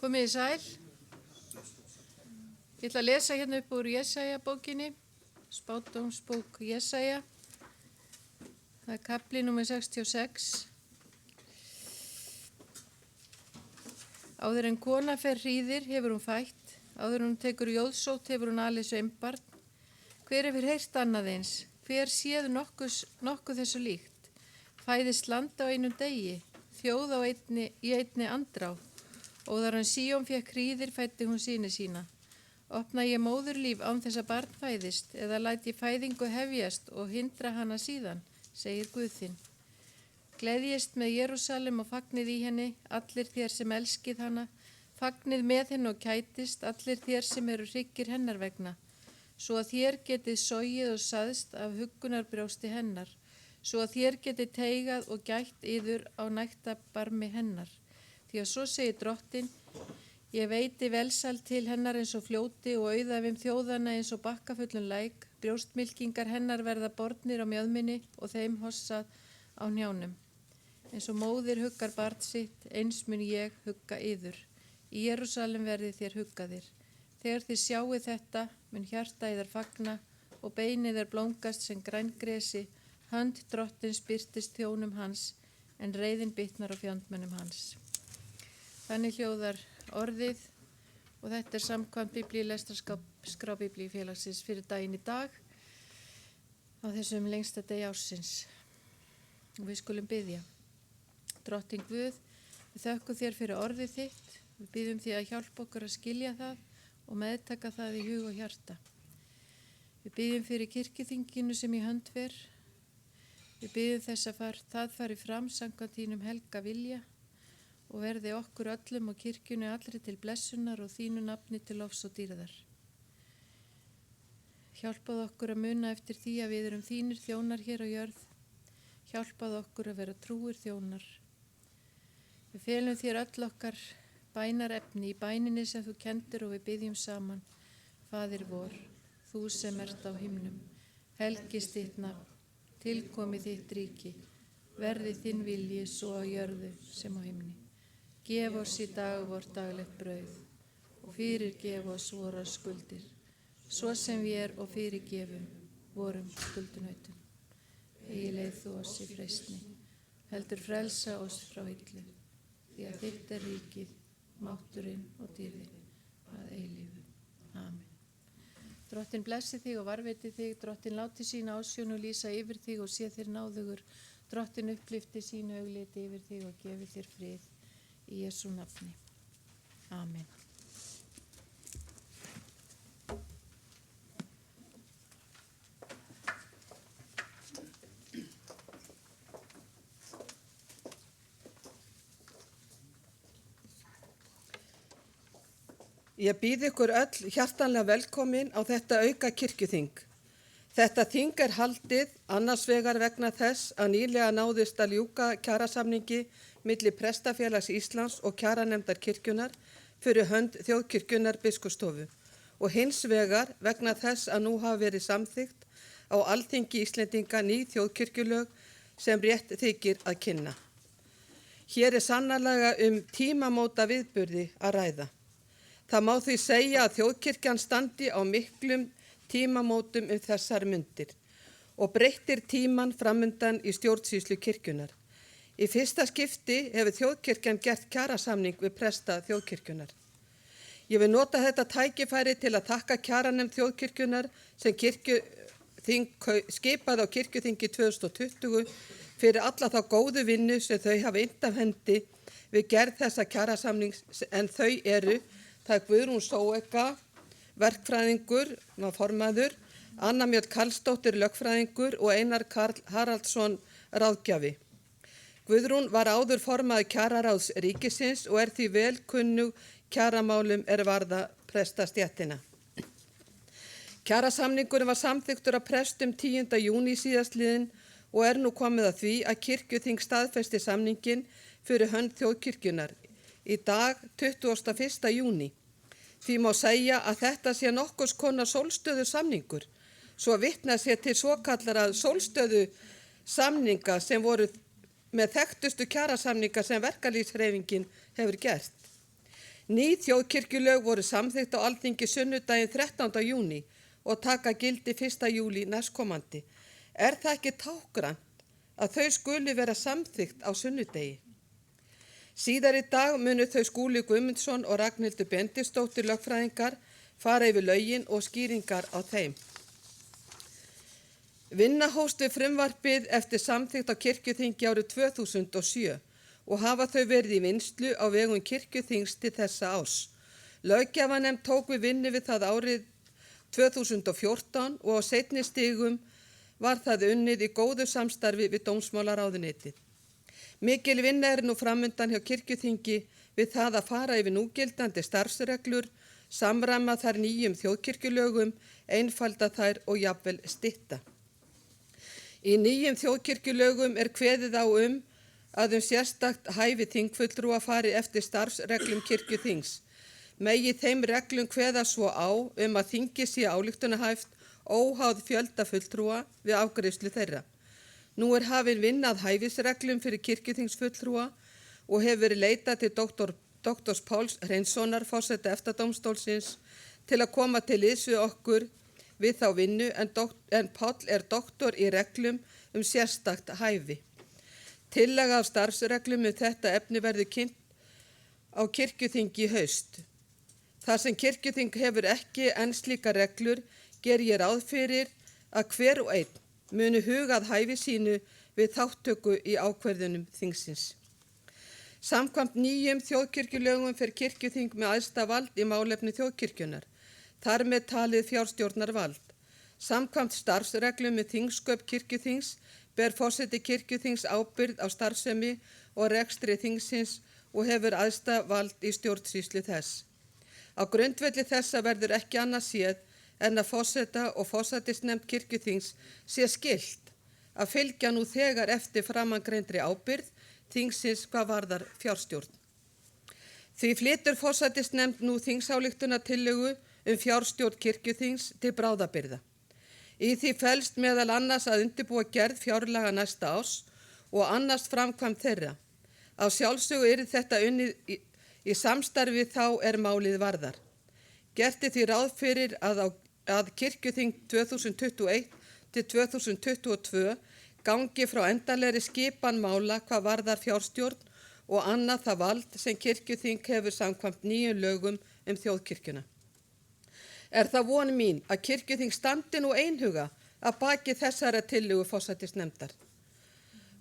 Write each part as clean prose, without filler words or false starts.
Komið í sæl. Ég ætla að lesa hérna upp úr Jesaja bókinni, spádómsbók Jesaja. Það er kafli númer 66. Áður en kona fer hríðir hefur hún fætt, áður en hún tekur jóðsótt hefur hún alið sveimbarn. Hver hefur heyrt annað eins? Hver séð nokkuð þessu líkt? Fæðist land á einum degi, þjóð í einni andrá. Óðar en Síón fékk hríðir fæddi hún syni sína. Opna ég móðurlíf án þess að barn fæðist, eða læt ég fæðingu hefjast og hindra hana síðan, segir Guð þinn. Gleðjist með Jerúsalem og fagnið í henni, allir þér sem elskið hana, fagnið með henni og kætist, allir þér sem eru hryggir hennar vegna, svo að þér getið sogið og saðst af huggunarbrjósti hennar, svo að þér getið teigað og gætt yður á nægtabarmi hennar. Því að svo segir Drottinn, ég veiti velsæld til hennar eins og fljóti og auðæfum þjóðana eins og bakkafullum læk, brjóstmylkingar hennar verða bornir á mjöðminni og þeim hossað á hnjánum. Eins og móðir huggar barn sitt, eins mun ég hugga yður. Í Jerúsalem verði þér huggaðir. Þegar þið sjáið þetta, mun hjarta yðar fagna og beinið er blómgast sem grængresi, hönd Drottins birtist þjónum hans, en reiðin bitnar á fjandmönnum hans. Þannig hljóðar orðið og þetta er samkvæmt lestrarskrá Biblíufélagsins fyrir daginn í dag á þessum lengsta degi ársins. Og við skulum biðja. Drottinn Guð, við þökkum þér fyrir orðið þitt, við biðjum því að hjálpa okkur að skilja það og meðtaka það í hug og hjarta. Við biðjum fyrir kirkjuþinginu sem í hönd fer, við biðjum þess að það fari fram samkvæmt þínum helga vilja og verði okkur öllum og kirkjunni allri til blessunar og þínu nafni til lofs og dýrðar. Hjálpað okkur að muna eftir því að við erum þínir þjónar hér á jörð. Hjálpað okkur að vera trúir þjónar. Við felum þér öll okkar bænarefni í bæninni sem þú kendir og við biðjum saman. Faðir vor, þú sem ert á himnum, helgist þitt nafn, tilkomi þitt ríki, verði þinn vilji svo á jörðu sem á himni. Gef oss í dag vort daglegt brauð og fyrirgef oss vorar skuldir, svo sem við og fyrirgefum vorum skuldunautum. Eigi leið þú oss í freistni, heldur frelsa oss frá illu, því að þitt er ríkið, mátturinn og dýrðin að eilífu. Amen. Drottinn blessi þig og varveiti þig, Drottinn láti sína ásjón og lýsa yfir þig og sé þér náðugur, Drottinn upplyfti sínu augliti yfir þig og gefi þér frið. Í Jesú nafni. Amen. Ég býð ykkur öll hjartanlega velkomin á þetta auka kirkjuþing. Þetta þing er haldið annars vegar vegna þess að nýlega náðist að ljúka kjarasamningi milli Prestafélags Íslands og kjaranefndar kirkjunnar fyrir hönd þjóðkirkjunnar Biskupsstofu og hins vegar vegna þess að nú hafa verið samþykkt á Alþingi Íslendinga ný þjóðkirkjulög sem rétt þykir að kynna. Hér er sannarlega tímamóta viðburði að ræða. Það má því segja að þjóðkirkjan standi á miklum tímamótum þessar mundir og breyttir tíman framundan í stjórnsýslu kirkjunnar. Í fyrsta skipti hefur þjóðkirkjan gert kjarasamning við presta þjóðkirkjunnar. Ég vil nota þetta tækifæri til að þakka kjaranefnd þjóðkirkjunnar sem skipaði á kirkjuþingi 2020 fyrir alla þá góðu vinnu sem þau hafa innt af hendi við gerð þessa kjarasamnings en þau eru, það er Guðrún Sóeka, verkfræðingur, formaður, Anna Mjöll Karlsdóttir, lögfræðingur og Einar Karl Haraldsson, ráðgjafi. Guðrún var áður formaður kjararáðs ríkisins og er því vel kunnug kjaramálum er varða prestastéttina. Kjarasamningurinn var samþykktur af prestum 10. júní síðastliðinn og er nú komið að því að kirkjuþing staðfesti samninginn fyrir hönd þjóðkirkjunnar í dag 21. júní. Því má segja að þetta sé nokkurs konar sólstöðu samningur, svo vitnað sé til svokallara sólstöðu samninga sem voru með þekktustu kjarasamninga sem verkalýðshreyfingin hefur gert. Ný þjóðkirkjulög voru samþykkt á Alþingi sunnudaginn 13. júní og taka gildi 1. júlí næstkomandi. Er það ekki táknrænt að þau skuli vera samþykkt á sunnudegi? Síðar í dag munu þau Skúli Guðmundsson og Ragnhildur Benediktsdóttir lögfræðingar fara yfir lögin og skýringar á þeim. Vinna hófst við frumvarpið eftir samþykkt á kirkjuþingi árið 2007 og hafa þau verið í vinnslu á vegum kirkjuþings til þessa árs. Löggjafarnefnd tók við vinnu við það árið 2014 og á seinni stigum var það unnið í góðu samstarfi við dómsmálaráðuneytið. Mikil vinna nú framundan hjá kirkjuþingi við það að fara yfir núgildandi starfsreglur, samræma þær nýjum þjóðkirkjulögum, einfalda þær og jafnvel stytta. Í nýjum þjóðkirkjulögum er kveðið á að sérstakt hæfi þingfulltrúa fari eftir starfsreglum kirkjuþings. Megi þeim reglum kveða svo á að þingið sé ályktunarhæft óháð fjölda fulltrúa við afgreiðslu þeirra. Nú er hafin vinna að hæfisreglum fyrir kirkjuþingsfulltrúa og hefur verið leitað til doktors Páls Hreinssonar, forseta EFTA-dómstólsins, til að koma til liðs við okkur við þá vinnu en Páll er doktor í reglum sérstakt hæfi. Tillaga af starfsreglum þetta efni verður kynnt á kirkjuþingi í haust. Þar sem kirkjuþing hefur ekki enn slíkar reglur ger ég ráð fyrir að hver og einn muni hugað hæfi sínu við þáttöku í ákvörðunum þingsins. Samkvæmt nýjum þjóðkirkjulögum fer kirkjuþing með æðsta vald í málefni þjóðkirkjunnar, þar með talið fjárstjórnarvald. Samkvæmt starfsreglum þingsköp kirkjuþings ber forseti kirkjuþings ábyrgð á starfsemi og rekstri þingsins og hefur æðsta vald í stjórnsýslu þess. Á grundvelli þessa verður ekki annað séð en að forseta og forsætisnefnd kirkjuþings sé skylt að fylgja nú þegar eftir framangreindri ábyrgð þingsins hvað varðar fjárstjórn. Því flytur forsætisnefnd nú þingsályktunartillögu fjárstjórn kirkjuþings til bráðabirgða. Í því felst meðal annars að undirbúa gerð fjárlaga næsta árs og annast framkvæmd þeirra. Á sjálfsögðu yrði þetta unnið í samstarfi þá er málið varðar. Gert því ráð fyrir að kirkjuþing 2021 til 2022 gangi frá endanlegri skipan mála hvað varðar fjárstjórn og annað það vald sem kirkjuþing hefur samkvæmt nýjum lögum þjóðkirkjuna. Er það von mín að kirkjuþing standi nú einhuga að baki þessara tillögu forsætisnefndar.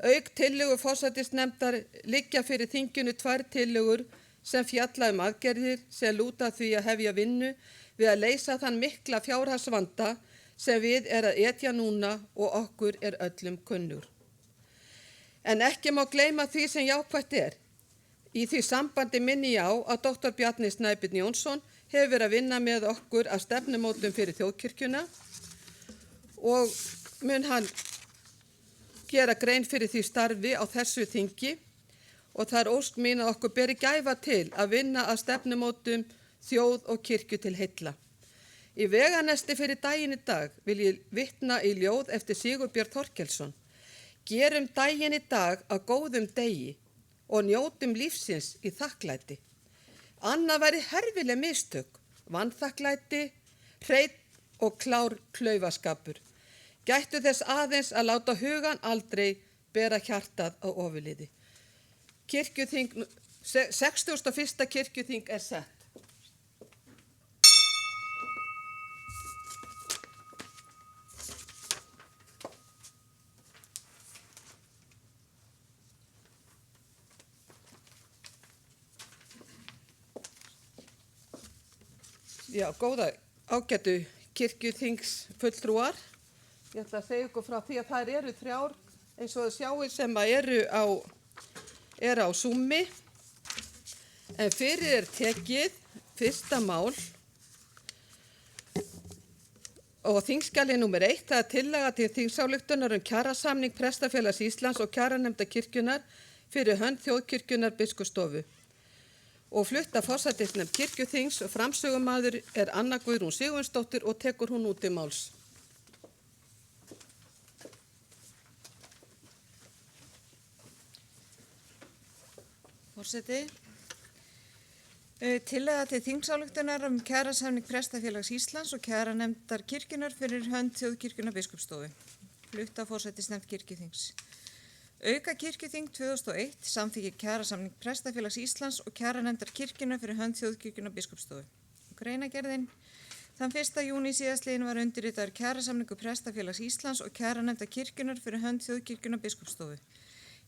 Auk tillögu forsætisnefndar liggja fyrir þinginu 2 tillögur sem fjalla aðgerðir sem lúta því að hefja vinnu við að leysa þann mikla fjárhagsvanda sem við er að etja núna og okkur er öllum kunnur. En ekki má gleyma því sem jákvætt er. Í því sambandi minni ég á að doktor Bjarni Snæbjörn Jónsson hefur verið að vinna með okkur að stefnumótun fyrir þjóðkirkjuna og mun hann gera grein fyrir því starfi á þessu þingi og það er ósk mín að okkur beri gæfa til að vinna að stefnumótum þjóð og kirkju til heilla. Í veganesti fyrir daginn í dag vil ég vitna í ljóð eftir Sigurbjörn Þorkelsson. Gerum daginn í dag að góðum degi og njótum lífsins í þakklæti. Annað væri herfileg mistök, vanþakklæti, hreinn og klár klaufaskapur. Gættu þess aðeins að láta hugan aldrei bera hjartað á ofurliði. 61. kirkjuþing er sett. Já, góða ágætu kirkjuþingsfulltrúar. Ég ætla að segja ykkur frá því að þær eru 3 eins og það sjáir sem eru á Zoom-i. En fyrir er tekið fyrsta mál og þingskjali númer 1, það er tillaga til þingsályktunar kjarasamning Prestafélags Íslands og kjaranefndar kirkjunnar fyrir hönd þjóðkirkjunnar biskupsstofu. Og flutt af forsætisnefnd kirkjuþings og framsögumaður er Anna Guðrún Sigurjónsdóttir og tekur hún út til máls. Forseti, Tillaga til þingsályktunar kjarasamning Prestafélags Íslands og kjaranefndar kirkjunnar fyrir hönd Þjóðkirkjunnar biskupsstofu. Flutt af forsætisnefnd kirkjuþings. Auka kirkjuþing 2001 samþykkir kjarasamning Prestafélags Íslands og kjaranefndar kirkjunnar fyrir hönd Þjóðkirkjunnar biskupsstofu. Greinagerðin. Þann 1. júní síðastliðinn var undirritaður kjarasamningur Prestafélags Íslands og kjaranefndar kirkjunnar fyrir hönd Þjóðkirkjunnar biskupsstofu.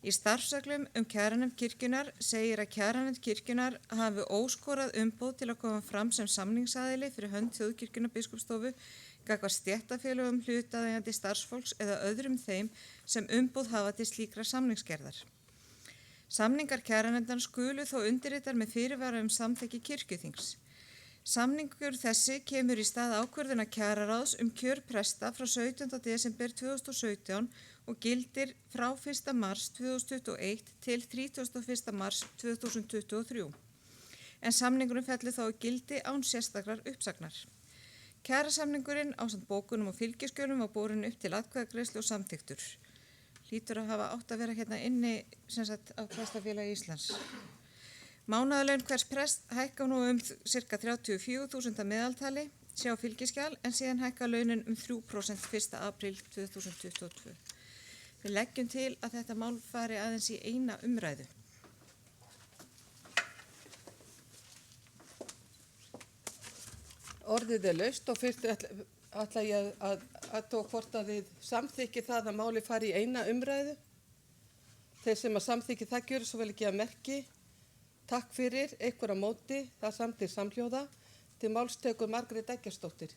Í starfsreglum kjaranefnd kirkjunnar segir að kjaranefnd kirkjunnar hafi óskorað umboð til að koma fram sem samningsaðili fyrir hönd Þjóðkirkjunnar biskupsstofu gagnvart stéttarfélögum hlutaðeigandi starfsfólks eða öðrum þeim sem umboð hafa til slíkra samningsgerðar. Samningar kjaranefndar skulu þó undirritar með fyrirvara samþykki kirkjuþings. Samningur þessi kemur í stað ákvörðunar kjararáðs kjör presta frá 17. desember 2017 og gildir frá 1. mars 2021 til 31. mars 2023. En samningurinn fellur þá í gildi án sérstakrar uppsagnar. Kjarasamningurinn ásamt bókunum og fylgiskjölum var borin upp til atkvæðagreiðslu og samþykktur. Hlýtur að hafa átt að vera hérna inni af Prestafélagi Íslands. Mánaðarlaun hvers prest hækka nú cirka 34.000 að meðaltali, sjá fylgiskjal, en síðan hækka launin 3% 1. apríl 2022. Við leggjum til að þetta mál fari aðeins í eina umræðu. Orðið laust og fyrst ætla ég að hvort að þið samþykki það að máli fari í eina umræðu. Þeir sem að samþykki það gjöru svo vel ekki að merki. Takk fyrir, einhver á móti, það samþykkt samhljóða. Til máls tekur Margrét Eggertsdóttir.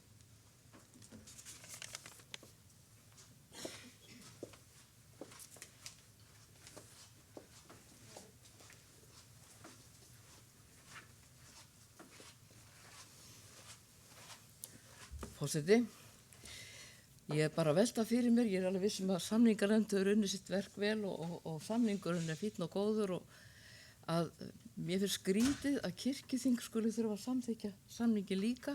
Forseti, ég bara að velta fyrir mér, ég alveg viss að samningarnefnd hefur unnið sitt verk vel og samningurinn fínn og góður og að mér finnst skrítið að kirkjuþing skuli þurfa að samþykkja samningi líka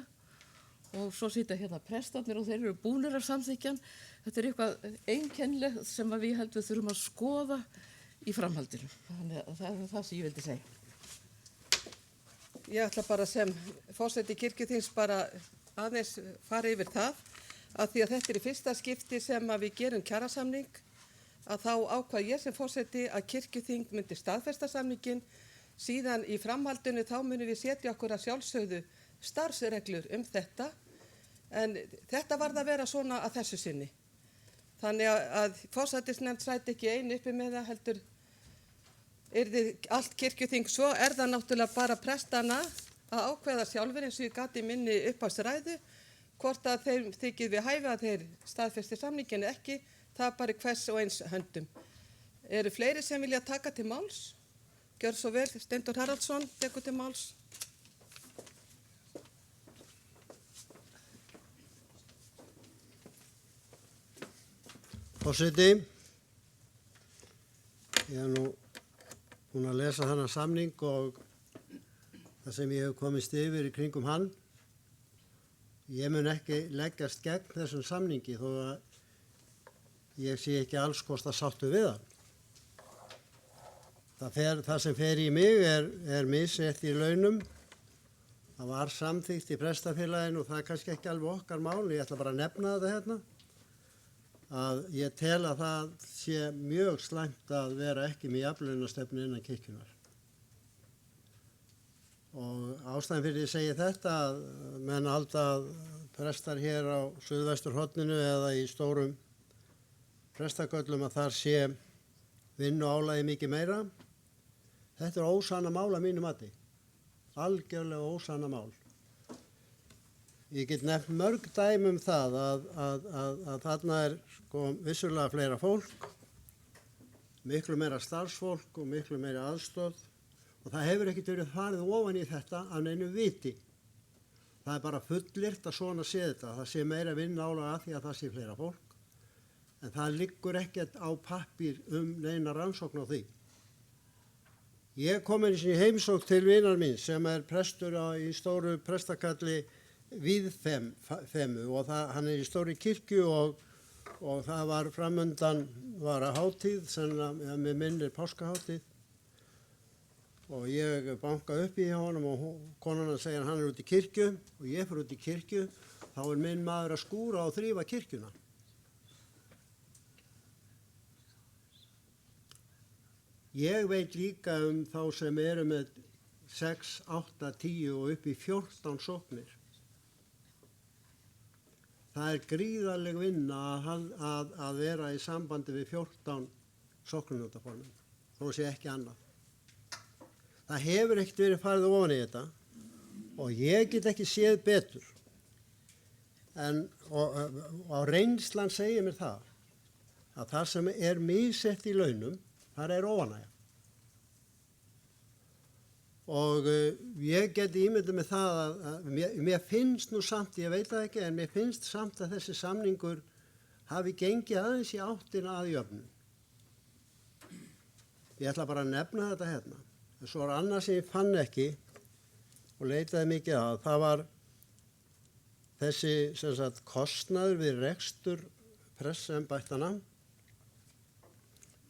og svo sitja hérna prestarnir og þeir eru búnir að samþykkjan. Þetta eitthvað einkennilegt sem að við heldur þurfum að skoða í framhaldinu. Þannig að það er það sem ég vildi segja. Ég ætla bara sem forseti kirkjuþings bara aðeins fara yfir það að því að þetta er í fyrsta skipti sem að við gerum kjarasamning að þá ákvað ég sem forseti að kirkjuþing myndi staðfesta samninginn. Síðan í framhaldinu þá munum við setja okkur að sjálfsögðu starfsreglur þetta en þetta varð að vera svona að þessu sinni. Þannig að forsætisnefnd sæti ekki einu uppi með það heldur yrði allt kirkjuþing. Svo er það náttúrulega bara prestana að ákveða sjálfur eins og ég gat í minni upphafsræðu hvort að þeim þykir við hæfi að þeir staðfesti samninginn ekki. Það er bara hvers og eins höndum. Eru fleiri sem vilja taka til máls? Gjör svo vel, Steindór Haraldsson tekur til máls. Forseti, ég er nú búinn að lesa þennan samning og það sem ég hef komist yfir í kringum hann. Ég mun ekki leggjast gegn þessum samningi þó að ég sé ekki alls kosta sáttur við hann. Það sem fer í mig er missett í launum. Það var samþykkt í Prestafélaginu og það er kannski ekki alveg okkar mál. Ég ætla bara að nefna þetta hérna. Að ég tel að það sé mjög slæmt að vera ekki með jafnlaunastefnu innan kirkjunnar. Og ástæðan fyrir ég segi þetta að menn halda að prestar hér á suðvesturhorninu eða í stórum prestaköllum að þar sé vinnuálagi mikið meira. Þetta er ósanna mál að mínu mati. Algjörlega ósanna mál. Ég get nefnt mörg dæmi það að þarna er vissulega fleira fólk, miklu meira starfsfólk og miklu meira aðstoð og það hefur ekkert verið farið ofan í þetta af neinu viti. Það er bara fullyrt að svona sé þetta, það sé meira vinnuálag að því að það sé fleira fólk. En það liggur ekkert á pappír neina rannsókn á því. Ég kom einu sinni í heimsókn til vinar mín sem er prestur í stóru prestakalli Víðfemu og hann er í stóri kirkju og það var framundan var að hátíð sem með minnir páskahátíð. og ég banka upp í honum og konan segir hann út í kirkju og ég fyrir út í kirkju, þá minn maður að skúra og þrífa kirkjuna. Ég veit líka þá sem eru með 6, 8, 10 og upp í 14 sóknir. Það gríðarleg vinna að vera í sambandi við 14 sóknarnótaformum, þó sé ekki annað. Það hefur ekkert verið farið ofan í þetta og ég get ekki séð betur. Og reynslan segir mér það að það sem misjafnt í launum, þar óánægja. Og ég geti ímyndað með það að mér finnst nú samt, ég veit það ekki, en mér finnst samt að þessi samningur hafi gengið aðeins í áttina að jöfnun. Ég ætla bara að nefna þetta hérna. En svo annað sem ég fann ekki og leitaði mikið að, það var þessi sem sagt, kostnaður við rekstur prestsembættanna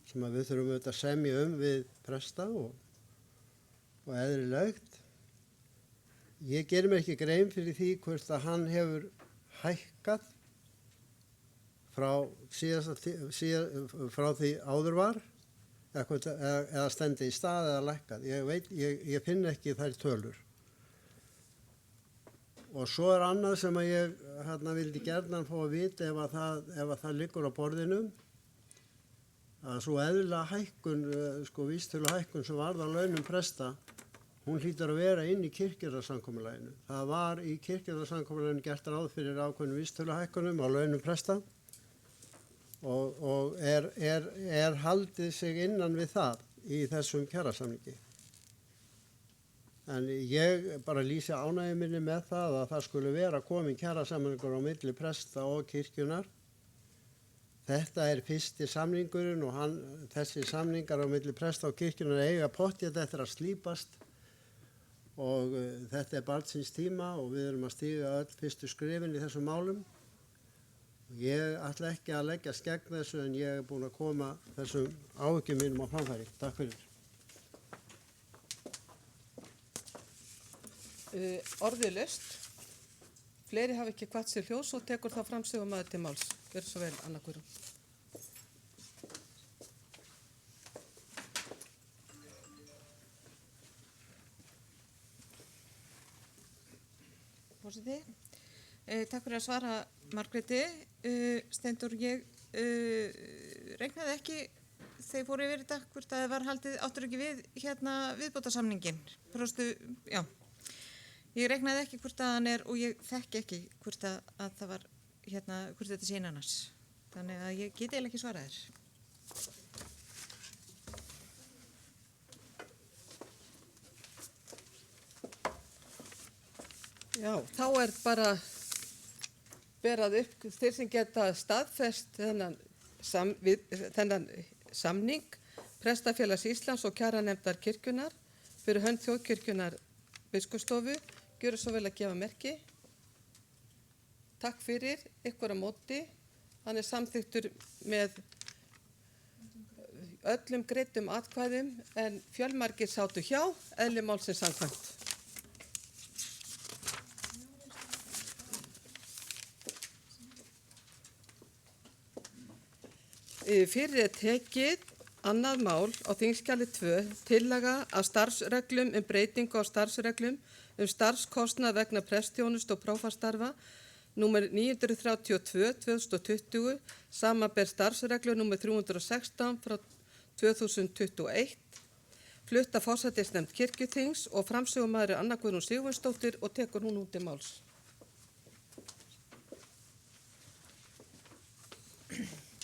sem við þurfum auðvitað að semja við presta og eðlilegt. Ég gerir mér ekki grein fyrir því hvort að hann hefur hækkað frá því áður var, eða stendi í stað eða lækkað. Ég finn ekki þær tölur. Og svo annað sem að ég vildi gjarnan fá að vita ef það liggur á borðinu, að svo eðlilega hækkun, vísitölu hækkun sem varð á launum presta, hún hlýtur að vera inn í kirkjujarðarsamkomulaginu. Það var í kirkjujarðarsamkomulaginu gert ráð fyrir ákveðnum vísitölu hækkunum á launum presta og haldið sig innan við það í þessum kjarasamningi. En ég bara lýsi ánægju minni með það að það skuli vera komin kjarasamningur á milli presta og kirkjunar. Þetta fyrsti samningurinn og þessi samningar á milli presta og kirkjunar eiga pottþétt eftir að slípast og þetta barnsins tíma og við erum að stíga öll fyrstu skrefin í þessum málum. Ég ætla ekki að leggjast gegn þessu en ég búinn að koma þessum áhyggjum mínum á framfæri. Takk fyrir. Orðið laust. Fleiri hafa ekki hvatt sér hljós og tekur þá framsögumaður til máls. Gjörðu svo vel, Anna Guðrún. Forseti, takk fyrir að svara Margréti. Steindór, ég reiknaði ekki þegar fóru yfir þetta hvort að það var haldið áttur ekki við viðbótarsamningin. Já. Ég reiknaði ekki hvort að hann og ég þekki ekki hvort að það var hvort þetta sé innan hans. Þannig að ég get eiginlega ekki svarað þér. Já, þá bara berað upp þeir sem geta staðfest þennan samning Prestafélags Íslands og kjaranefndar kirkjunar fyrir hönd Þjóðkirkjunnar biskupsstofu. Gjörðu svo vel að gefa merki. Takk fyrir, ykkur á móti. Hann samþykktur með öllum greiddum atkvæðum en fjölmargir sátu hjá, eðli málsins samkvæmt. Fyrir tekið annað mál á þingskjali 2, tillaga af starfsreglum breytingu á starfsreglum starfskostnað vegna prestsþjónustu og prófaststarfa, númer 932/2020, samanber starfsreglu númer 316 frá 2021, flutt af forsætisnefnd kirkjuþings og framsögumaður Anna Guðrún Sigurvinsdóttir og tekur hún út til máls.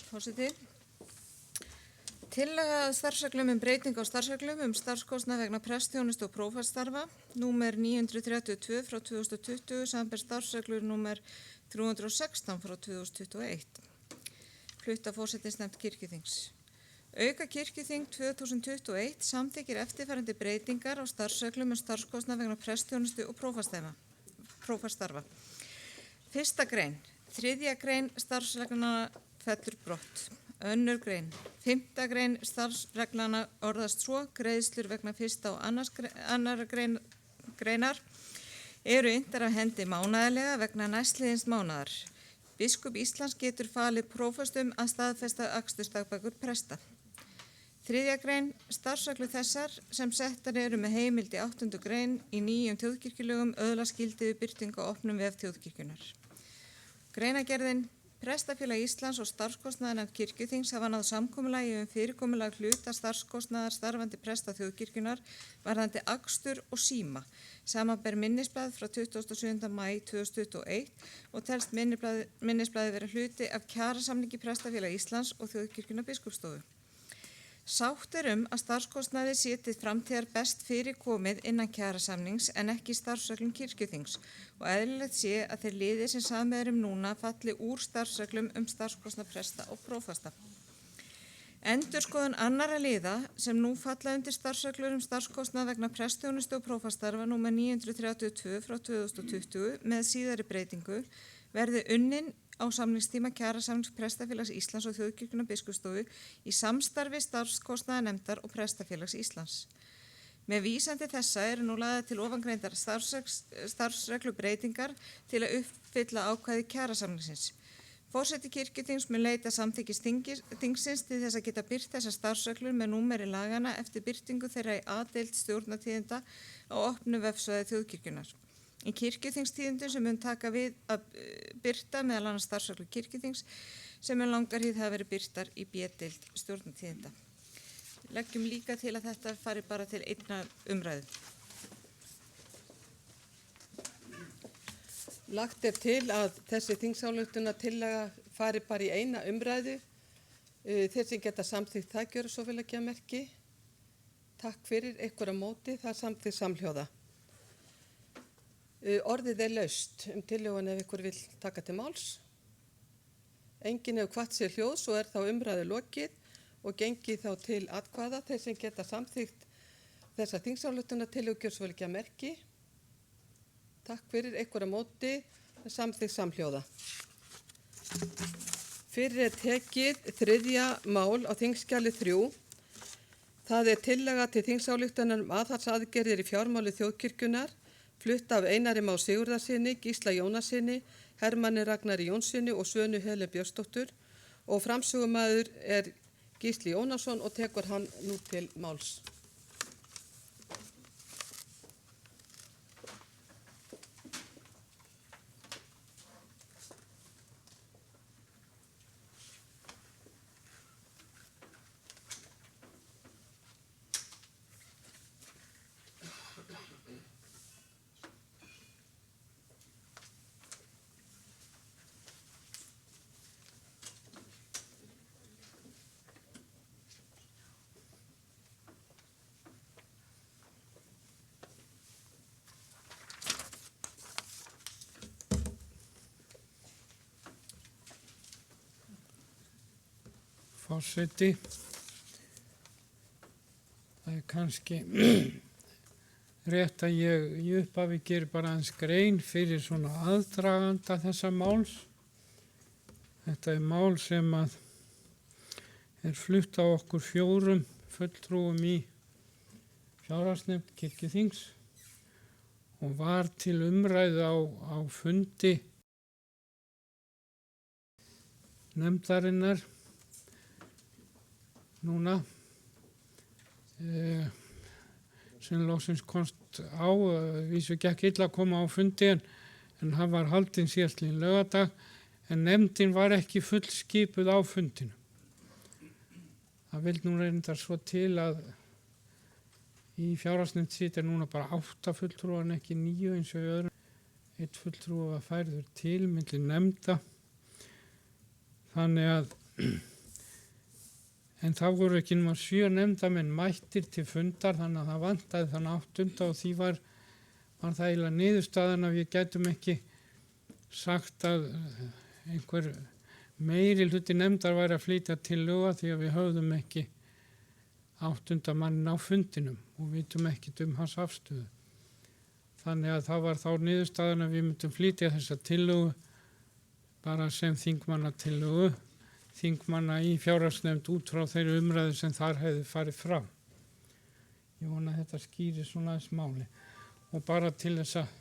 Forseti. Tillaga starfsreglum breyting á starfsreglum starfskostnað vegna prestsþjónustu og prófaststarfa, númer 932 frá 2020, samanber starfsreglur númer 316 frá 2021. Flutt af forsætisnefnd kirkjuþings. Auka kirkjuþing 2021 samþykkir eftirfarandi breytingar á starfsreglum starfskostnað vegna prestsþjónustu og prófaststarfa. 1. grein. 3. grein starfsregluna fellur brott. Önnur grein. 5. grein starfsreglana orðast svo: greiðslur vegna 1. og 2. greinar eru inntar af hendi mánaðarlega vegna næstliðins mánaðar. Biskup Íslands getur falið prófastum að staðfesta akstursdagbækur presta. 3. grein. Starfsreglur þessar sem settar eru með heimild í 8. grein í nýjum þjóðkirkjulögum öðlast gildi við birtingu á opnum vef þjóðkirkjunar. Greinagerðin. Prestafélag Íslands og starfskostnaðarnefnd kirkjuþings hafa náð samkomulagi fyrirkomulag hluta starfskostnaðar starfandi presta þjóðkirkjunar varðandi akstur og síma, samanber minnisblað frá 27. maí 2021 og telst minnisblaði vera hluti af kjarasamningi Prestafélag Íslands og Þjóðkirkjunnar biskupsstofu. Sátt að starfskostnaði sé til framtíðar best fyrir komið innan kjarasamnings en ekki starfsreglum kirkjuþings og eðlilegt sé að þeir liðir sem samið núna falli úr starfsreglum starfskostnað presta og prófasta. Endurskoðun annarra liða sem nú falla undir starfsreglur starfskostnað vegna prestþjónustu og prófastarfa númer 932 frá 2020 með síðari breytingu verði unnin á samningstíma kjarasamnings Prestafélags Íslands og Þjóðkirkjunnar biskupsstofu í samstarfi starfskostnaðarnefndar og Prestafélags Íslands. Með vísan til þessa eru nú lagðar til ofangreindar starfsreglubreytingar til að uppfylla ákvæði kjarasamningsins. Forseti kirkjuþings mun leita samþykkis þingsins til þess að geta birt þessar starfsreglur með númeri lagana eftir birtingu þeirra í A-deild stjórnartíðinda á opnu vefsvæði Þjóðkirkjunnar. Í kirkjuþingstíðindum sem mun taka við að birta meðal annars starfsreglur kirkjuþings sem langar hríð hafa verið birtar í B-deild stjórnartíðinda. Leggjum líka til að þetta fari bara til einnar umræðu. Lagt til að þessi þingsályktunartillaga fari bara í eina umræðu. Þeir sem geta samþykkt það gjöra svo vel að gefa merki. Takk fyrir, einhver á móti, það er samþykkt samhljóða. Orðið laust tillögun ef ykkur vill taka til máls. Enginn hefur hvatt sér hljóðs og þá umræðu lokið og gengið þá til atkvæða. Þeir sem geta samþykkt þessa þingsályktunartillögu gjöra svo vel að gefa merki. Takk fyrir, einhver á móti, samþykkt samhljóða. Fyrir tekið 3. mál á þingskjali 3. Það tillaga til þingsályktunar aðhaldsaðgerðir í fjármáli þjóðkirkjunnar, flutt af Einari Má Sigurðarsyni, Gísla Jónassyni, Hermanni Ragnari Jónssyni og Svönu Helen Björnsdóttur og framsögumaður Gísli Jónasson og tekur hann nú til máls. Forseti, það kannski rétt að ég í upphafi geri bara aðeins grein fyrir svona aðdraganda þessa máls. Þetta mál sem flutt á okkur 4 fulltrúum í fjárhagsnefnd kirkjuþings og var til umræðu á fundi nefndarinnar núna sem loksins komst á, vísu gekk illa að koma á fundi en hann var haldinn síðastliðinn laugardag en nefndin var ekki fullskipuð á fundinu. Það vil nú reyndar svo til að í fjárhagsnefnd situr núna bara 8 fulltrúar en ekki 9 eins og í öðrum. 1 fulltrúi var færður til milli nefnda. Þannig að en þá voru ekki nema 7 nefndamenn mættir til fundar þannig að það vantaði þann 8. og því var það eiginlega niðurstaðan að við gætum ekki sagt að einhver meiri hluti nefndar væri að flytja tillögu því að við höfðum ekki 8. mannin á fundinum og vitum ekkert hans afstöðu. Þannig að það var þá niðurstaðan að við myndum flytja þessa tillögu bara sem þingmannatillögu þingmanna í fjárhagsnefnd út frá þeirri umræðu sem þar hefði farið fram. Ég vona að þetta skýri svona aðeins máli. Og bara til þess að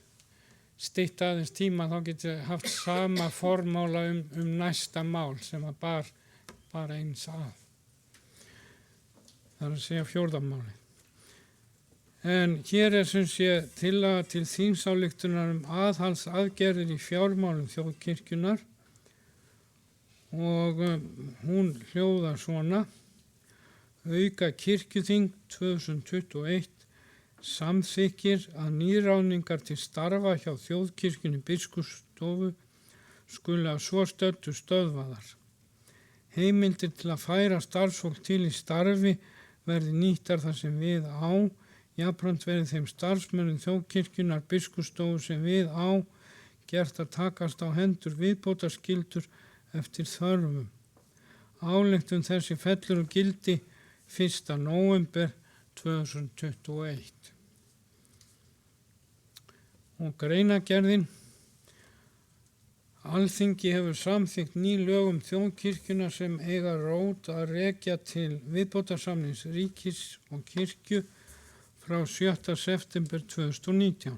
stytta aðeins tíma þá getur ég haft sama formála næsta mál sem að bara eins að. Það er að segja fjórðamáli. En hér er sem sé tillaga til þingsályktun aðhaldsaðgerðir í fjármálum þjóðkirkjunnar og hún hljóðar svona: auka kirkjuþing 2021 samþykkir að nýráðningar til starfa hjá þjóðkirkjunni biskupsstofu skuli að svo stöddu stöðvaðar. Heimildir til að færa starfsfólk til í starfi verði nýttar þar sem við á, jafnframt verði þeim starfsmönnum þjóðkirkjunnar biskupsstofu sem við á gert að takast á hendur viðbótarskyldur eftir þörfum. Ályktun þessi fellur úr gildi 1. nóvember 2021. Og greinagerðin: Alþingi hefur samþykkt ný lög þjóðkirkjuna sem eiga rót að rekja til viðbótarsamnings ríkis og kirkju frá 7. september 2019.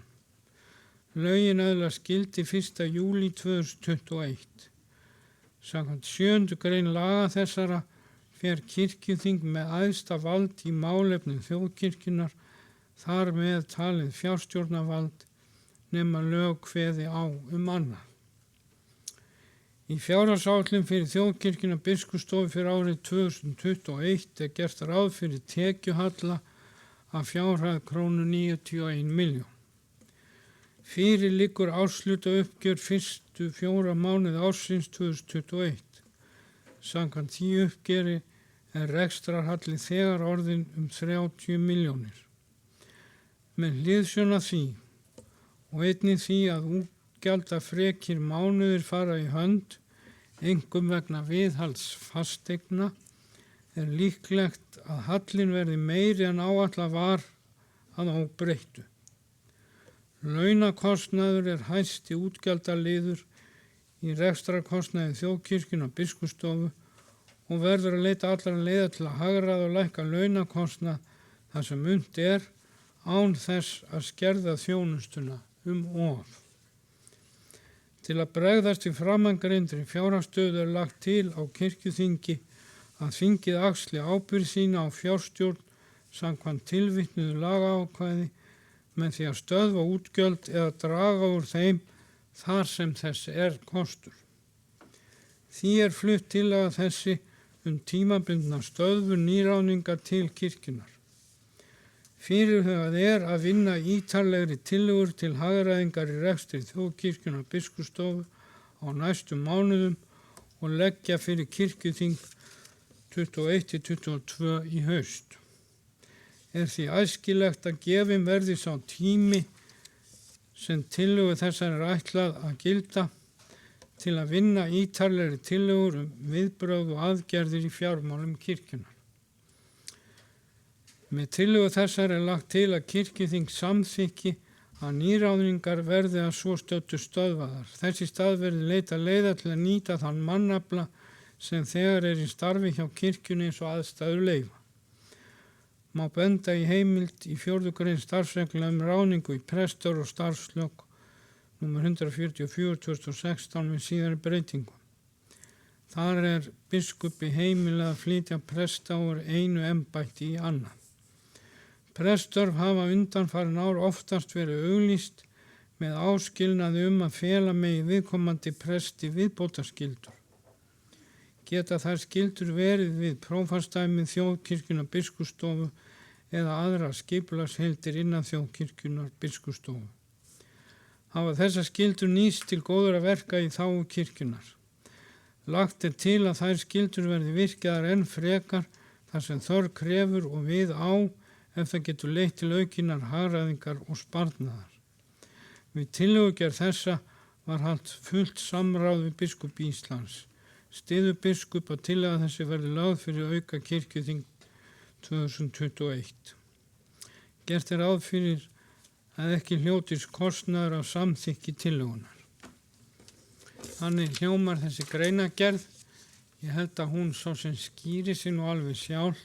Lögin öðlast gildi 1. júlí 2021. Samkvæmt 7. grein laga þessara fer kirkjuþing með æðsta vald í málefnum þjóðkirkjunnar, þar með talið fjárstjórnarvald, nema lög kveði á annað. Í fjárhagsáætlun fyrir þjóðkirkjuna biskupsstofu fyrir árið 2021 er gert ráð fyrir tekjuhalla af fjárhæð krónu 91 milljón. Fyrir liggur árslutauppgjör fyrstu 4 mánuði ársins 2021. Samkvæmt því uppgjöri er rekstrarhalli þegar orðinn 30 milljónir. Með hliðsjón af því og einnig því að útgjaldafrekir mánuðir fara í hönd, einkum vegna viðhalds fasteigna, er líklegt að hallinn verði meiri en áætlað var að óbreyttu. Launakostnaður er hæsti útgjaldaliður í rekstrarkostnaði þjóðkirkjunnar biskupsstofu og verður að leita allra leiða til að hagræða og lækka launakostnað þar sem unnt er án þess að skerða þjónustuna of. Til að bregðast við framangreindri fjárhagsstöðu er lagt til á kirkjuþingi að þingið axli ábyrgð sína á fjárstjórn samkvæmt tilvitnuðu lagaákvæði með því að stöðva útgjöld eða draga úr þeim þar sem þess er kostur. Því er flutt tillaga þessi tímabundna stöðvun nýráðninga til kirkjunnar. Fyrirhugað er að vinna ítarlegri tillögur til hagræðingar í rekstri þjóðkirkjunnar biskupsstofu á næstu mánuðum og leggja fyrir kirkjuþing 21-22 í haust. Er því æskilegt að gefin verði sá tími sem tillögu þessar er ætlað að gilda til að vinna ítarlegri tillögur viðbrögð og aðgerðir í fjármálum kirkjunnar. Með tillögu þessar er lagt til að kirkjuþing samþykki að nýráðningar verði að svo stöddu stöðvaðar. Þess í stað verði leita leiða til að nýta þann mannafla sem þegar er í starfi hjá kirkjunni eins og aðstæður leyfa. Má benda í heimild í 4. grein starfsreglna ráðningu í prestar og starfslög nr. 144/2016 með síðari breytingum. Þar er biskupi heimilað að flytja presta úr einu embætti í annað. Preststörf hafa undanfarin ár oftast verið auglýst með áskilnaði að fela megi viðkomandi presti viðbótarskyldur. Geta þær skyldur verið við prófasdæmið þjóðkirkjunnar biskupsstofu eða aðra skipulagsheildir innan þjóðkirkjunnar biskupsstofu. Hafa þessar skyldur nýst til góðra verka í þágu kirkjunnar. Lagt er til að þær skyldur verði virkaðar enn frekar þar sem þörf krefur og við á ef það getur leitt til aukinnar hagræðingar og sparnaðar. Við tillögugerð þessa var haft fullt samráð við biskup Íslands. Styður biskup að tillaga þessi verði lögð fyrir auka kirkjuþing 2021. Gert er ráð fyrir að ekki hljótist kostnaður af samþykki tillögunar. Þannig hljómar þessi greinagerð Ég held að hún svo sem skýri sig nú alveg sjálf.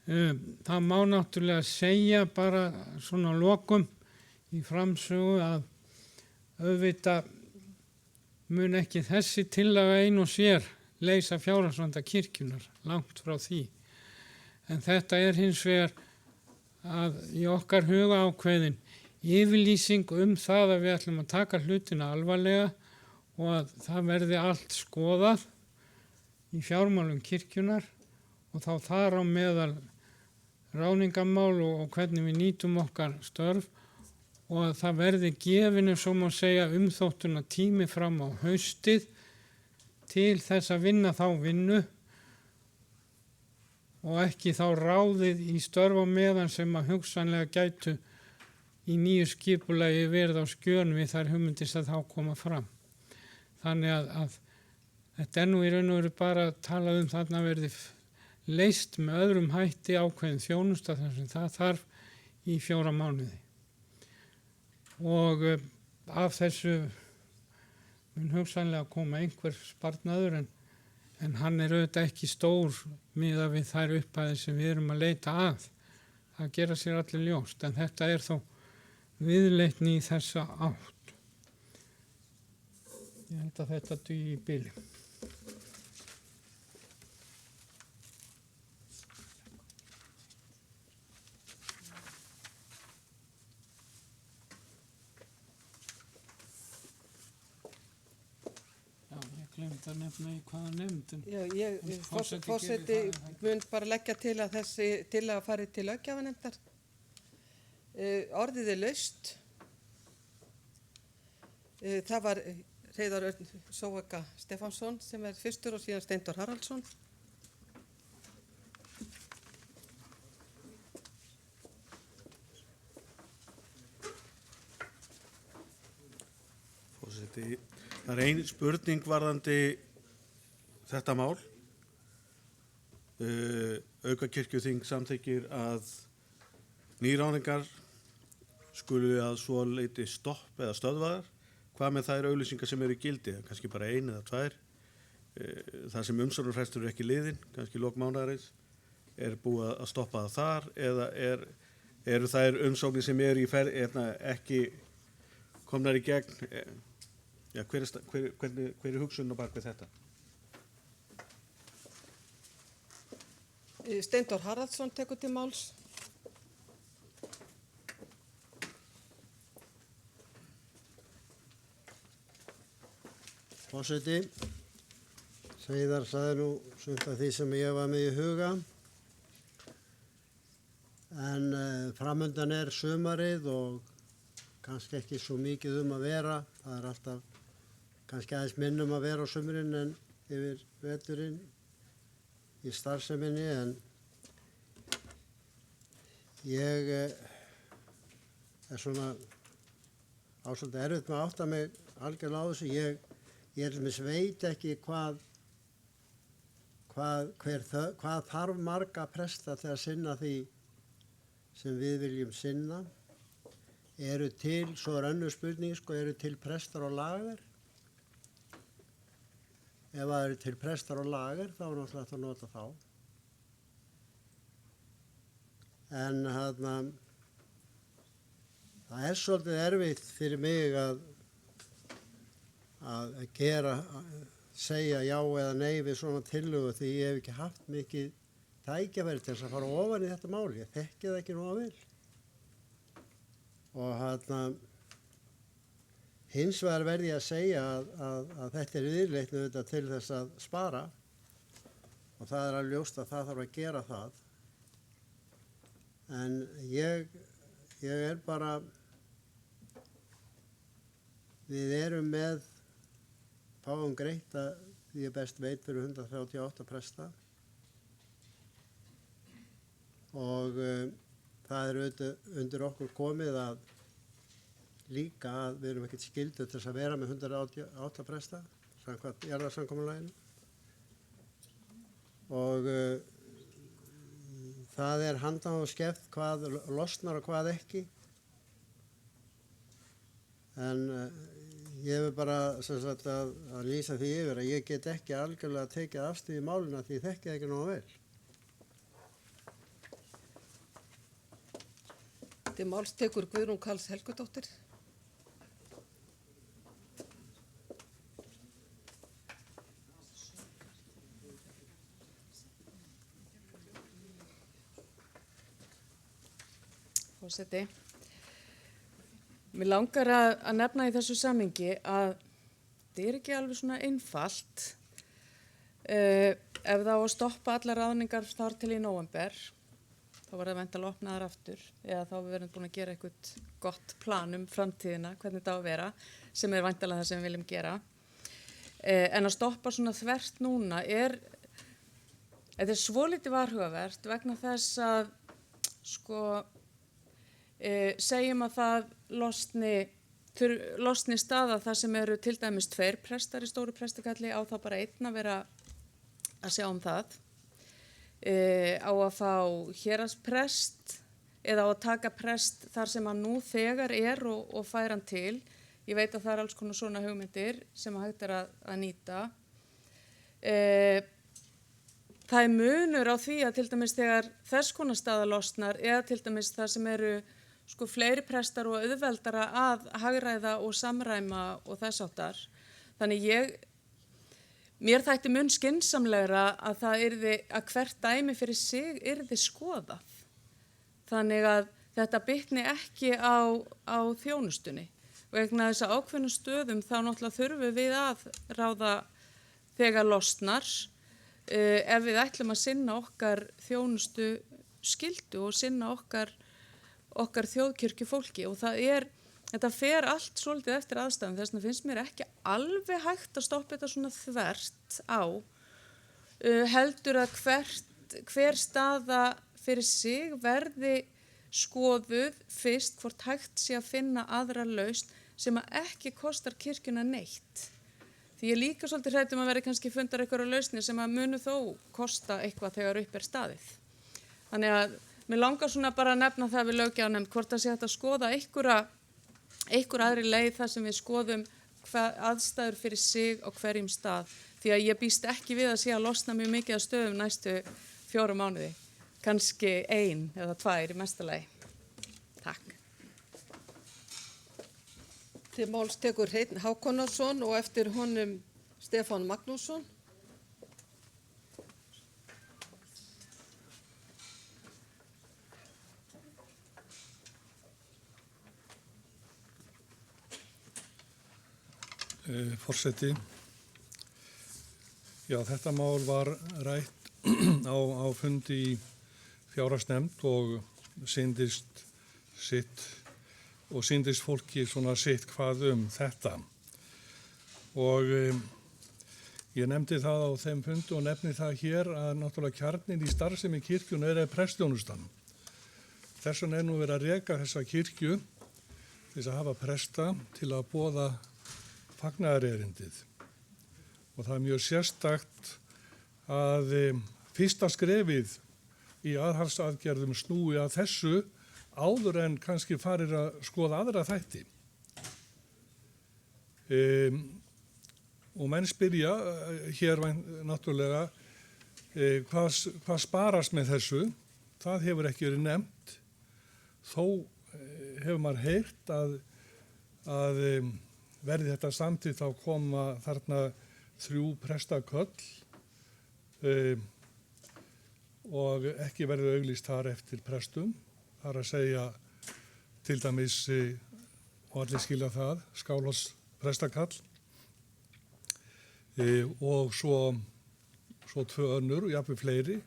Það má náttúrulega segja bara svona að lokum í framsögu að auðvitað mun ekki þessi tillaga ein og sér leysa fjárhagsvanda kirkjunar, langt frá því. En þetta er hins vegar að í okkar huga ákveðin yfirlýsing það að við ætlum að taka hlutina alvarlega og að það verði allt skoðað í fjármálum kirkjunar og þá þar á meðal ráðningamál og hvernig við nýtum okkar störf og að það verði gefinu, svo má segja, umþóttuna tími fram á haustið til þess að vinna þá vinnu og ekki þá ráðið í störf á meðan sem að hugsanlega gætu í nýju skipulagi verið á skjön við þær hugmyndir sem þá koma fram. Þannig að þetta nú í raun og veru bara að tala þarna verði leyst með öðrum hætti ákveðin þjónusta þar sem það þarf í 4 mánuði. Og af þessu mun hugsanlega koma einhver sparnaður en hann er auðvitað ekki stór miðað við þær upphæðir sem við erum að leita að. Það gera sér allir ljóst en þetta er þó viðleitni í þessa átt. Ég held að þetta dugi í bili. Glemt að nefna í hvaða nefndin. Forseti mun bara leggja til að þessi tillaga fari til löggjafarnefndar. Orðið er laust. Það var Hreiðar Örn Sóeka Stefánsson sem er fyrstur og síðan Steindór Haraldsson. Forseti, það er ein spurning varðandi þetta mál. Aukakirkjuþing samþykkir að nýráðningar skulu að svo leyti stopp eða stöðvaðar. Hvað með þær auglýsingar sem eru í gildi? Kannski bara 1 eða 2. Það sem umsóknarfrestur er ekki liðinn, kannski lok mánaðarins, er búið að stoppa það þar eða eru þær umsóknir sem eru í ekki komnar í gegn? Já, hver er hugsunin á bak við þetta? Steindór Haraldsson tekur til máls. Forseti, Hreiðar sagði nú sumt af því sem ég var með í huga. En framundan er sumarið og kannski ekki svo mikið að vera. Það er alltaf kannski aðeins minnum að vera á sumrin en yfir veturinn í starfseminni en ég er svona ásvöldið erfitt með að átta mig algjörlega á þessu. Ég veit ekki hvað þarf marga presta til að sinna því sem við viljum sinna. Eru til, svo er önnur spurning, eru til prestar og lager? Ef það eru til prestar og lager, þá er náttúrulega hægt að nota þá. En það er svolítið erfitt fyrir mig að segja já eða nei við svona tillögu því ég hef ekki haft mikið tækifæri til þess að fara ofan í þetta mál. Ég þekki það ekki nógu vel. Og hins vegar verði ég að segja að þetta er viðleitni auðvitað til þess að spara og það er alveg ljóst að það þarf að gera það. En ég er bara, við erum með fáum greitt að því ég best veit fyrir 138 presta og það er auðvitað undir okkur komið að líka að við erum ekkert skyldu til þess að vera með 188 presta samkvæmt jarðarsamkomulaginu og það er handan og skeft hvað losnar og hvað ekki en Ég vil bara sem sagt, að lýsa því yfir að ég get ekki algjörlega tekið afstöðu í málinu því ég þekki það ekki nógu vel. Til máls tekur Guðrún Karls Helgadóttir. Forseti. Mér langar að nefna í þessu samhengi að þetta er ekki alveg svona einfalt. Ef það á að stoppa allar ráðningar þar til í nóvember, þá var það væntanlega opnaðar aftur, eða þá við verðum búin að gera eitthvað gott plan um framtíðina, hvernig þetta á að vera, sem er væntanlega það sem við viljum gera. En að stoppa svona þvert núna þetta er svolítið varhugavert vegna þess að segjum að það losni staða það sem eru til dæmis 2 prestar í stóru prestakalli, á það bara einn að vera að sjá um það, á að fá héraðsprest eða á að taka prest þar sem hann nú þegar er og fær hann til. Ég veit að það alls konar svona hugmyndir sem hægt að nýta. Það munur á því að til dæmis þegar þess konar staða losnar eða til dæmis það sem eru fleiri prestar og auðveldara að hagræða og samræma og þess áttar. Þannig mér þætti mun skynsamlegra að það yrði að hvert dæmi fyrir sig yrði skoðað. Þannig að þetta bitni ekki á þjónustunni. Og vegna þess að ákveðnum stöðum þá náttúrulega þurfum við að ráða þegar losnar ef við ætlum að sinna okkar þjónustu skyldu og sinna okkar þjóðkirkju fólki. Og þetta fer allt svolítið eftir aðstæðum, þess vegna finnst mér ekki alveg hægt að stoppa þetta svona þvert á, heldur að hver staða fyrir sig verði skoðuð fyrst hvort hægt sé að finna aðra lausn sem að ekki kostar kirkjuna neitt. Því ég líka svolítið hrædd að verði kannski fundar einhverja lausnir sem að munu þó kosta eitthvað þegar upp er staðið. Þannig að mér langar svona bara að nefna það við löggjafarnefnd hvort það sé hægt að skoða einhver aðri leið þar sem við skoðum aðstæður fyrir sig á hverjum stað. Því að ég býst ekki við að sé að losna mjög mikið af stöðum næstu 4 mánuði. Kannski 1 eða 2 í mesta lagi. Takk. Til máls tekur Hreinn Hákonarson og eftir honum Stefán Magnússon. Forseti, já, þetta mál var rætt á fundi í fjárhagsnefnd og sýndist fólki svona sitt hvað þetta. Og ég nefndi það á þeim fundi og nefni það hér að náttúrulega kjarnin í starfsemi kirkjuna er prestþjónustan. Þess vegna nú verið að reka þessa kirkju til þess að hafa presta til að boða fagnaðarerindið. Og það er mjög sérstakt að fyrsta skrefið í aðhaldsaðgerðum snúi að þessu áður en kannski farir að skoða aðra þætti. Og menn spyrja hér náttúrulega hvað sparast með þessu. Það hefur ekki verið nefnt. Þó hefur maður heyrt að verði þetta samtíð þá koma þarna 3 prestaköll og ekki verður auglýst þar eftir prestum. Það er að segja til dæmis, og allir skilja það, Skálholts prestakall og svo 2 önnur og jafnvel fleiri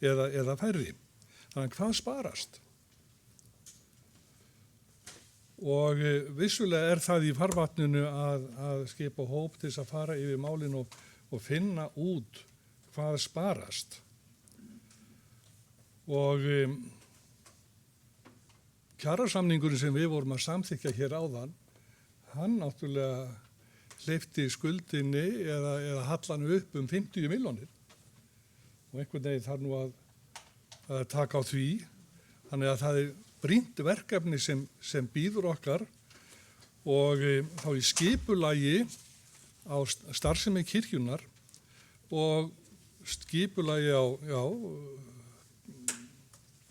eða færri. Þannig hvað sparast? Og vissulega er það í farvatninu að skipa hóp til þess að fara yfir málin og finna út hvað sparast. Og kjarasamningurinn sem við vorum að samþykkja hér áðan, hann náttúrulega hleypti skuldinni eða hallan upp 50 milljónir. Og einhvern veginn þarf nú að taka á því. Þannig að það er brýnt verkefni sem býður okkar og þá í skipulagi á starfsemi kirkjunar og skipulagi á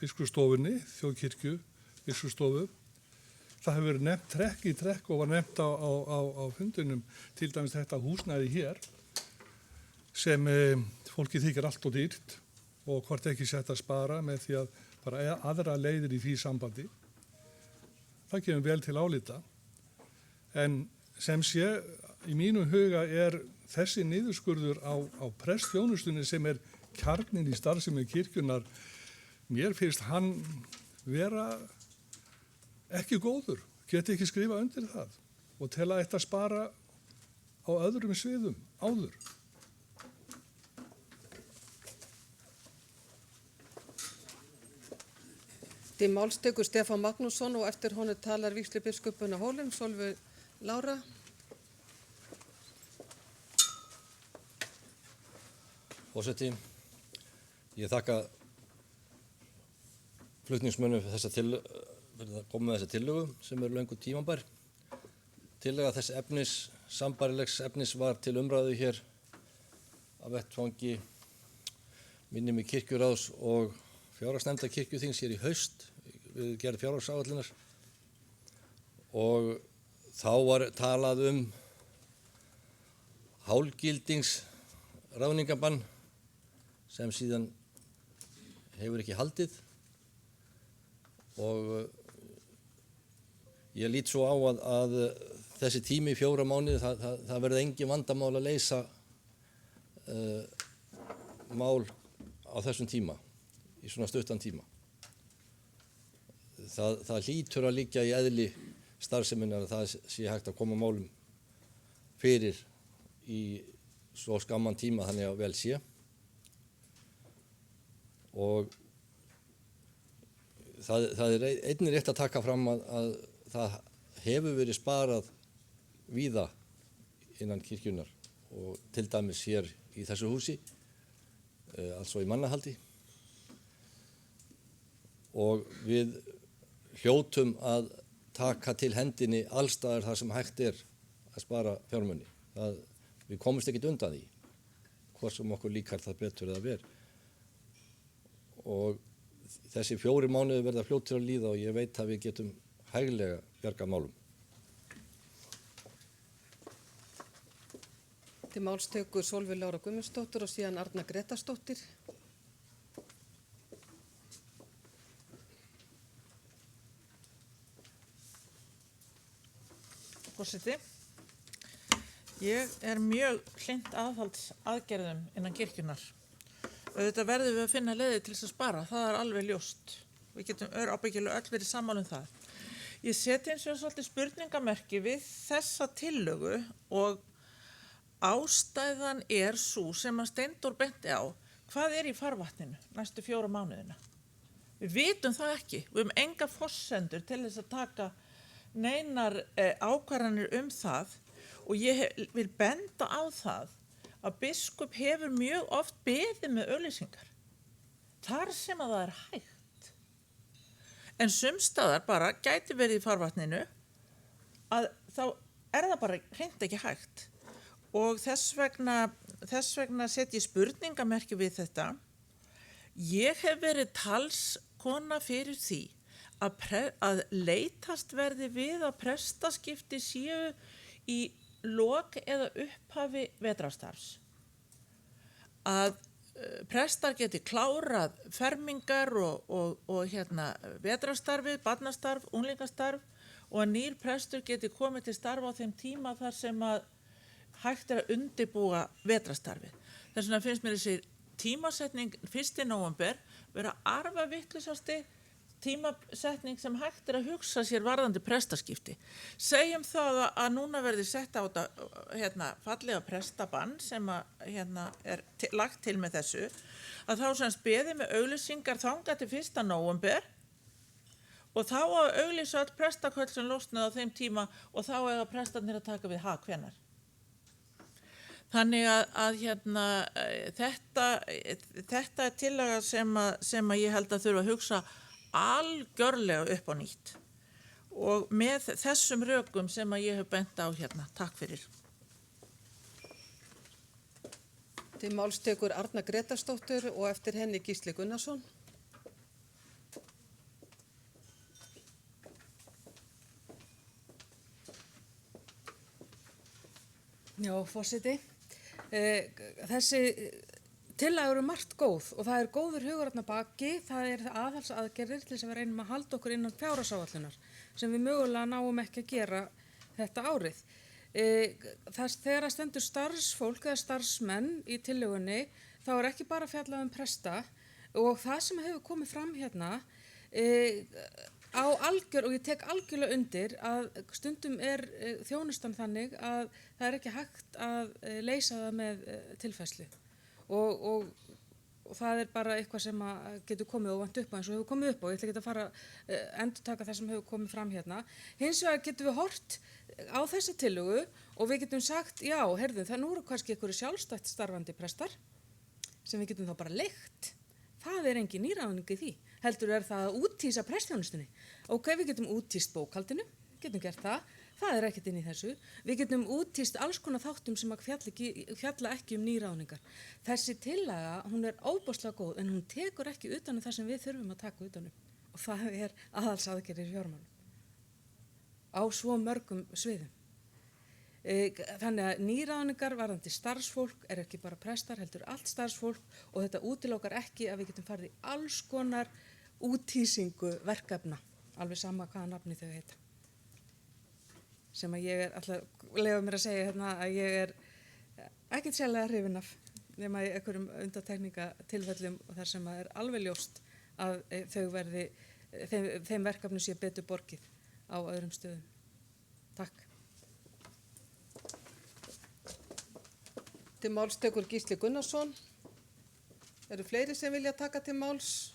biskupsstofunni, þjóðkirkju, biskupsstofu. Það hefur verið nefnt trekk í trekk og var nefnt á fundinum, til dæmis þetta húsnæði hér sem fólki þykir allt og dýrt og hvort ekki sett að spara með því að bara aðra leiðir í því sambandi. Það kemur vel til álita. En sem sé, í mínum huga þessi niðurskurður á prestþjónustunni sem kjarnin í starfsemi kirkjunar, mér finnst hann vera ekki góður, geti ekki skrifa undir það og tel að þetta spara á öðrum sviðum áður. Til máls tekur Stefán Magnússon og eftir honum talar vígslubiskupinn á Hólum, Sólveig Lára. Forseti, ég þakka flutningsmönnum fyrir að koma með þessa tillögu sem löngu tímabær. Tillaga þess efnis, sambærilegs efnis var til umræðu hér af vettvangi minnum í kirkjuráðs og fjárhagsnefndar kirkjuþings hér í haust við gerð fjárhagsáætlunar og þá var talað hálfgildingsráðningabann sem síðan hefur ekki haldið og ég lít svo á að þessi tími 4 mánuði það verði engin vandamál að leysa mál á þessum tíma, í svona stuttan tíma. Það hlýtur að liggja í eðli starfseminnar að það sé hægt að koma málum fyrir í svo skamman tíma þannig að vel sé. Og það einnig rétt að taka fram að það hefur verið sparað víða innan kirkjunar og til dæmis hér í þessu húsi, altså í mannahaldi. Og við hljótum að taka til hendinni allstaðar þar sem hægt að spara fjármuni. Við komumst ekkert undan því, hvort sem okkur líkar það betur eða verð. Og þessi 4 mánuði verða fljótir að líða og ég veit að við getum hæglega bjargað málum. Til máls tekur Sólveig Lára Guðmundsdóttir og síðan Arna Gretarsdóttir. Forseti, ég mjög hlynnt aðhaldsaðgerðum innan kirkjunar. Auðvitað verðum við að finna leiðir til þess að spara, það alveg ljóst. Við getum ábyggilega öll verið sammála um það. Ég seti eins og svolítið spurningamerki við þessa tillögu og ástæðan sú sem að Steindór benti á, hvað í farvatninu næstu 4 mánuðina? Við vitum það ekki, við höfum enga forsendur til þess að taka neinar ákvarðanir það og ég vil benda á það að biskup hefur mjög oft beðið með auglýsingar þar sem að það hægt. En sumstaðar bara gæti verið í farvatninu að þá það bara hreint ekki hægt. Og þess vegna set ég spurningamerki við þetta. Ég hef verið talskona fyrir því að leitast verði við að prestaskipti séu í lok eða upphafi vetrarstarfs. Að prestar geti klárað fermingar og vetrarstarfið, barnastarf, unglingastarf og að nýr prestur geti komið til starfa á þeim tíma þar sem að hægt að undirbúa vetrarstarfið. Þess vegna finnst mér þessi tímasetning 1. nóvember vera arfavitlausasti tímasetning sem hægt að hugsa sér varðandi prestaskipti. Segjum það að núna verði sett á þetta fallega prestabann sem lagt til með þessu, að þá sem beði með auglýsingar þangað til 1. nóvember og þá að auglýsa öll prestaköll sem losnaði á þeim tíma og þá eiga prestarnir að taka við hvenær. Þannig að þetta tillaga sem að ég held að þurfa að hugsa algjörlega upp á nýtt og með þessum rökum sem að ég hef bent á hérna. Takk fyrir. Til máls tekur Arna Gretarsdóttir og eftir henni Gísli Gunnarsson. Já, forseti. Þessi tillaga eru margt góð og það er góður hugur þarna baki. Það er aðhalsaðgerðir til þess að við reynum að halda okkur innan fjárhagsáætlunar sem við mögulega náum ekki að gera þetta árið. Þegar að stendur starfsfólk eða starfsmenn í tillögunni þá er ekki bara fjallað presta og það sem hefur komið fram hérna á algjör, og ég tek algjörlega undir að stundum er þjónustan þannig að það er ekki hægt að leysa það með tilfærslu og það er bara eitthvað sem getur komið óvænt upp á eins og hefur komið upp á. Ég ætla ekki að fara endurtaka það sem hefur komið fram hérna. Hins vegar getum við hort á þessa tillögu og við getum sagt, já, heyrðu, það nú eru kannski einhverju sjálfstætt starfandi prestar sem við getum þá bara leigt. Það er engin nýráðning í því. Heldur er það að úttýsa prestþjónustunni. Ok, við getum úttýst bókhaldinu, getum gert það. Það er ekkert inn í þessu. Við getum úttýst alls konar þáttum sem að fjalla ekki nýráðningar. Þessi tillaga, hún er óbúslega góð en hún tekur ekki utan það sem við þurfum að taka utan og það er aðhalsaðgerðir í fjármálum á svo mörgum sviðum. Þannig að nýráðningar varðandi starfsfólk er ekki bara prestar, heldur allt starfsfólk og þetta útilokar ekki að við getum farið í alls konar úttýsingu verkefna, alveg sama hvaða nafni þau heita. Sem að ég er alltaf, leiða mér að segja hérna að ég er ekkert sérlega hrifin af nema í einhverjum undantekningatilfellum og þar sem að er alveg ljóst að þau verði, þeim verkefnum sé betur borgið á öðrum stöðum. Takk. Til máls tekur Gísli Gunnarsson. Eru fleiri sem vilja taka til máls?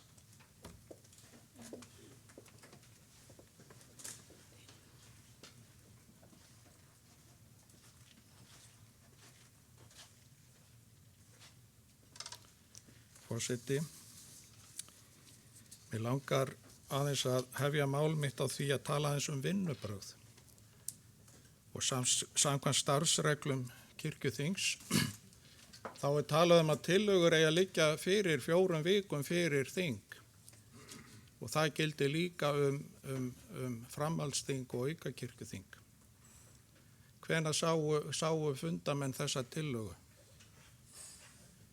Forseti, mér langar aðeins að hefja mál mitt á því að tala aðeins vinnubrögð og samkvæmt starfsreglum kirkjuþings þá er talað að tillögur eigi að liggja fyrir 4 vikum fyrir þing og það gildi líka framhaldsþing og aukakirkjuþing. Hvenær sáu fundamenn þessa tillögu?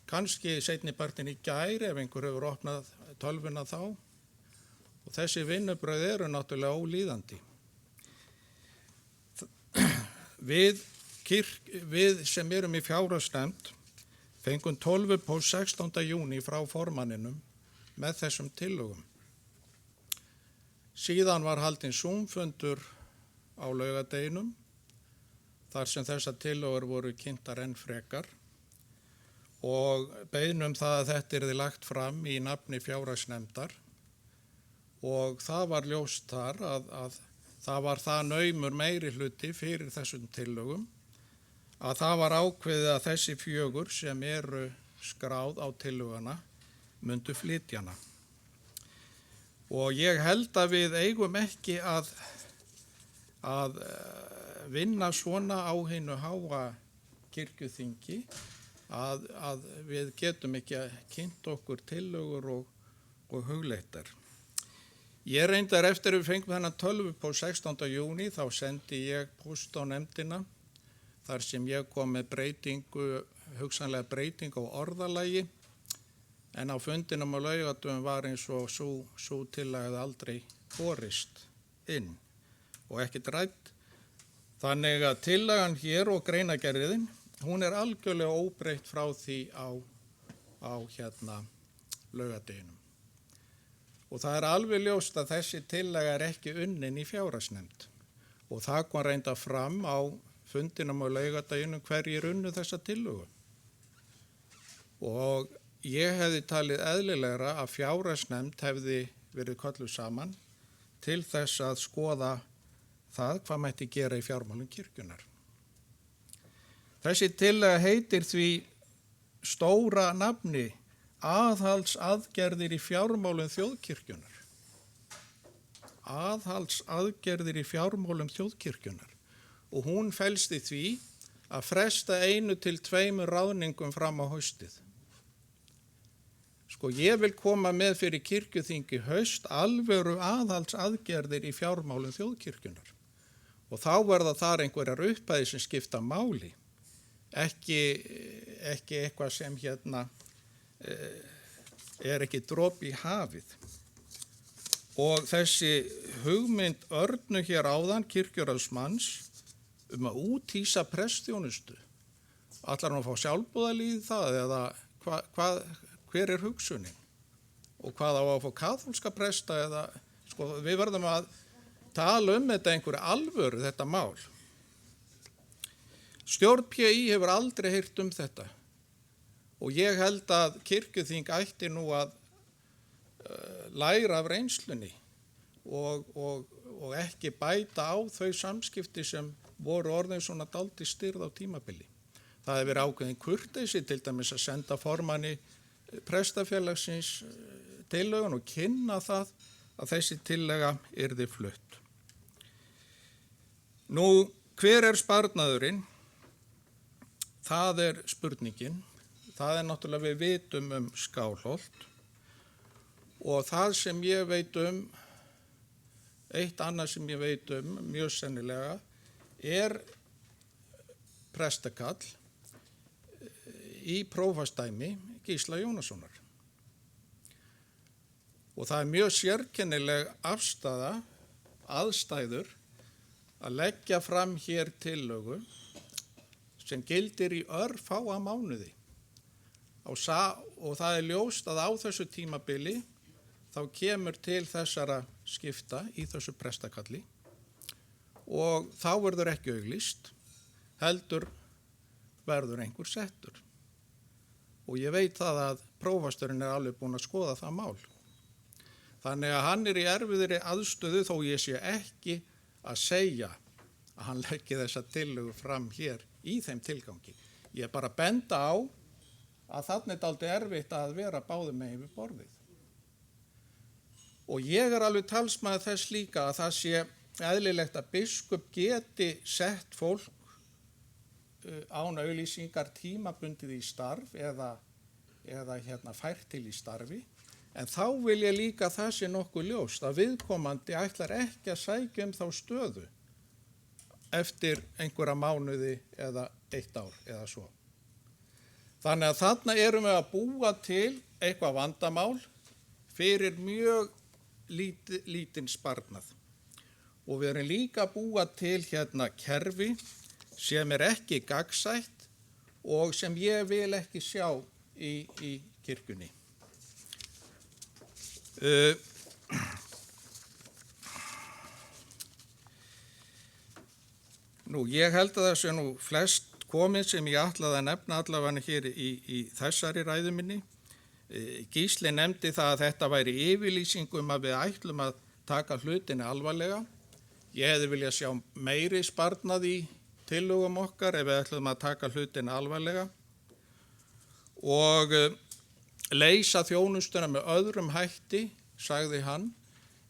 Kannski seinnipartinn í gær ef einhver hefur opnað tölvuna þá og þessi vinnubrögð eru náttúrulega ólíðandi. Við sem erum í fjárhagsnefnd fengum 12 póst 16. júní frá formanninum með þessum tillögum. Síðan var haldinn Zoom-fundur á laugardeginum þar sem þessar tillögur voru kynntar enn frekar og beiðnum það að þetta yrði lagt fram í nafni fjárhagsnefndar og það var ljóst þar að það var það naumur meiri hluti fyrir þessum tillögum að það var ákveðið að þessi 4 sem eru skráð á tillöguna myndu flytjana. Og ég held að við eigum ekki að vinna svona á hinu háa kirkjuþingi að við getum ekki að kynnt okkur tillögur og hugleitar. Ég reyndar eftir við fengum þennan 12 på 16. júní þá sendi ég post á nefndina þar sem ég kom með hugsanlega breytingu á orðalagi en á fundinum á laugardagsins var eins og sú tillaga aldrei borist inn og ekkert rædd. Þannig að tillagan hér og greinargerðin hún er algjörlega óbreytt frá því á laugardeginum. Og það er alveg ljóst að þessi tillaga er ekki unnin í fjárhagsnefnd. Og það kom reynda fram á fundinum á laugardeginum hverjir unnu þessa tillögu. Og ég hefði talið eðlilegra að fjárhagsnefnd hefði verið kölluð saman til þess að skoða það hvað mætti gera í fjármálum kirkjunnar. Þessi tillaga heitir því stóra nafni aðhaldsaðgerðir í fjármálum þjóðkirkjunnar. aðhaldsaðgerðir í fjármálum þjóðkirkjunar og hún felst í því að fresta 1 til 2 ráðningum fram á haustið. Sko, ég vil koma með fyrir kirkjuþingi haust alvöru aðhaldsaðgerðir í fjármálum þjóðkirkjunar og þá verða þar einhverjar upphæðir sem skipta máli, ekki eitthvað sem er ekki dropi í hafið. Og þessi hugmynd Örnu hér áðan, kirkjuráðsmanns, að úthýsa prestþjónustu, ætlar hann að fá sjálfboðalíð það eða hver er hugsunin? Og hvað á að fá kaþólska presta eða, sko, við verðum að tala þetta einhverju alvöru, þetta mál. Stjórn PÍ hefur aldrei heyrt þetta og ég held að kirkjuþing ætti nú að læra af reynslunni og ekki bæta á þau samskipti sem voru orðin svona dálítið stirð á tímabili. Það hefur verið ákveðin kurteisi til dæmis að senda formanni prestafélagsins tillögun og kynna það að þessi tillaga yrði flutt. Nú, hver er sparnaðurinn? Það er spurningin. Það er náttúrulega við vitum Skálholt og það sem ég veit eitt annað sem ég veit mjög sennilega er prestakall í prófasdæmi Gísla Jónassonar. Og það er mjög sérkennileg aðstæður að leggja fram hér tillögu sem gildir í örfáa mánuði. Og það er ljóst að á þessu tímabili þá kemur til þessara skipta í þessu prestakalli og þá verður ekki auglýst, heldur verður einhver settur. Og ég veit það að prófasturinn er alveg búinn að skoða það mál. Þannig að hann er í erfiðri aðstöðu þó ég sé ekki að segja að hann leggi þessa tillögu fram hér í þeim tilgangi. Ég er bara að benda á að þarna er dálítið erfitt að vera báðum megin við borðið. Og ég er alveg talsmaður þess líka að það sé eðlilegt að biskup geti sett fólk án auglýsingar tímabundið í starf eða fært til í starfi. En þá vil ég líka það sé nokkuð ljóst að viðkomandi ætlar ekki að sækja þá stöðu eftir einhverja mánuði eða 1 ár eða svo. Þannig að þarna erum við að búa til eitthvað vandamál fyrir mjög lítinn sparnað. Og við erum líka að búa til kerfi sem er ekki gagnsætt og sem ég vil ekki sjá í kirkjunni. Nú, ég held að það sé nú flest komið sem ég ætlaði að nefna allavega hér í þessari ræðu minni. Gísli nefndi það að þetta væri yfirlýsing að við ætlum að taka hlutinni alvarlega. Ég hefði viljað sjá meiri sparnað í tillögum okkar ef við ætlum að taka hlutinni alvarlega og leysa þjónustuna með öðrum hætti, sagði hann.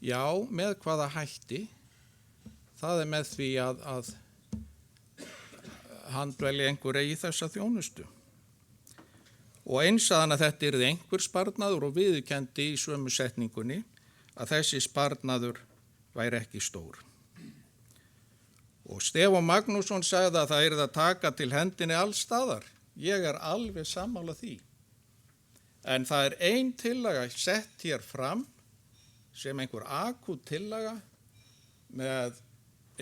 Já, með hvaða hætti? Það er með því að handvelja einhverja í þessa þjónustu. Og eins að hann að þetta yrði einhver sparnaður og viðurkenndi í sömu setningunni að þessi sparnaður væri ekki stór. Og Stefán Magnússon sagði að það yrði að taka til hendinni alls staðar. Ég er alveg sammála því. En það er ein tillaga sett hér fram sem einhver akút tillaga með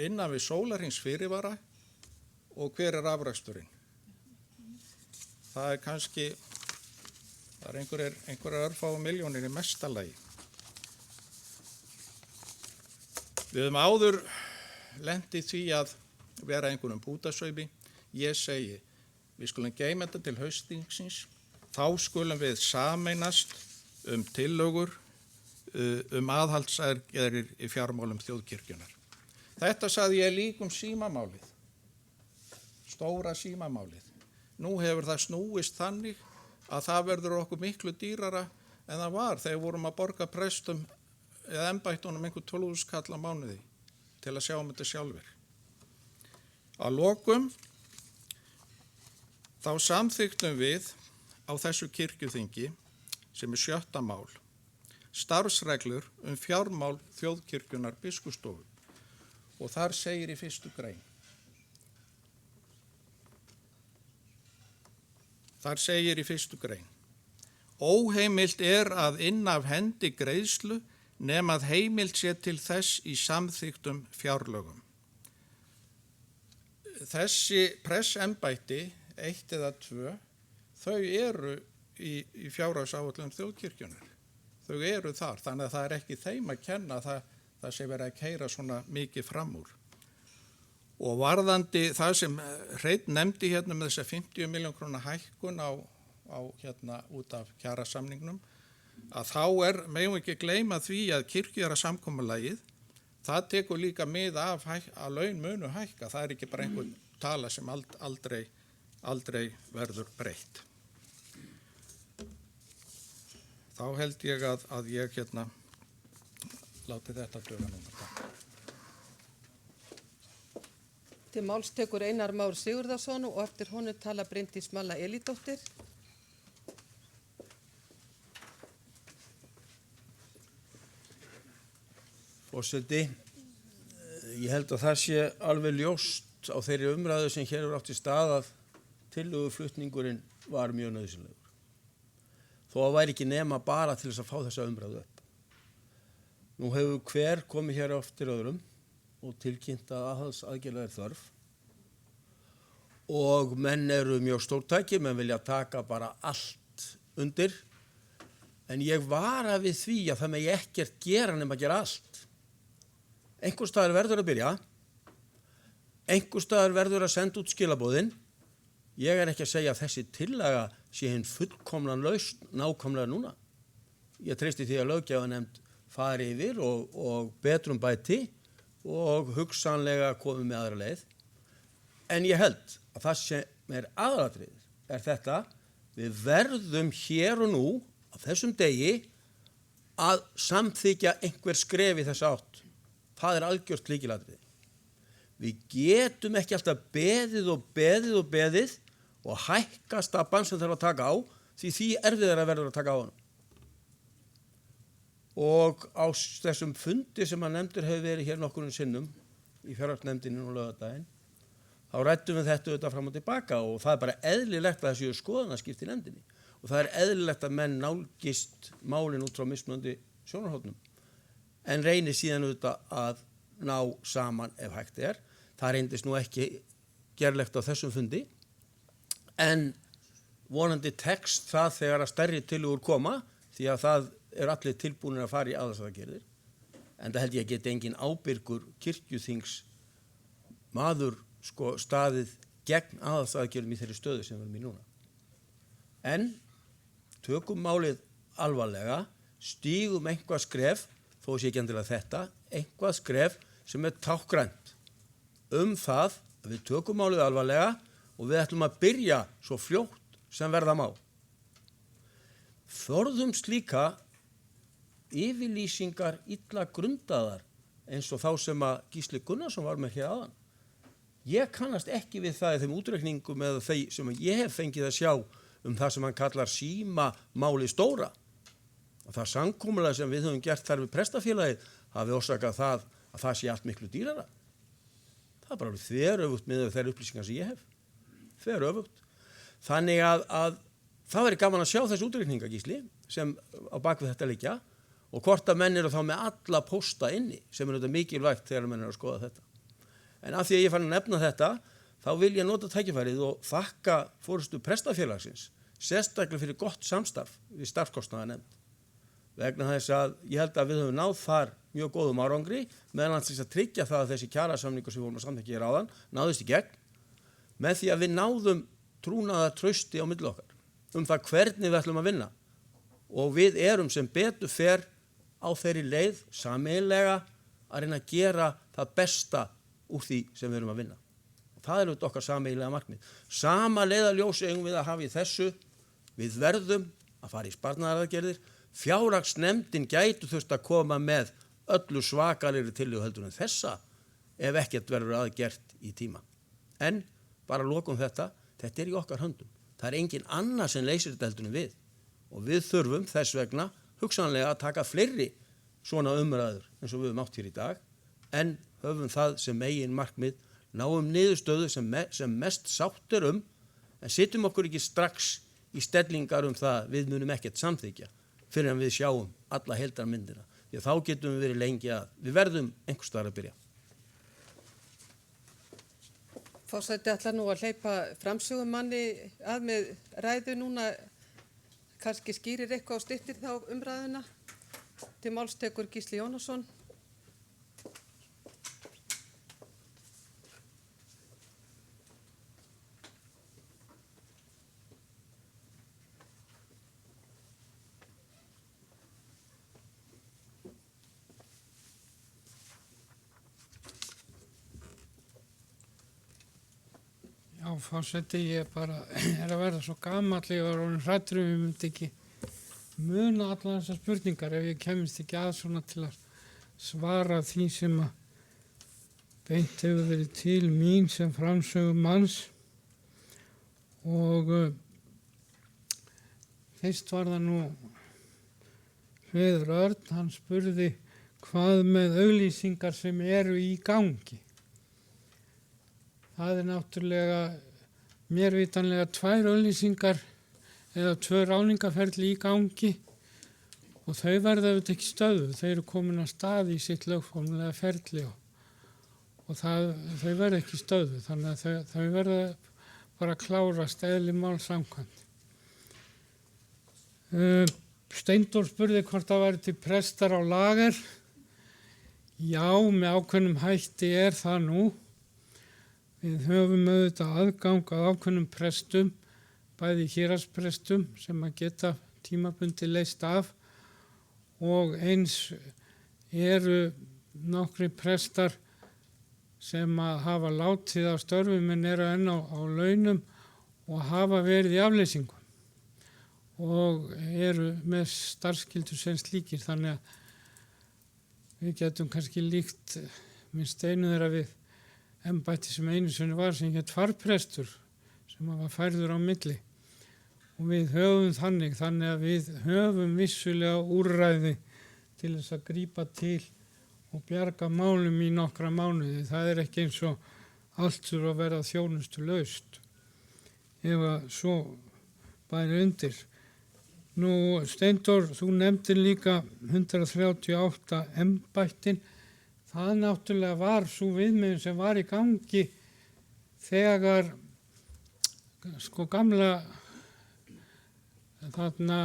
innan við sólarhrings fyrirvara og hver er afraksturinn? Það er kannski, það er einhverjar örfáu milljónir í mesta lagi. Við höfum áður lent í því að vera einhverjum bútasaumi. Ég segi, við skulum geyma þetta til haustþingsins, þá skulum við sameinast tillögur aðhaldsaðgerðir í fjármálum þjóðkirkjunar. Þetta sagði ég líka símamálið, stóra símamálið. Nú hefur það snúist þannig að það verður okkur miklu dýrara en það var þegar vorum að borga prestum eða embættunum einhver 12.000 kall á mánuði til að sjá þetta sjálfur. Að lokum þá samþyktum við á þessu kirkjuþingi sem 7. mál starfsreglur fjármál þjóðkirkjunnar biskupsstofu og þar segir í 1. grein. Þar segir í 1. grein. Óheimilt að inna af hendi greiðslu nema að heimilt sé til þess í samþyktum fjárlögum. Þessi pressembætti, 1 eða 2, þau eru í fjárhagsáætlun þjóðkirkjunnar. Þau eru þar, þannig að það ekki þeim að kenna það sé verið að keyra svona mikið fram úr. Og varðandi það sem Hreinn nefndi hérna með þessa 50 milljón króna hækkun á út af kjarasamningnum, að þá megum ekki gleyma því að kirkjujarðasamkomulagið, það tekur líka mið af að laun munu hækka. Það ekki bara einhver tala sem aldrei verður breytt. Þá held ég að ég láti þetta duga núna. Til máls tekur Einar Már Sigurðarson og eftir honum tala Bryndís Malla Elídóttir. Forseti, ég held að það sé alveg ljóst á þeirri umræðu sem hér átt í stað að tillöguflutningurinn var mjög nauðsynlegur. Þó að væri ekki nema bara til þess að fá þessa umræðu upp. Nú hefur hver komið hér eftir öðrum og tilkynnt að aðhaldsaðgerða þörf og menn eru mjög stórtækir, menn vilja taka bara allt undir, en ég vara við því að það megi ekkert gera nema að gera allt. Einhvers staðar verður að byrja, einhvers staðar verður að senda út skilaboðin. Ég ekki að segja að þessi tillaga sé hinn fullkomnan lausn nákvæmlega núna. Ég treysti því að löggjafarnefnd fari yfir og betrum bæti og hugsanlega komi með aðra leið. En ég held að það sem aðalatriðið þetta, við verðum hér og nú á þessum degi að samþykja einhver skref í þessa átt. Það algjört lykilatriði. Við getum ekki alltaf beðið og hækka stabbann sem þarf að taka á, því erfiðara verður að taka á hann. Og á þessum fundi sem að nefndur hefur verið hér nokkurinn sinnum í fjárhagsnefndinni og laugardaginn, þá ræddum við þetta fram og tilbaka og það bara eðlilegt að þessu skoðanaskipti í nefndinni. Og það eðlilegt að menn nálgist málin út frá mismunandi sjónarhornum. En reynir síðan að ná saman ef hægt Það reyndist nú ekki gerlegt á þessum fundi, en vonandi tekst það þegar að stærri tillögur koma, því að það allir tilbúinir að fara í aðhaldsaðgerðir. En það held ég að geta engin ábyrgur kirkjuþings maður staðið gegn aðhaldsaðgerðum í þeirri stöðu sem við erum í núna. En tökum málið alvarlega, stígum einhvað skref, þó sé ekki endilega þetta, einhvað skref sem tákgrænt það að við tökum málið alvarlega og við ætlum að byrja svo fljótt sem verða má. Forðumst líka yfirlýsingar illa grundaðar eins og þá sem að Gísli Gunnarsson var með hér áðan. Ég kannast ekki við það í þeim útreikningum eða þeim sem ég hef fengið að sjá það sem hann kallar símamáli stóra. Og það samkomulag sem við höfum gert þar við prestafélagið hafi orsakað það að það sé allt miklu dýrara. Það bara alveg þveröfugt með þær upplýsingar sem ég hef. Þveröfugt. Þannig að það væri gaman að sjá þessu útreikninga, Gísli, sem á bakvið þetta liggja og hvort að menn eru þá með alla pósta inni sem þetta mikilvægt þegar menn eru að skoða þetta. En af því að ég fann að nefna þetta, þá vil ég nota tækifærið og þakka forystu prestafélagsins, sérstaklega fyrir gott samstarf við starfskostnaðarnefnd. Vegna þess að ég held að við höfum náð þar mjög góðum árangri, meðan þess að tryggja það að þessi kjarasamningur sem við vorum að samþykkja hér áðan náðist í gegn, með því að við náðum trúnaðar trausti á milli okkar það hvernig við ætlum að vinna. Og við erum sem betur fer á þeirri leið sameiginlega að reyna að gera það besta úr því sem við erum að vinna. Og það auðvitað okkar sameiginlega markmið. Sama leiðarljós eigum við að hafa í þessu. Við verðum að fara í sparnaðaraðgerðir. Fjárhagsnefndin gætu þurft að koma með öllu svakalegri tillögu heldur en þessa ef ekkert verður aðgert í tíma. En bara lokum þetta er í okkar höndum. Það er engin annar sem leysir þetta heldur en við. Og við þurfum þess vegna hugsanlega að taka fleiri svona umræður eins og við höfum átt hér í dag, en höfum það sem eigin markmið, náum niðurstöðu sem mest sátt en setjum okkur ekki strax í stellingar það við munum ekkert samþykja fyrir en við sjáum alla heildarmyndina. Því að þá getum við verið lengi við verðum einhvers staðar að byrja. Forseti ætlar nú að hleypa framsögumanni að með ræðu núna, kannski skýrir eitthvað og styttir þá umræðuna. Til máls tekur Gísli Jónasson. Já, forseti, ég bara að verða svo gamall, ég var orðinn hræddur ég myndi ekki muna allar þessar spurningar ef ég kemist ekki að svona til að svara því sem að beint hefur verið til mín sem framsögumanns. Og fyrst var það nú Hreiður Örn, hann spurði hvað með auglýsingar sem eru í gangi. Það er náttúrulega mér vitanlega 2 auglýsingar eða 2 ráðningarferli í gangi og þau verða auðvitað ekki stöðvuð. Þau eru komin að stað í sitt lögformlega ferli og þau verða ekki stöðvuð, þannig að þau verða bara að klárast eðli mál samkvæmt. Steindór spurði hvort það væri til prestar á lager. Já, með ákveðnum hætti er það nú. Við höfum auðvitað aðgang að ákveðnum prestum, bæði héraðsprestum sem að geta tímabundi leyst af og eins eru nokkri prestar sem að hafa látið á störfum en eru enn á launum og hafa verið í afleysingum og eru með starfskyldu sem slíkir, þannig að við getum kannski líkt minnst einu þeirra við embætti sem einu sinni var sem hét farprestur sem var færður á milli og við höfum þannig að við höfum vissulega úrræði til þess að grípa til og bjarga málum í nokkra mánuði. Það er ekki eins og allt þurfa að vera þjónustulaust ef að svo bæri undir. Nú Steindór, þú nefndir líka 138 embættin. Það náttúrulega var svo viðmiðun sem var í gangi þegar gamla þarna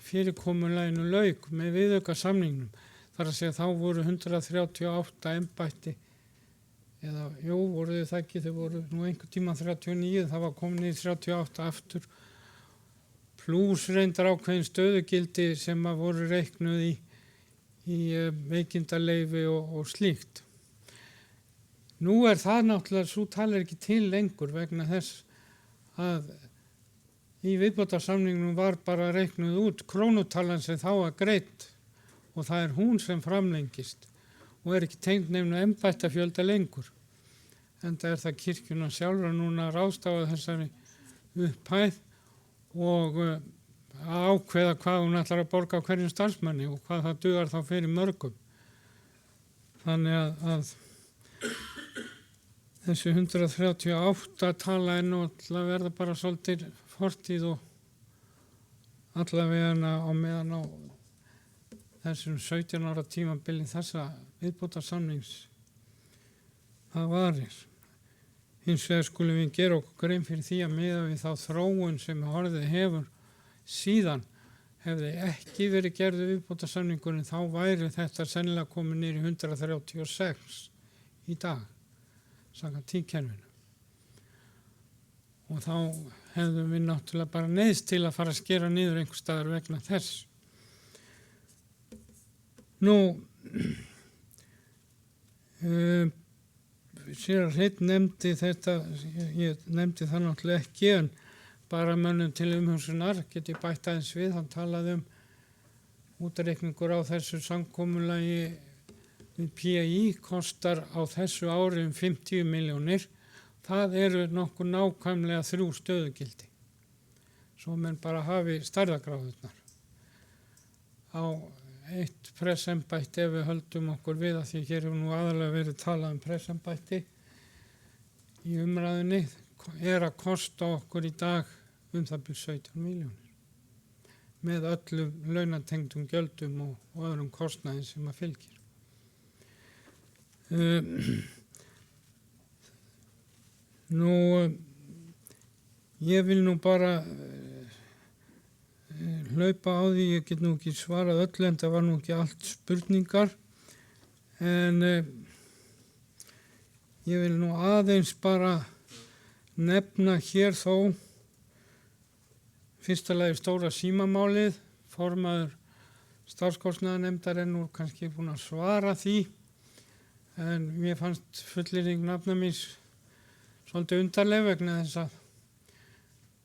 fyrirkomulaginu lauk með viðaukasamningnum. Þar að segja þá voru 138 embætti eða voru þau það ekki, þau voru nú einhver tíma 39, það var komin í 38 aftur plús reyndar ákveðin stöðugildi sem að voru reiknuð í veikindaleyfi og slíkt. Nú er það náttúrulega, svo talar ekki til lengur vegna þess að í viðbótarsamningnum var bara reiknuð út krónutalan sem þá var greidd og það er hún sem framlengist og er ekki tengd nefnu embættafjölda lengur. Enda er það kirkjuna sjálfra núna að ráðstafa þessari upphæð og að ákveða hvað hún ætlar að borga á hverjum starfsmanni og hvað það dugar þá fyrir mörgum. Þannig að þessi 138 tala er nú að verða bara svolítið fortíð og allavega á meðan á þessum 17 ára tímabili þessa viðbótarsamnings það varir. Hins vegar skulum við gera okkur grein fyrir því að miða við þá þróun sem orðið hefur síðan hefði ekki verið gerðu viðbótarsamningurinn þá væri þetta sennilega komið niður í 136 í dag, samkvæmt tíðkerfinu. Og þá hefðum við náttúrulega bara neyðst til að fara að skera niður einhvers staðar vegna þess. Nú, sér að Hreinn nefndi þetta, ég nefndi það náttúrulega ekki, en bara mönnum til umhugsunar get ég bætt aðeins við, hann talaði útreikningur á þessu samkomulagi við PI kostar á þessu ári 50 milljónir. Það eru nokkuð nákvæmlega 3 stöðugildi. Svo menn bara hafi stærðargráðurnar. Á eitt pressembætti, ef við höldum okkur við, að því hér hefur nú aðalega verið talað pressembætti í umræðunni, að kosta okkur í dag það byrja 17 milljónir. Með öllum launatengdum gjöldum og öðrum kostnaði sem að fylgir. Ég vil nú bara hlaupa á því, ég get nú ekki svarað öllu en það var nú ekki allt spurningar, en ég vil nú aðeins bara nefna hér þó fyrsta lagi stóra símamálið. Formaður starfskostnaðarnefndar er nú kannski búinn að svara því, en mér fannst fullyrðing nafna míns svolítið undarleg vegna þess að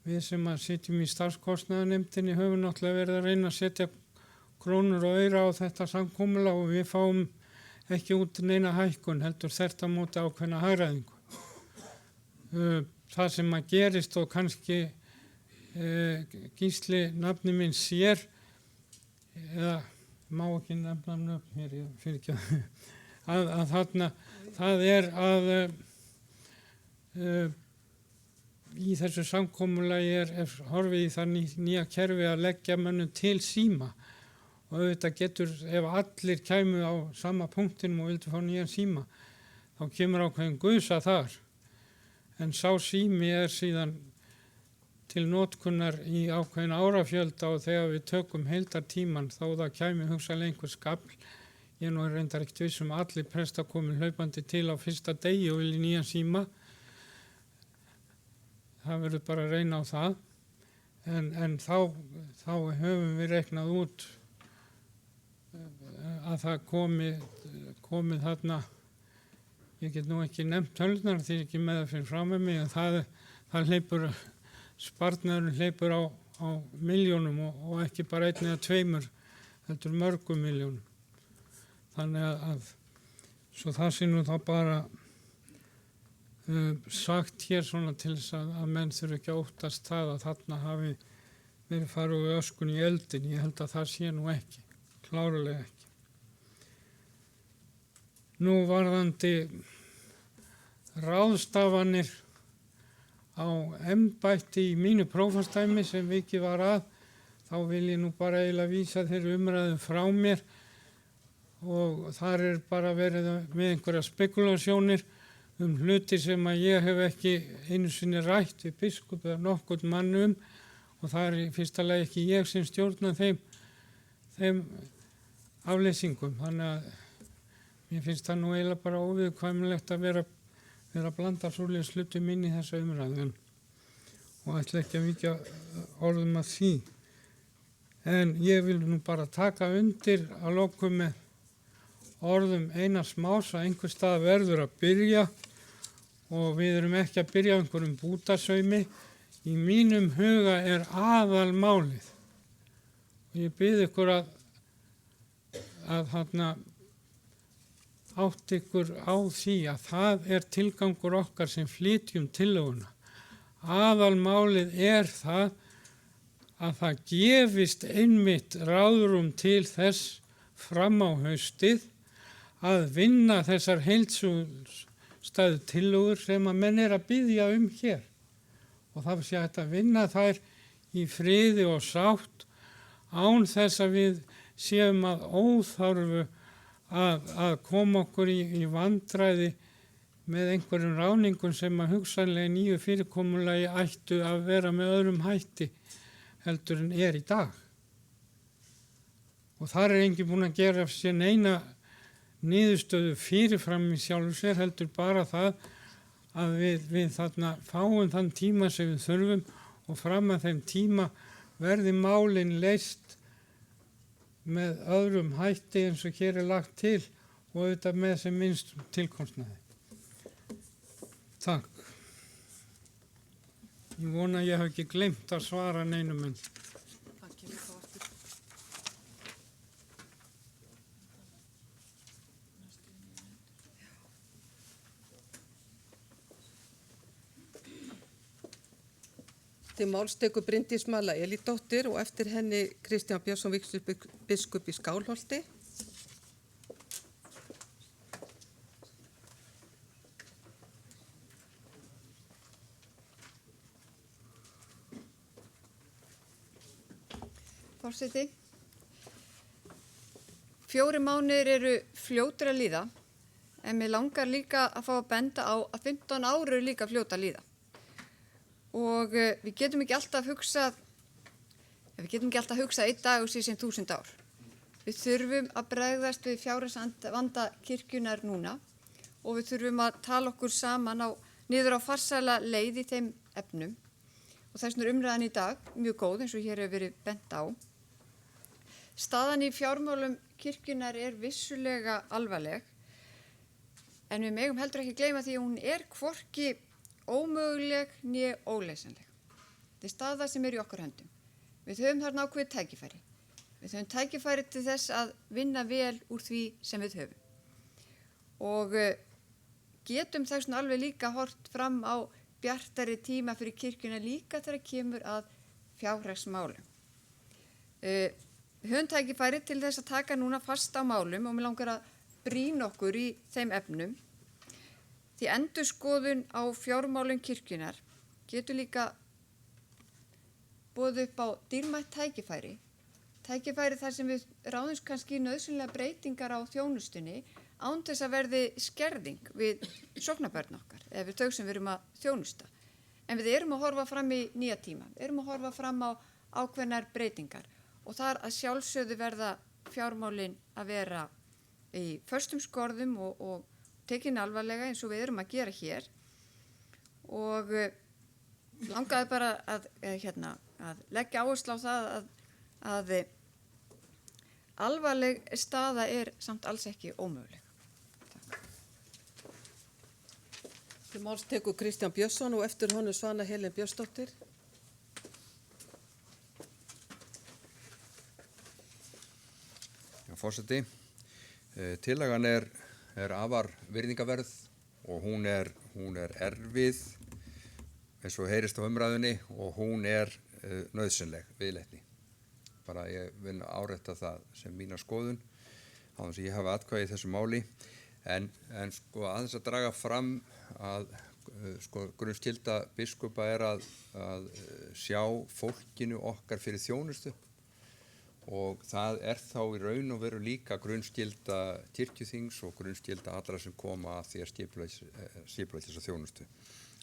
við sem að sitjum í starfskostnaðarnefndinni höfum náttúrulega verið að reyna að setja krónur og aura á þetta samkomulag og við fáum ekki út neina hækkun, heldur þvert á móti ákveðna hagræðingu. Það sem að gerist og kannski Gísli nafni minn sér, eða má ekki nefna nöfn hér, ég fyrir ekki að þarna, það er að í þessu samkomulagi er horfið í það nýja kerfi að leggja mönnum til síma og auðvitað getur, ef allir kæmu á sama punktinum og vildu fá nýjan síma, þá kemur ákveðin gusa þar, en sá sími er síðan til notkunar í ákveðin árafjölda og þegar við tökum heildartíman þá það kæmi hugsanlega einhver skafl. Ég nú reyndar ekkert viss um allir prestar komin hlaupandi til á fyrsta degi og vilja nýjan síma. Það verður bara að reyna á það, en þá höfum við reiknað út að það komið þarna, ég get nú ekki nefnt tölunar því ekki með það fyrir fram með mig, en það hleypur, sparnaðurinn hleypur á milljónum og ekki bara 1 eða 2, heldur mörgum milljónum. Þannig að svo það sé nú þá bara sagt hér svona til þess að menn þurfi ekki að óttast það að þarna hafi verið farið úr öskun í eldin. Ég held að það sé nú ekki, klárlega ekki. Nú varðandi ráðstafanir á embætti í mínu prófastæmi sem vikið var að, þá vil ég nú bara eiginlega vísa þeirri umræðu frá mér og þar er bara verið með einhverja spekulasjónir hluti sem að ég hef ekki einu sinni rætt við biskup eða nokkurn mann og það er í fyrsta lagi ekki ég sem stjórna þeim afleysingum. Þannig að mér finnst það nú eiginlega bara óviðkvæmilegt að vera að blanda svoleiðis hlutum inn í þessa umræðu og ætla ekki að víkja orðum að því. En ég vil nú bara taka undir að lokum með orðum Einars Más að einhver stað verður að byrja og við erum ekki að byrja á einhverjum bútasaumi. Í mínum huga er aðalmálið og ég bið ykkur að átt ykkur á því að það er tilgangur okkar sem flytjum tillöguna. Aðalmálið er það að það gefist einmitt ráðrúm til þess fram á haustið að vinna þessar heildsstæðu tillögur sem að menn er að biðja hér. Og það sé hægt að vinna þær í friði og sátt án þess að við séum að óþarfu að koma okkur í vandræði með einhverjum ráningum sem að hugsanlega nýju fyrirkomulagi ættu að vera með öðrum hætti heldur en er í dag. Og þar er enginn búinn að gera sér neina niðurstöðu fyrirfram í sjálfu sér, heldur bara það að við þarna fáum þann tíma sem við þurfum og fram að þeim tíma verði málin leyst með öðrum hætti eins og hér er lagt til og auðvitað með sem minnst tilkostnaði. Takk. Ég vona að ég hef ekki gleymt að svara neinum en. Til máls tekur Bryndís Malla Elídóttir og eftir henni Kristján Björnsson Vígslubiskup í Skálholti. Forseti. 4 mánuðir eru fljótir að líða, en mér langar líka að fá að benda á að 15 ár eru líka fljót að líða. Og við getum ekki alltaf hugsað einn dagur síðan sem 1000 ár. Við þurfum að bregðast við fjárhagsvanda kirkjunnar núna og við þurfum að tala okkur saman niður á farsæla leið í þeim efnum. Og þess vegna er umræðan í dag mjög góð eins og hér hefur verið bent á. Staðan í fjármálum kirkjunnar er vissulega alvarleg, en við megum heldur ekki gleyma því að hún er hvorki ómöguleg né óleysanleg. Þetta er staða sem er í okkar höndum. Við höfum þarna ákveðið tækifæri. Við höfum tækifæri til þess að vinna vel úr því sem við höfum. Og getum þess vegna alveg líka hort fram á bjartari tíma fyrir kirkjuna líka þegar kemur að fjárhagsmálum. Við höfum tækifæri til þess að taka núna fast á málum og mér langar að brýna okkur í þeim efnum. Því endurskoðun á fjármálum kirkjunar getur líka boðið upp á dýrmætt tækifæri þar sem við ráðumst kannski nauðsynlega breytingar á þjónustunni án þess að verði skerðing við sóknarbörn okkar eða við þau sem við erum að þjónusta. En við erum að horfa fram í nýja tíma, við erum að horfa fram á ákveðnar breytingar og þar að sjálfsögðu verða fjármálin að vera í föstum skorðum og tekin alvarlega eins og við erum að gera hér og langaði bara að leggja áherslu á það að alvarleg staða er samt alls ekki ómöguleg. Til máls tekur Kristján Björnsson og eftir honum Svana Helen Björnsdóttir. Forseti, tillagan er afar virðingaverð og hún er erfið eins og heyrist á umræðunni og hún er nauðsynleg viðleitni. Bara ég vil árétta það sem mína skoðun á þess að ég hafa atkvæði í þessu máli en sko aðeins að draga fram að sko grunnskylda biskupa er að sjá fólkinu okkar fyrir þjónustu. Og það er þá í raun og veru líka grunnskylda kirkjuþings og grunnskylda allra sem koma að því að skipuleggja þessa þjónustu.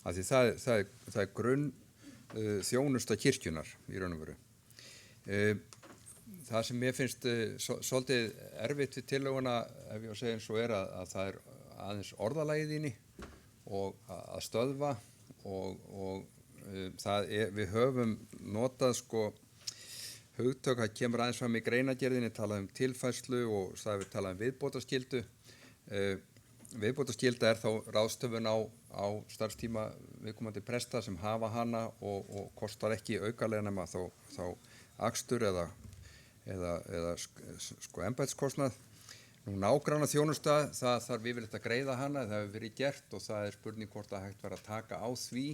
Af því það er grunn þjónusta kirkjunar í raun og veru. Það sem ég finnst svolítið erfitt við tillöguna, ef ég á að segja eins og að það er aðeins orðalagið inni og að stöðva og við höfum notað sko hugtök, það kemur aðeins fram í greinagerðinni, talað tilfærslu og það við talað viðbótarskyldu. Viðbótarskylda er þá ráðstöfun á starfstíma viðkomandi presta sem hafa hana og kostar ekki aukalega nema þá akstur eða sko embættiskostnað. Nú nágranna þjónusta, það þarf yfirleitt að greiða hana, það hefur verið gert og það er spurning hvort það hægt verið að taka á því.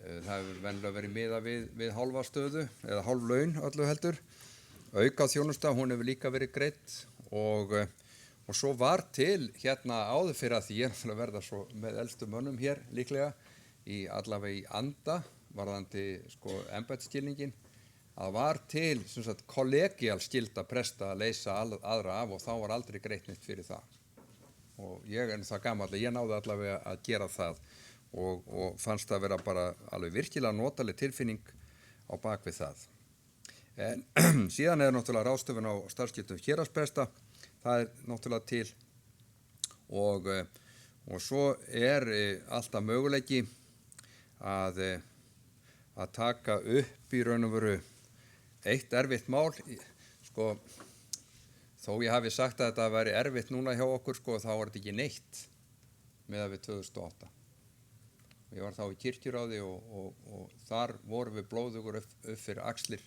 Það hefur venjulega verið miðað við hálfa stöðu eða hálf laun öllu heldur. Auka þjónusta, hún hefur líka verið greidd og svo var til hérna áður fyrir að því ég er að verða svo með elstu mönnum hér líklega allavega í anda varðandi sko embættisskilningin að var til sem sagt kollegial skylda presta að leysa aðra af og þá var aldrei greitt neitt fyrir það. Og ég er það gamall að ég náði allavega að gera það. Og fannst það vera bara alveg virkilega notaleg tilfinning á bakvið það. En síðan er náttúrulega ráðstöfun á starfsskyldu héraðspresta, það er náttúrulega til og svo er alltaf möguleiki að taka upp í raun og veru eitt erfitt mál, sko þó ég hafi sagt að þetta væri erfitt núna hjá okkur, sko þá var þetta ekki neitt meðan við 2008. Ég var þá í kirkjuráði og þar vorum við blóðugur upp fyrir axlir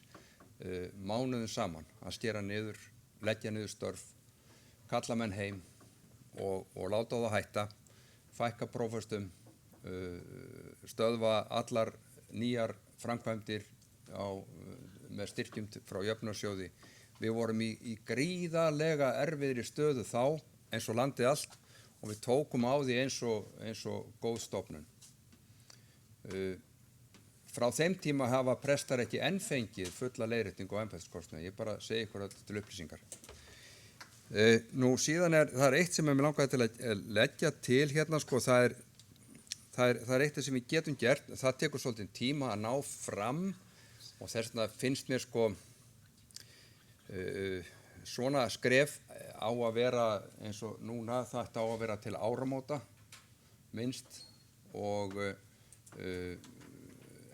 mánuðum saman að skera niður, leggja niður störf, kalla menn heim og láta það hætta, fækka prófestum, stöðva allar nýjar framkvæmdir með styrkjum frá jöfnunarsjóði. Við vorum í gríðarlega erfiðri stöðu þá eins og landið allt og við tókum á því eins og góð stofnun. Frá þeim tíma hafa prestar ekki enn fengið fulla leiðréttingu og embættiskostnaði. Ég bara segi ykkur þetta til upplýsingar. Nú síðan það er eitt sem ég langaði til að leggja til hérna, sko, það er eitt sem við getum gert, það tekur svolítið tíma að ná fram og þess vegna finnst mér sko svona skref á að vera eins og núna, þetta á að vera til áramóta minnst og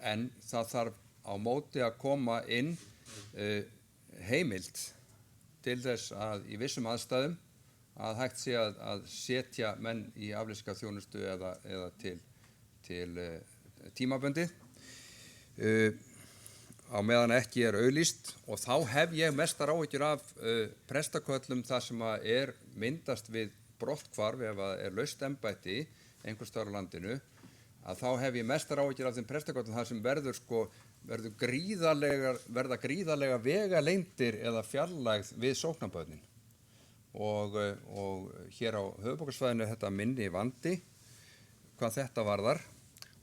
en það þarf á móti að koma inn heimild til þess að í vissum aðstæðum að hægt sé að setja menn í aflýsingarþjónustu eða til tímabundið á meðan ekki er auglýst og þá hef ég mestar áhyggjur af prestaköllum þar sem að myndast við brotthvarf ef að laust embætti einhvers staðar á landinu að þá hef ég mestar áhyggjur af þeim prestaköllum þar sem verða gríðarlega vegalengdir eða fjarlægð við sóknarbörnin og hér á höfuðborgarsvæðinu er þetta minni vandi hvað þetta varðar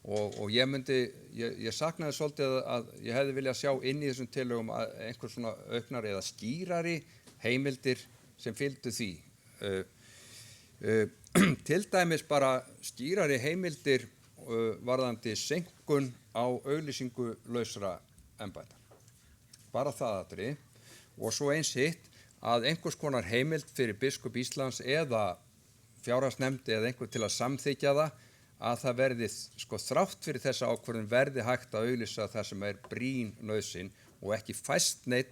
og ég saknaði svolítið að ég hefði viljað sjá inn í þessum tillögum einhver svona auknar eða skýrari heimildir sem fylgdu því. Til dæmis bara skýrari heimildir varðandi seinkun á auglýsingu lausra embætta. Bara það atriði og svo eins hitt að einhvers konar heimild fyrir biskup Íslands eða fjárhagsnefnd eða einhver til að samþykja það að það verði, sko þrátt fyrir þessa ákvörðun verði hægt að auglýsa það sem er brýn nauðsyn og ekki fæst neitt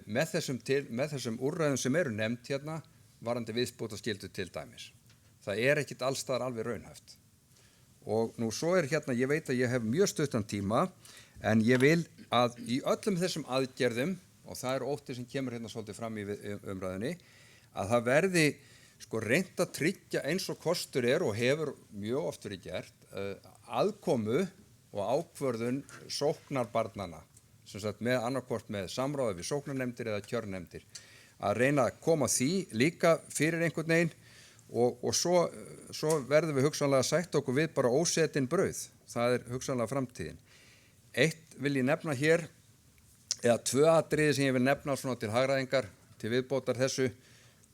með þessum úrræðum sem eru nefnd hérna varðandi viðbótarskyldu til dæmis. Það er ekkit allstaðar alveg raunhæft. Og nú svo hérna, ég veit að ég hef mjög stuttan tíma en ég vil að í öllum þessum aðgerðum og það er óttið sem kemur hérna svolítið fram í umræðunni að það verði sko reynt að tryggja eins og kostur er og hefur mjög oft verið gert aðkomu og ákvörðun sóknarbarnanna sem sagt með annarkvort með samráði við sóknarnefndir eða kjörnefndir að reyna að koma því líka fyrir einhvern veginn og svo verðum við hugsanlega að sætta okkur við bara ósetin brauð. Það er hugsanlega framtíðin. Eitt vil ég nefna hér eða tvö atriði sem ég vil nefna svona til hagræðingar til viðbótar þessu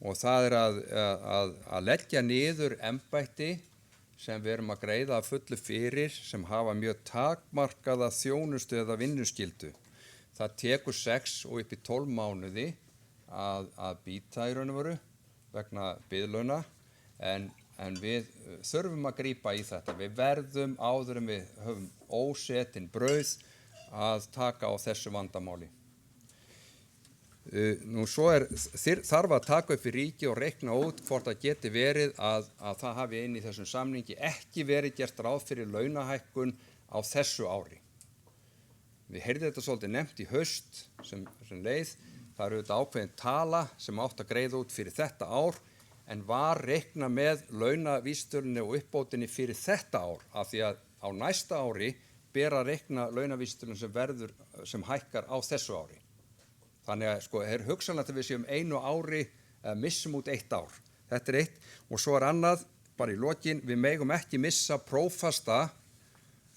og það er að leggja niður embætti sem við erum að greiða að fullu fyrir sem hafa mjög takmarkaða þjónustu eða vinnuskyldu. Það tekur 6 og upp í 12 mánuði að býta í raun og veru vegna biðlauna en við þurfum að grípa í þetta. Við verðum áður en við höfum ósetin brauð að taka á þessu vandamáli. Nú svo þarf að taka upp í ríki og reikna út hvort það geti verið að það hafi inn í þessum samningi ekki verið gert ráð fyrir launahækkun á þessu ári. Við heyrðum þetta svolítið nefnt í haust sem leið. Það eru þetta ákveðin tala sem átt að greiða út fyrir þetta ár en var reikna með launavísitölunni og uppbótinni fyrir þetta ár af því að á næsta ári ber að reikna launavísitölunni sem hækkar á þessu ári. Þannig að sko er hugsanlegt að við séum einu ári eða missum út 1 ár. Þetta er eitt og svo er annað bara í lokin við megum ekki missa prófasta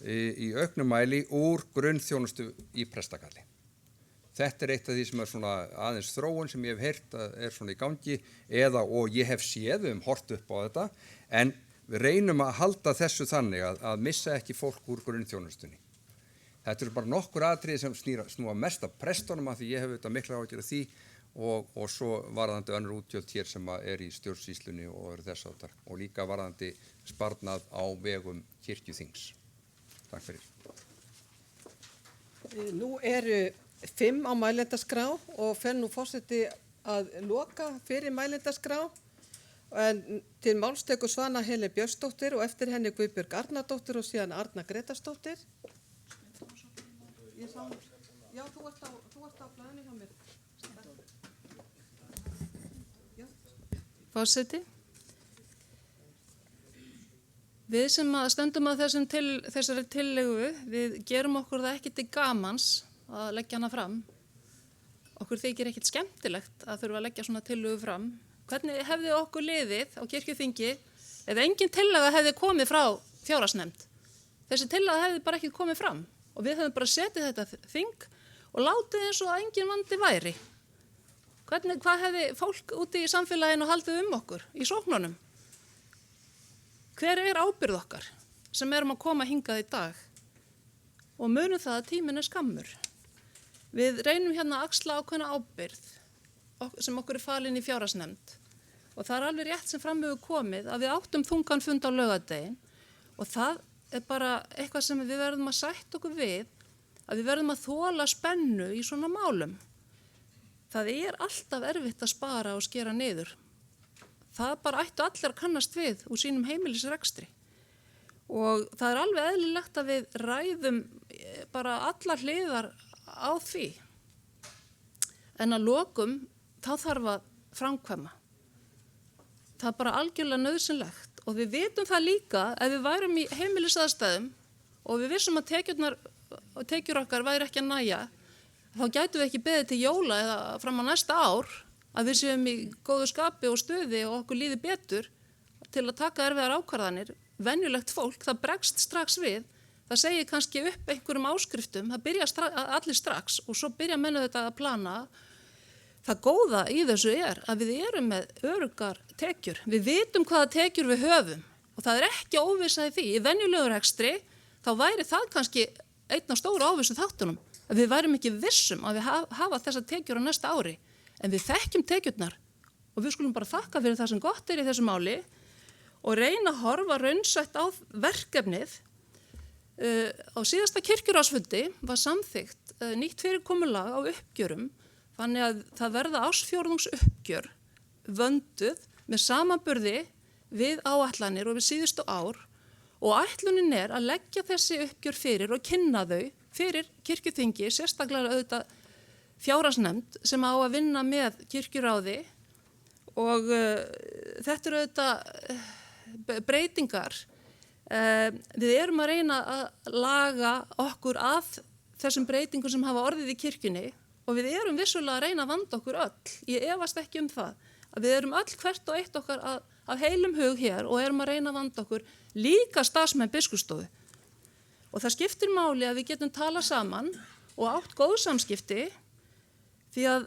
í auknum mæli úr grunnþjónustu í prestakalli. Þetta er eitt af því sem er svona aðeins þróun sem ég hef heyrt að er svona í gangi og ég hef séð hort upp á þetta en við reynum að halda þessu þannig að missa ekki fólk úr grunnþjónustunni. Þetta eru bara nokkur atriði sem snúa mest af prestunum af því ég hef auðvitað mikla áhyggjur af því og svo varðandi önnur útgjöld hér sem er í stjórnsýslunni og eru þess áttar og líka varðandi sparnað á vegum kirkjuþings. Takk fyrir. Nú eru 5 á mælendaskrá og fer nú forseti að loka fyrir mælendaskrá en til máls tekur Svana Helen Björnsdóttir og eftir henni Guðbjörg Arnardóttir og síðan Arna Gretarsdóttir. Já, þú ert á blaðinu hjá mér. Forseti. Við sem að stöndum að þessari tillögu, við gerum okkur það ekki til gamans að leggja hana fram. Okkur þykir ekkit skemmtilegt að þurfa að leggja svona tillögu fram. Hvernig hefði okkur liðið á kirkjuþingi ef engin tillaga hefði komið frá fjárhagsnefnd? Þessi tillaga hefði bara ekki komið fram og við hefðum bara setið þetta þing og látið eins og að engin vandi væri. Hvað hefði fólk úti í samfélaginu haldið okkur í sóknunum? Hver ábyrgð okkar sem erum að koma hingað í dag? Og munum það að tíminn skammur. Við reynum hérna að axla ákveðna ábyrgð sem okkur falin í fjárhagsnefnd og það alveg rétt sem fram hefur komið að við áttum þungan fund á laugardaginn og það bara eitthvað sem við verðum að sætta okkur við, að við verðum að þola spennu í svona málum. Það alltaf erfitt að spara og skera niður. Það bara ættu allir að kannast við úr sínum heimilisrekstri og það alveg eðlilegt að við ræðum bara allar hliðar á því. En að lokum þá þarf að framkvæma. Það bara algjörlega nauðsynlegt og við vitum það líka ef við værum í heimilisaðstæðum og við vissum að tekjur okkar væri ekki að nægja, þá gætum við ekki beðið til jóla eða fram á næsta ár að við séum í góðu skapi og stuði og okkur líði betur til að taka erfiðar ákvarðanir. Venjulegt fólk, það bregst strax við, það segir kannski upp einhverjum áskriftum, það byrja allir strax og svo byrja menn þetta að plana. Það góða í þessu að við erum með öruggar tekjur. Við vitum hvaða tekjur við höfum og það ekki óvissa í því. Í venjulegur rekstri þá væri það kannski einn af stóru óvissu þáttunum að við værum ekki vissum að við hafa þessa tekjur á næsta ári. En við þekkjum tekjurnar og við skulum bara þakka fyrir það sem gott í þessu máli og reyna að horfa raunsætt á verkefnið. Á síðasta kirkjuráðsfundi var samþykkt nýtt fyrirkomulag á uppgjörum. Þannig að það verða ársfjórðungsuppgjör vönduð með samanburði við áætlanir og við síðustu ár og ætlunin að leggja þessi uppgjör fyrir og kynna þau fyrir kirkjuþingi, sérstaklega auðvitað fjárhagsnefnd sem á að vinna með kirkjuráði og þetta auðvitað breytingar. Við erum að reyna að laga okkur að þessum breytingum sem hafa orðið í kirkjunni og við erum vissulega að reyna að vanda okkur öll. Ég efast ekki það að við erum öll hvert og eitt okkar af heilum hug hér og erum að reyna að vanda okkur líka starfsmenn biskupsstofu. Og það skiptir máli að við getum talað saman og átt góð samskipti því að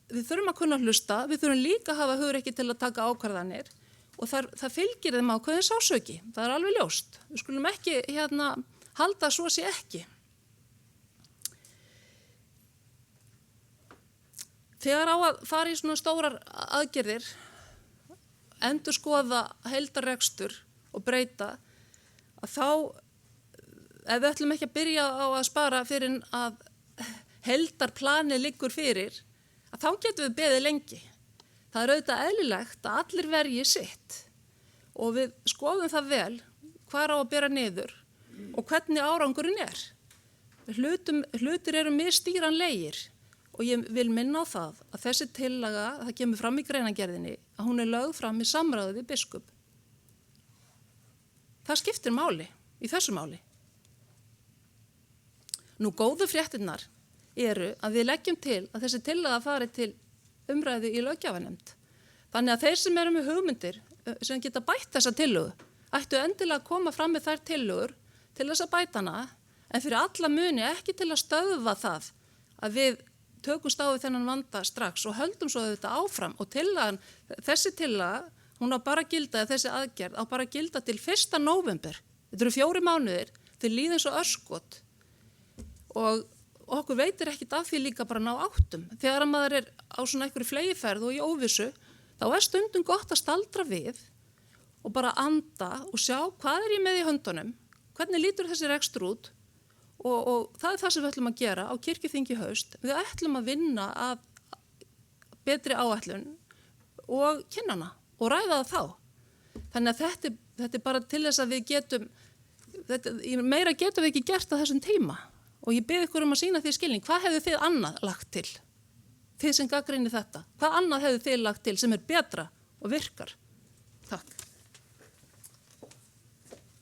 við þurfum að kunna hlusta, við þurfum líka að hafa hugrekki til að taka ákvarðanir og það fylgir þeim ákveðin sásauki. Það alveg ljóst. Við skulum ekki halda svo sé ekki. Þegar á að fara í svona stórar aðgerðir, endurskoða heildarrekstur og breyta, að þá, ef við ætlum ekki að byrja á að spara fyrir að heildarplanið liggur fyrir, að þá getum við beðið lengi. Það auðvitað eðlilegt að allir verji sitt og við skoðum það vel hvar á að bera niður og hvernig árangurinn Hlutir eru misstýranlegir. Og ég vil minna á það að þessi tillaga, það kemur fram í greinargerðinni, að hún lögð fram í samráði við biskup. Það skiptir máli í þessu máli. Nú góðu fréttirnar að við leggjum til að þessi tillaga fari til umræðu í löggjafarnefnd. Þannig að þeir sem eru með hugmyndir sem geta bætt þessa tillögu ættu endilega að koma fram með þær tillögur til þess að bæta hana, en fyrir alla muni ekki til að stöðva það að við tökumst á við þennan vanda strax og höldum svo þetta áfram og þessi tillaga, hún á bara að gilda, þessi aðgerð á bara að gilda til 1. nóvember. Þetta eru 4 mánuðir, þeir líða eins og örskot og okkur veitir ekkit af því líka bara ná áttum. Þegar að maður á svona einhverju flegiferð og í óvissu, þá stundum gott að staldra við og bara anda og sjá hvað ég með í höndunum, hvernig lítur þessi rekstur út. Og það það sem við ætlum að gera á kirkjuþingi í haust. Við ætlum að vinna að betri áætlun og kynna hana og ræða það þá. Þannig að þetta bara til þess að við getum, meira getum við ekki gert á þessum tíma. Og ég bið ykkur að sýna því skilning. Hvað hefðu þið annað lagt til? Þið sem gagnrýnið þetta. Hvað annað hefðu þið lagt til sem betra og virkar? Takk.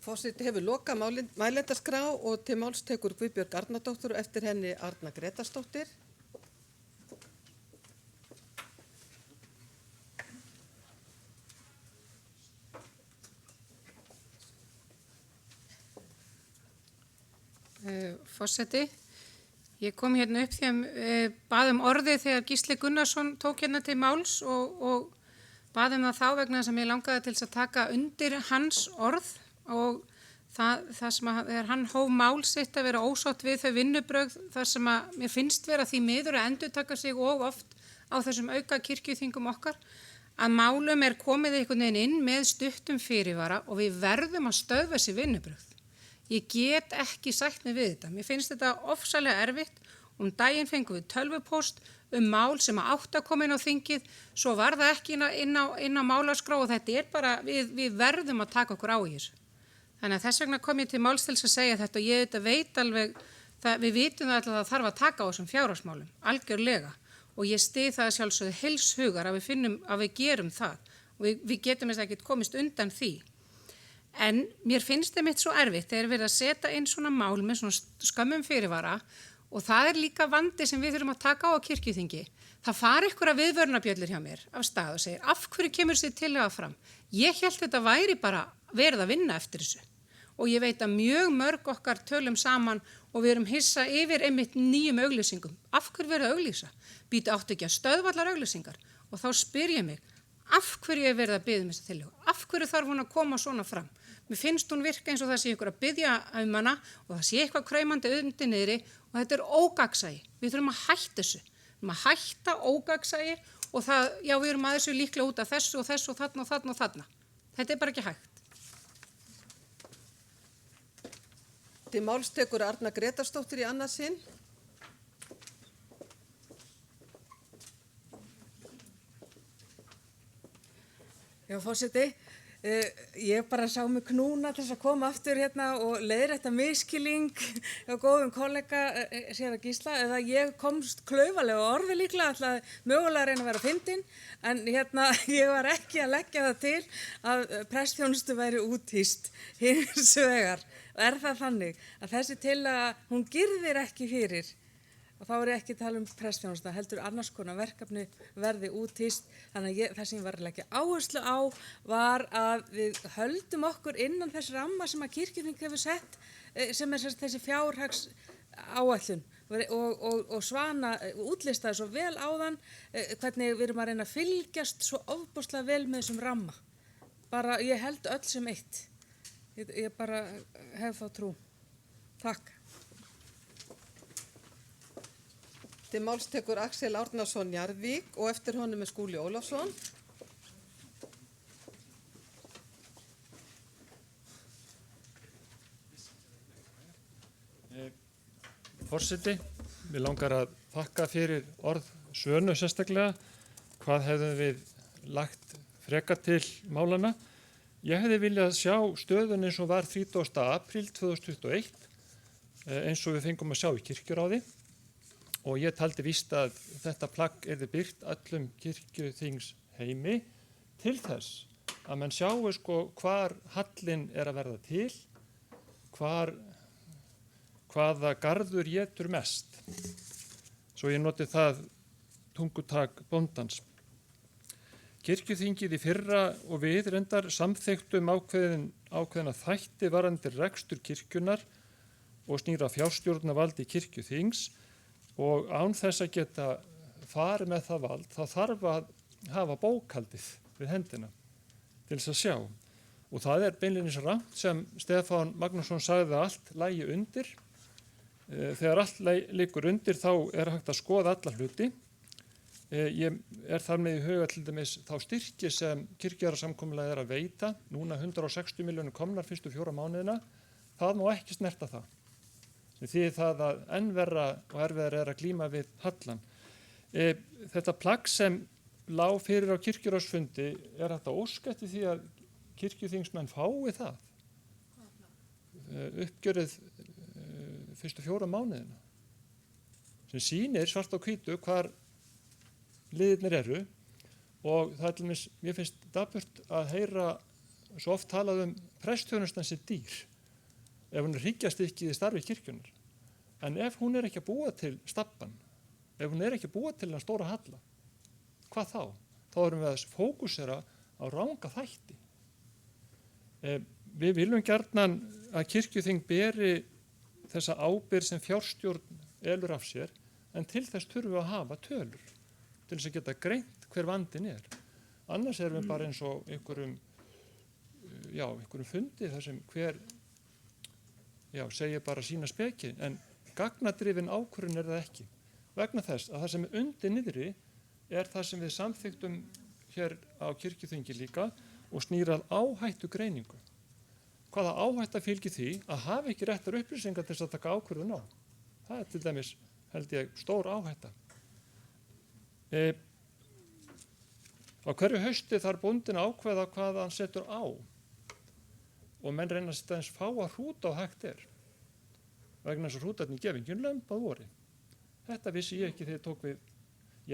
Forseti hefur lokað mælendaskrá og til máls tekur Guðbjörg Arnardóttir og eftir henni Arna Gretarsdóttir. Forseti, ég kom hérna upp því að bað orðið þegar Gísli Gunnarsson tók hérna til máls og bað það þá vegna þess að mér langaði til þess að taka undir hans orð og það sem að þegar hann hóf mál sitt að vera ósátt við þau vinnubrögð þar sem að mér finnst vera því miður að endurtaka sig og oft á þessum auka kirkjuþingum okkar að málum komið einhvern veginn inn með stuttum fyrirvara og við verðum að stöðva þessi vinnubrögð. Ég get ekki sætt mig við þetta. Mér finnst þetta ofsalega erfitt. Daginn fengum við tölvupóst mál sem átt að koma inn á þingið, svo var það ekki inn á málaskrá og þetta bara, við verðum að taka okkur á í þessu. Þannig að þess vegna kom ég til máls til þess að segja þetta og ég þetta veit alveg, við vitum það alltaf að það þarf að taka á þessum fjárhagsmálum, algjörlega. Og ég styð það sjálfsögðu heils hugar að við finnum að við gerum það og við getum þess að ekki komist undan því. En mér finnst það mitt svo erfitt þegar við að setja inn svona mál með svona skömmum fyrirvara og það líka vandi sem við þurfum að taka á kirkjuþingi. Það fari ykkur að viðvörunarbjöllur hjá mér af stað og segir af hverju kemur þessi tillaga fram? Ég hélt þetta væri bara verið að vinna eftir þessu og ég veit að mjög mörg okkar tölum saman og við erum hissa yfir einmitt nýjum auglýsingum. Af hverju verið að auglýsa? Býtu áttu ekki að stöðva allar auglýsingar og þá spyr ég mig af hverju er verið að biðja þessa tillögu? Af hverju þarf hún að koma svona fram? Mér finnst hún virka eins og það sé ykkur að biðja hana og það sé eitthvað kraumandi undir niðri og þetta ógagnsæi. Við þurfum að hætta þessu. Við þurfum að hætta ógagnsæi og það, já við erum að þessu líklega út af þessu og þessu og þarna og þarna og þarna. Þetta bara ekki hægt. Til máls tekur Arna Gretarsdóttir í annað sinn. Já, forseti. Ég bara sá mig knúna til þess að koma aftur hérna og leiðrétta misskilning hjá góðum kollega sér að Gísla eða ég komst klaufalega og orði líklega alltaf mögulega að reyna að vera fyndin en hérna ég var ekki að leggja það til að prestþjónustu væri úthýst hins vegar. Er það þannig að þessi tillaga hún girðir ekki fyrir og þá er ég ekki að tala prestþjónustu, heldur annars konar verkefni verði úthýst. Þannig að það sem ég var að leggja áherslu á var að við höldum okkur innan þess ramma sem að kirkjuþing hefur sett, sem þessi fjárhags áætlun og Svana útlistaði svo vel áðan hvernig við erum að reyna að fylgjast svo ofboðslega vel með þessum ramma. Bara ég held öll sem eitt. Ég bara hef þá trú. Takk. Til máls tekur Axel Árnason Njarðvík og eftir honum Skúli Ólafsson. Forseti, við langar að þakka fyrir orð Svönu sérstaklega. Hvað hefðum við lagt frekar til málana? Ég hefði viljað sjá stöðun eins og var 30. apríl 2021 eins og við fengum að sjá í kirkjuráði. Og ég taldi víst að þetta plagg yrði byggt öllum kirkjuþings heimi til þess að menn sjáu hvar hallinn er að verða til, hvaða garður étur mest. Svo ég noti það tungutak bóndans. Kirkjuþingið í fyrra og við reyndar samþykktum ákveðina þætti varðandi rekstur kirkjunar og snýra fjárstjórnarvaldi kirkjuþings. Og án þess að geta farið með það vald, þá þarf að hafa bókhaldið við hendina til þess að sjá. Og það er beinlínis rangt sem Stefán Magnússon sagði að allt lægi undir. Þegar allt liggur undir þá er hægt að skoða alla hluti. Ég er þar með í huga til dæmis þá styrki sem kirkjujarðarsamkomulagið er að veita, núna 160 milljónir komnar fyrstu 4 mánuðina, það má ekki snerta það. Því það að enn verra og erfiðar er að glíma við hallan. Þetta plagg sem lá fyrir á kirkjuráðsfundi er hægt að óska eftir því að kirkjuþingsmenn fái það. Uppgjörið fyrstu 4 mánuðina sem sýnir svart á hvítu hvar liðirnir eru og það er til dæmis, mér finnst dapurt að heyra svo oft talað prestsþjónustan sé dýr, ef hún hryggjarstykkið í starfi kirkjunnar. En ef hún ekki að búa til stabban, ef hún ekki að búa til hann stóra halla, hvað þá? Þá erum við að fókusera á ranga þætti. Við viljum gjarnan að kirkjuþing beri þessa ábyrgð sem fjárstjórn elur af sér, en til þess þurfum við að hafa tölur til þess að geta greint hver vandinn er. Annars erum við bara eins og einhverjum fundi þar sem hver segir bara sína speki, en gagnadrifin ákvörðun er það ekki. Vegna þess að það sem er undir niðri er það sem við samþyktum hér á kirkjuþingi líka og snýrað áhættu greiningu. Hvaða áhætta fylgir því að hafa ekki réttar upplýsingar til þess að taka ákvörðun á? Það er til dæmis, held ég, stór áhætta. Á hverju hausti þarf bóndinn að ákveða hvað hann setur á og menn reyna að setja eins fáa hrúta á hægt er. Vegna þess að hrútarnir gefa engin lömb að vori. Þetta vissi ég ekki þegar ég tók við,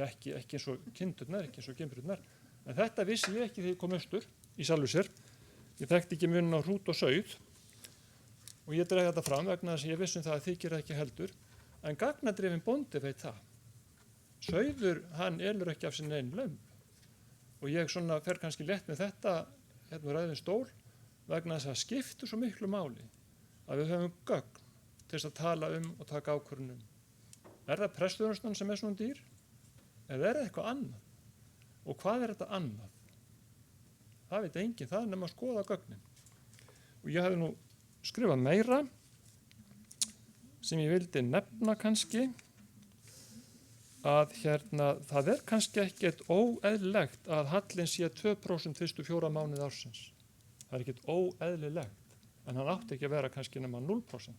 ekki eins og kindurnar, ekki eins og gimbrurnar, en þetta vissi ég ekki þegar ég kom austur í sjálfu sér. Ég þekkti ekki muninn á hrút og sauð og ég dreg þetta fram vegna þess að ég vissi það að þykir ekki heldur, en gagnadrifin bóndi veit það. Sauður, hann elur ekki af sinni einu lömb og ég svona fer kannski létt með þetta hérna ræðin stól vegna þess að skiptu svo miklu máli að við höfum gögn til þess að tala og taka ákvörðun um. Er það prestsþjónustan sem er svona dýr? Eða er það eitthvað annað? Og hvað er þetta annað? Það veit enginn það nema að skoða gögnin. Og ég hefði nú skrifað meira sem ég vildi nefna kannski að það er kannski ekkert óeðlilegt að hallinn sé 2% fyrstu 4 mánuði ársins. Það er ekkert óeðlilegt, en hann átti ekki að vera kannski nema 0%.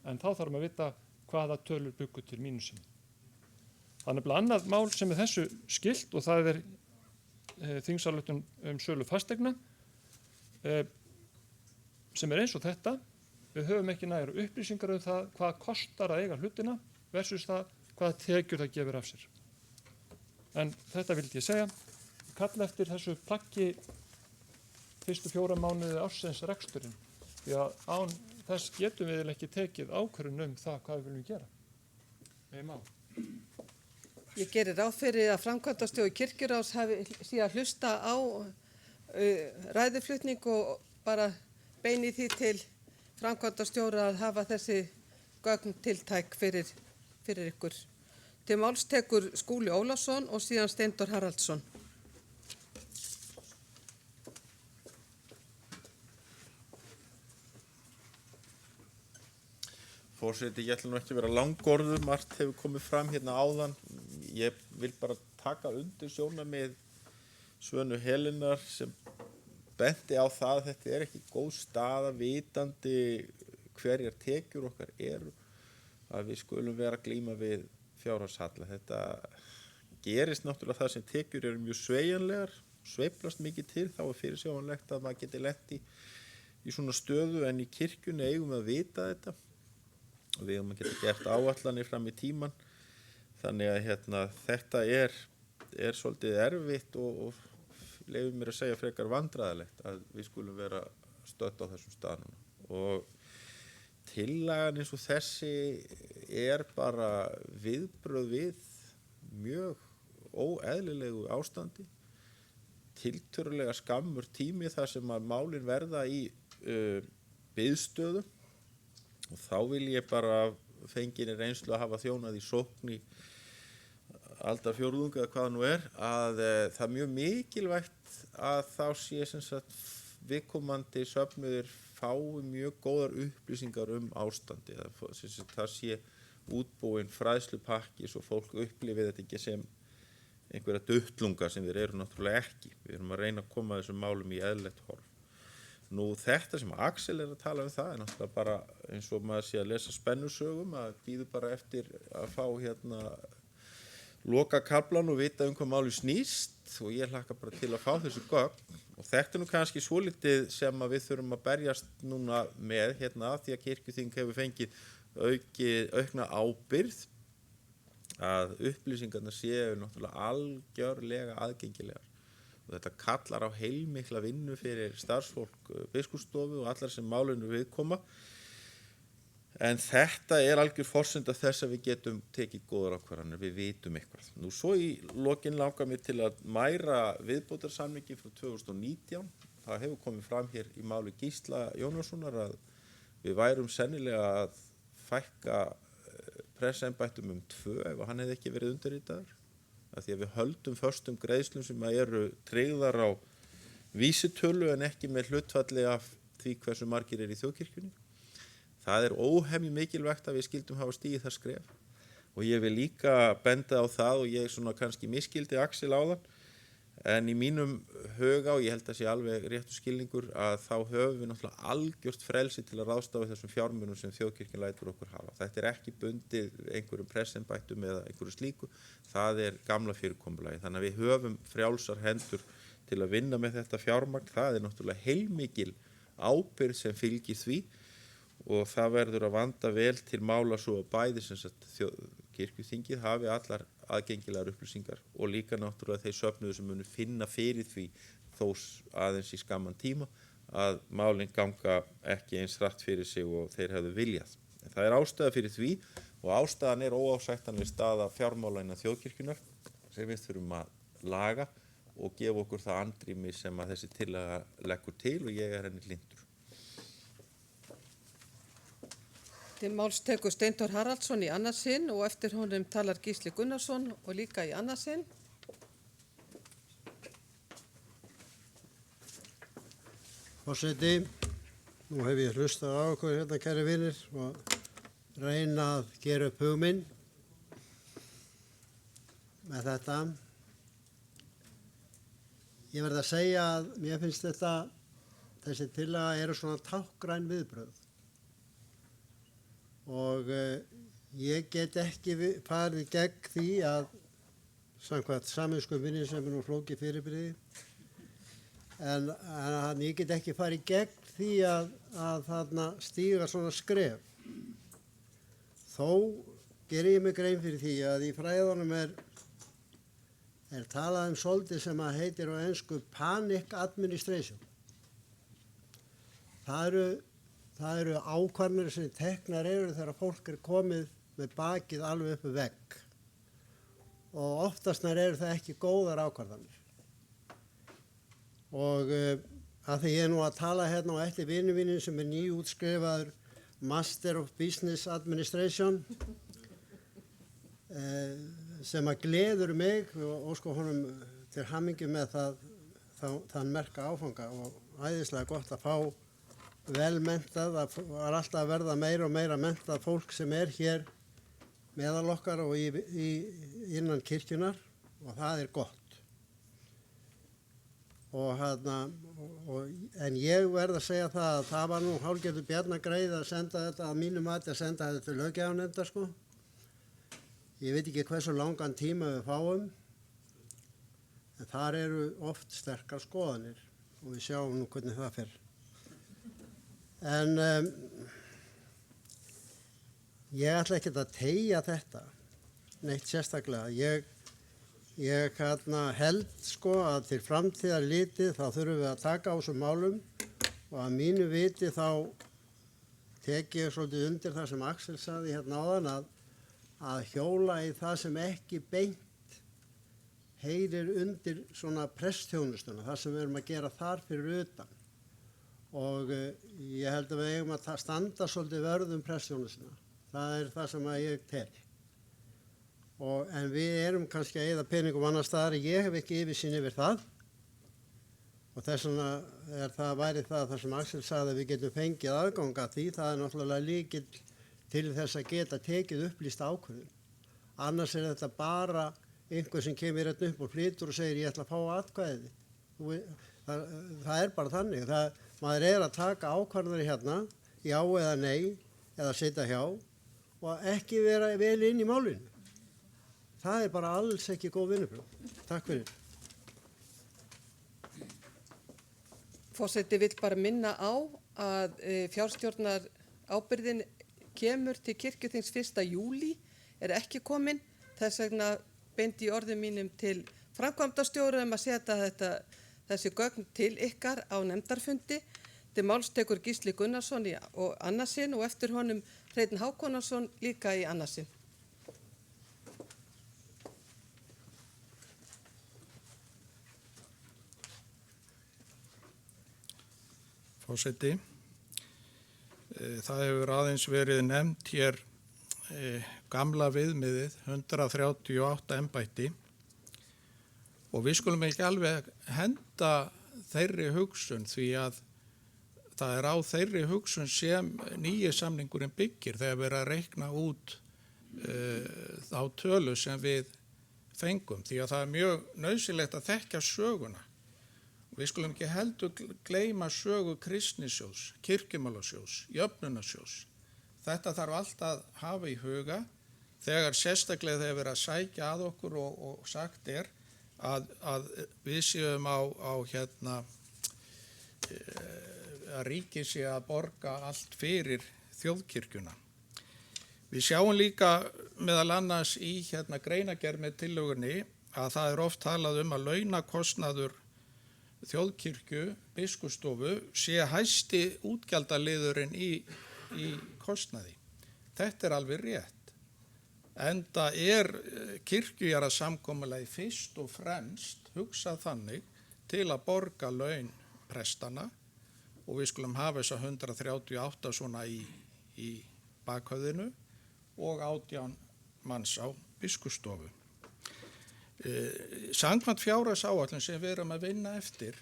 En þá þarf maður að vita hvaða tölur byggu til mínusinn. Það er nefnilega annað mál sem er þessu skylt og það er þingsályktun sölu fasteigna sem er eins og þetta. Við höfum ekki nægar upplýsingar það hvað kostar að eiga hlutina versus það hvaða tekjur það gefur af sér. En þetta vildi ég segja. Ég kalla eftir þessu plaggi fyrstu 4 mánuði ársins reksturinn því að án þess getum við ekki tekið ákvörðun það hvað við viljum gera. Ég gerir ráð fyrir að framkvæmdastjóri kirkjuráðs hafi síðan hlusta á ræðuflutning og bara beini því til framkvæmdastjóra að hafa þessi gögn tiltæk fyrir ykkur. Til máls tekur Skúli Ólafsson og síðan Steindór Haraldsson. Forseti, ég ætla nú ekki að vera langorður, margt hefur komið fram hérna áðan. Ég vil bara taka undir sjónarmið Svönu Helenar sem benti á það að þetta er ekki góð staða vitandi hverjar tekjur okkar eru, að við skulum vera að glíma við fjárhagshalla. Þetta gerist náttúrulega það sem tekjur eru mjög sveigjanlegar, sveiflast mikið til, þá er fyrirsjáanlegt að maður geti lent í svona stöðu, en í kirkjunni eigum við að vita þetta. Og við höfum að geta gert áætlanir fram í tíman, þannig að þetta er svolítið erfitt og leyfir mér að segja frekar vandræðalegt að við skulum vera stödd á þessum staðnum. Og tillagan eins og þessi er bara viðbrögð við mjög óeðlilegu ástandi, tiltölulega skammur tími þar sem að málin verða í biðstöðu. Og þá vil ég bara fenginni reynslu að hafa þjónað í sókn í aldarfjórðung eða hvað nú er, að það er mjög mikilvægt að þá sé sem sagt viðkomandi söfnuðir fái mjög góðar upplýsingar ástandi, það sé útbúinn fræðslupakki svo fólk upplifið þetta ekki sem einhverja duttlunga sem þeir eru náttúrulega ekki. Við erum að reyna að koma þessum málum í eðlilegt horf. Nú þetta sem Axel er að tala það er náttúrulega bara eins og maður sé að lesa spennusögum, að bíður bara eftir að fá loka kaflan og vita hvað máli snýst, og ég hlakka bara til að fá þessu gögn. Og þetta nú kannski svolítið sem að við þurfum að berjast núna með því að kirkjuþing hefur fengið aukna ábyrgð, að upplýsingarnar séu náttúrulega algjörlega aðgengilegar og þetta kallar á heilmikla vinnu fyrir starfsfólk biskupsstofu og allar sem málinu viðkoma. En þetta algjör forsenda þess að við getum tekið góðar ákvarðanir, við vitum eitthvað. Nú svo í lokin langar mér til að mæra viðbótarsamningi frá 2019. Það hefur komið fram hér í máli Gísla Jónassonar að við værum sennilega að fækka prestsembættum 2 ef hann hefði ekki verið undirritaður. Af því að við höldum föstum greiðslum sem eru tryggðar á vísitölu en ekki með hlutfalli af því hversu margir í þjóðkirkjunni. Það óhemju mikilvægt að við skildum hafa stigið það skref og ég vil líka benda á það og ég svona kannski miskildi Axel áðan en í mínum huga og ég held að sé alveg réttu skilningur að þá höfum við náttúrulega algjört frelsi til að ráðstafa þessum fjármunum sem þjóðkirkjan lætur okkur hafa. Þetta ekki bundið einhverjum prestsembættum eða einhverju slíku, það gamla fyrirkomulagi. Þannig að við höfum frjálsar hendur til að vinna með þetta fjármagn, það náttúrulega heilmikil ábyrgð sem fylgir því og það verður að vanda vel til mála svo að bæði sem sagt kirkjuþingið hafi allar aðgengilegar upplýsingar og líka náttúrulega þeir söfnuðu sem munu finna fyrir því þó aðeins í skamman tíma að málin ganga ekki eins hratt fyrir sig og þeir hefðu viljað. En það ástæða fyrir því og ástæðan óásættanleg staða fjármála innan þjóðkirkjunar sem við þurfum að laga og gefa okkur það andrými sem að þessi tillaga leggur til og ég henni hlynntur. Til máls tekur Steinþór Haraldsson í annað sinn og eftir honum talar Gísli Gunnarsson og líka í annað sinn. Forseti, nú hef ég hlustað á okkur hérna, kæri vinir, og reyna að gera upp hug minn með þetta. Ég verð að segja að mér finnst þessi tillaga svona tákgræn viðbrögð. Og ég get ekki farið gegn því að samkvæmt samviskubinni sem nú flókið fyrirbrigði en ég get ekki farið gegn því að þarna stíga svona skref. Þó geri ég mig grein fyrir því að í fræðunum talað svolítið sem að heitir á ensku panic administration. Það eru ákvarðanir sem teknar þegar fólk komið með bakið alveg uppi vegg og oftast það ekki góðar ákvarðanir. Og að því ég nú að tala hérna á eftir vini mínum sem nýútskrifaður Master of Business Administration sem að gleður mig og óska honum til hamingju með þann merka áfanga og æðislega gott að fá velmenntað, það var alltaf að verða meira og meira menntað fólk sem hér meðal okkar og innan kirkjunar og það gott. En ég verð að segja það að það var nú hálfgerður bjarnagreið að senda þetta að mínu mati að senda þetta til löggjafarnefndar sko. Ég veit ekki hversu langan tíma við fáum en þar oft sterkar skoðanir og við sjáum nú hvernig það fer. En ég ætla ekki að teygja þetta neitt sérstaklega. Ég held sko að til framtíðar litið þá þurfum við að taka á þessum málum og að mínu viti þá tek ég svolítið undir það sem Axel sagði hérna áðan að hjóla í það sem ekki beint heyrir undir svona prestsþjónustuna, það sem við erum að gera þar fyrir utan. Og ég held að við eigum að standa svolítið vörð prestsþjónustuna. Það það sem ég tel. En við erum kannski að eyða peningum annars staðar, ég hef ekki yfirsýn yfir það. Og þess vegna væri það sem Axel sagði að við getum fengið aðgang að því, það náttúrulega lykill til þess að geta tekið upplýst ákvörðun. Annars þetta bara einhver sem kemur hérna upp og flytur og segir ég ætla að fá atkvæði. Það bara þannig. Maður að taka ákvarðanir hérna, já eða nei, eða sitja hjá og ekki vera vel inn í málinu. Það bara alls ekki góð vinnubrögð. Takk fyrir. Forseti vill bara minna á að fjárstjórnar ábyrgðin kemur til kirkjuþings 1. júlí, ekki komin. Þess vegna beindi orðum mínum til framkvæmdastjóra að setja þessi gögn til ykkar á nefndarfundi. Til máls tekur Gísli Gunnarsson og annarsinn og eftir honum Hreinn Hákonarsson líka í annarsinn. Forseti, það hefur aðeins verið nefnt hér gamla viðmiðið 138 embætti og við skulum ekki alveg henda þeirri hugsun því að það er á þeirri hugsun sem nýji samningurinn byggir þegar við erum að reikna út á tölu sem við fengum því að það er mjög nauðsynlegt að þekkja söguna. Við skulum ekki heldur gleyma sögu kristnisjóðs, kirkjumálasjóðs, jöfnunarsjóðs. Þetta þarf alltaf að hafa í huga þegar sérstaklega þegar verið að sækja að okkur og sagt er að við séum að ríkið sé að borga allt fyrir þjóðkirkjuna. Við sjáum líka meðal annars í greinargerð með tillögunni að það er oft talað um að launakostnaður þjóðkirkju, biskupsstofu sé hæsti útgjaldaliðurinn í kostnaði. Þetta er alveg rétt. Enda er kirkjujarðasamkomulagið fyrst og fremst hugsað þannig til að borga laun prestana og við skulum hafa þessa 138 svona í bakhöfðinu og 18 manns á biskupsstofu. Samkvæmt fjárhagsáætlun sem við erum að vinna eftir,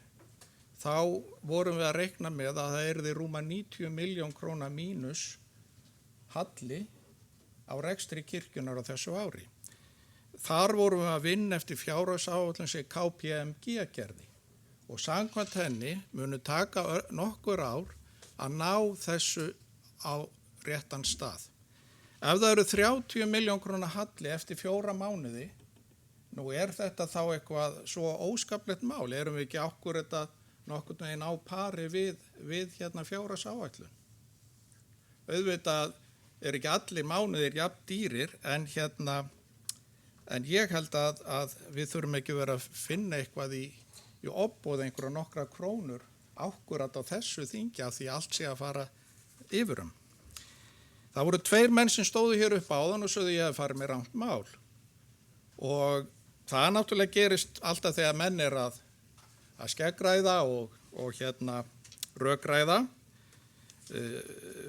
þá vorum við að reikna með að það yrði rúma 90 milljón króna mínus halli á rekstri kirkjunar á þessu ári. Þar vorum við að vinna eftir fjárhagsáætlun sem KPMG gerði og samkvæmt henni munu taka nokkur ár að ná þessu á réttan stað. Ef það eru 30 milljón króna halli eftir 4 mánuði, nú er þetta þá eitthvað svo óskaplegt mál, erum við ekki akkurat nokkurn veginn á pari við fjárhagsáætlun. Auðvitað er ekki allir mánuðir jafn dýrir en ég held að við þurfum ekki verið að finna eitthvað í opboð einhverja nokkra krónur akkurat á þessu þingi af því allt sé að fara yfirum. Það voru 2 menn sem stóðu hér upp áðan og sögðu ég að fara með rangt mál og það náttúrulega gerist alltaf þegar menn er að skeggræða og rökræða.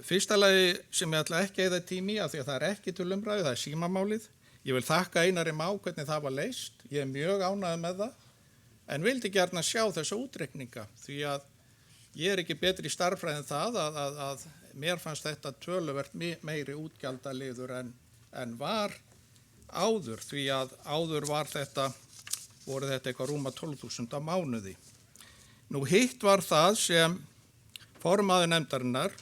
Fyrsta lagi sem ég ætla ekki að eyða tími af því að það er ekki til umræðu, það er símamálið. Ég vil þakka Einari Má hvernig það var leyst, ég er mjög ánægður með það, en vildi gjarna sjá þessa útreikninga því að ég er ekki betri í starffræði en það að mér fannst þetta töluvert meiri útgjaldaliður en var áður því að áður voru þetta eitthvað rúma 12.000 á mánuði. Nú hitt var það sem formaður nefndarinnar,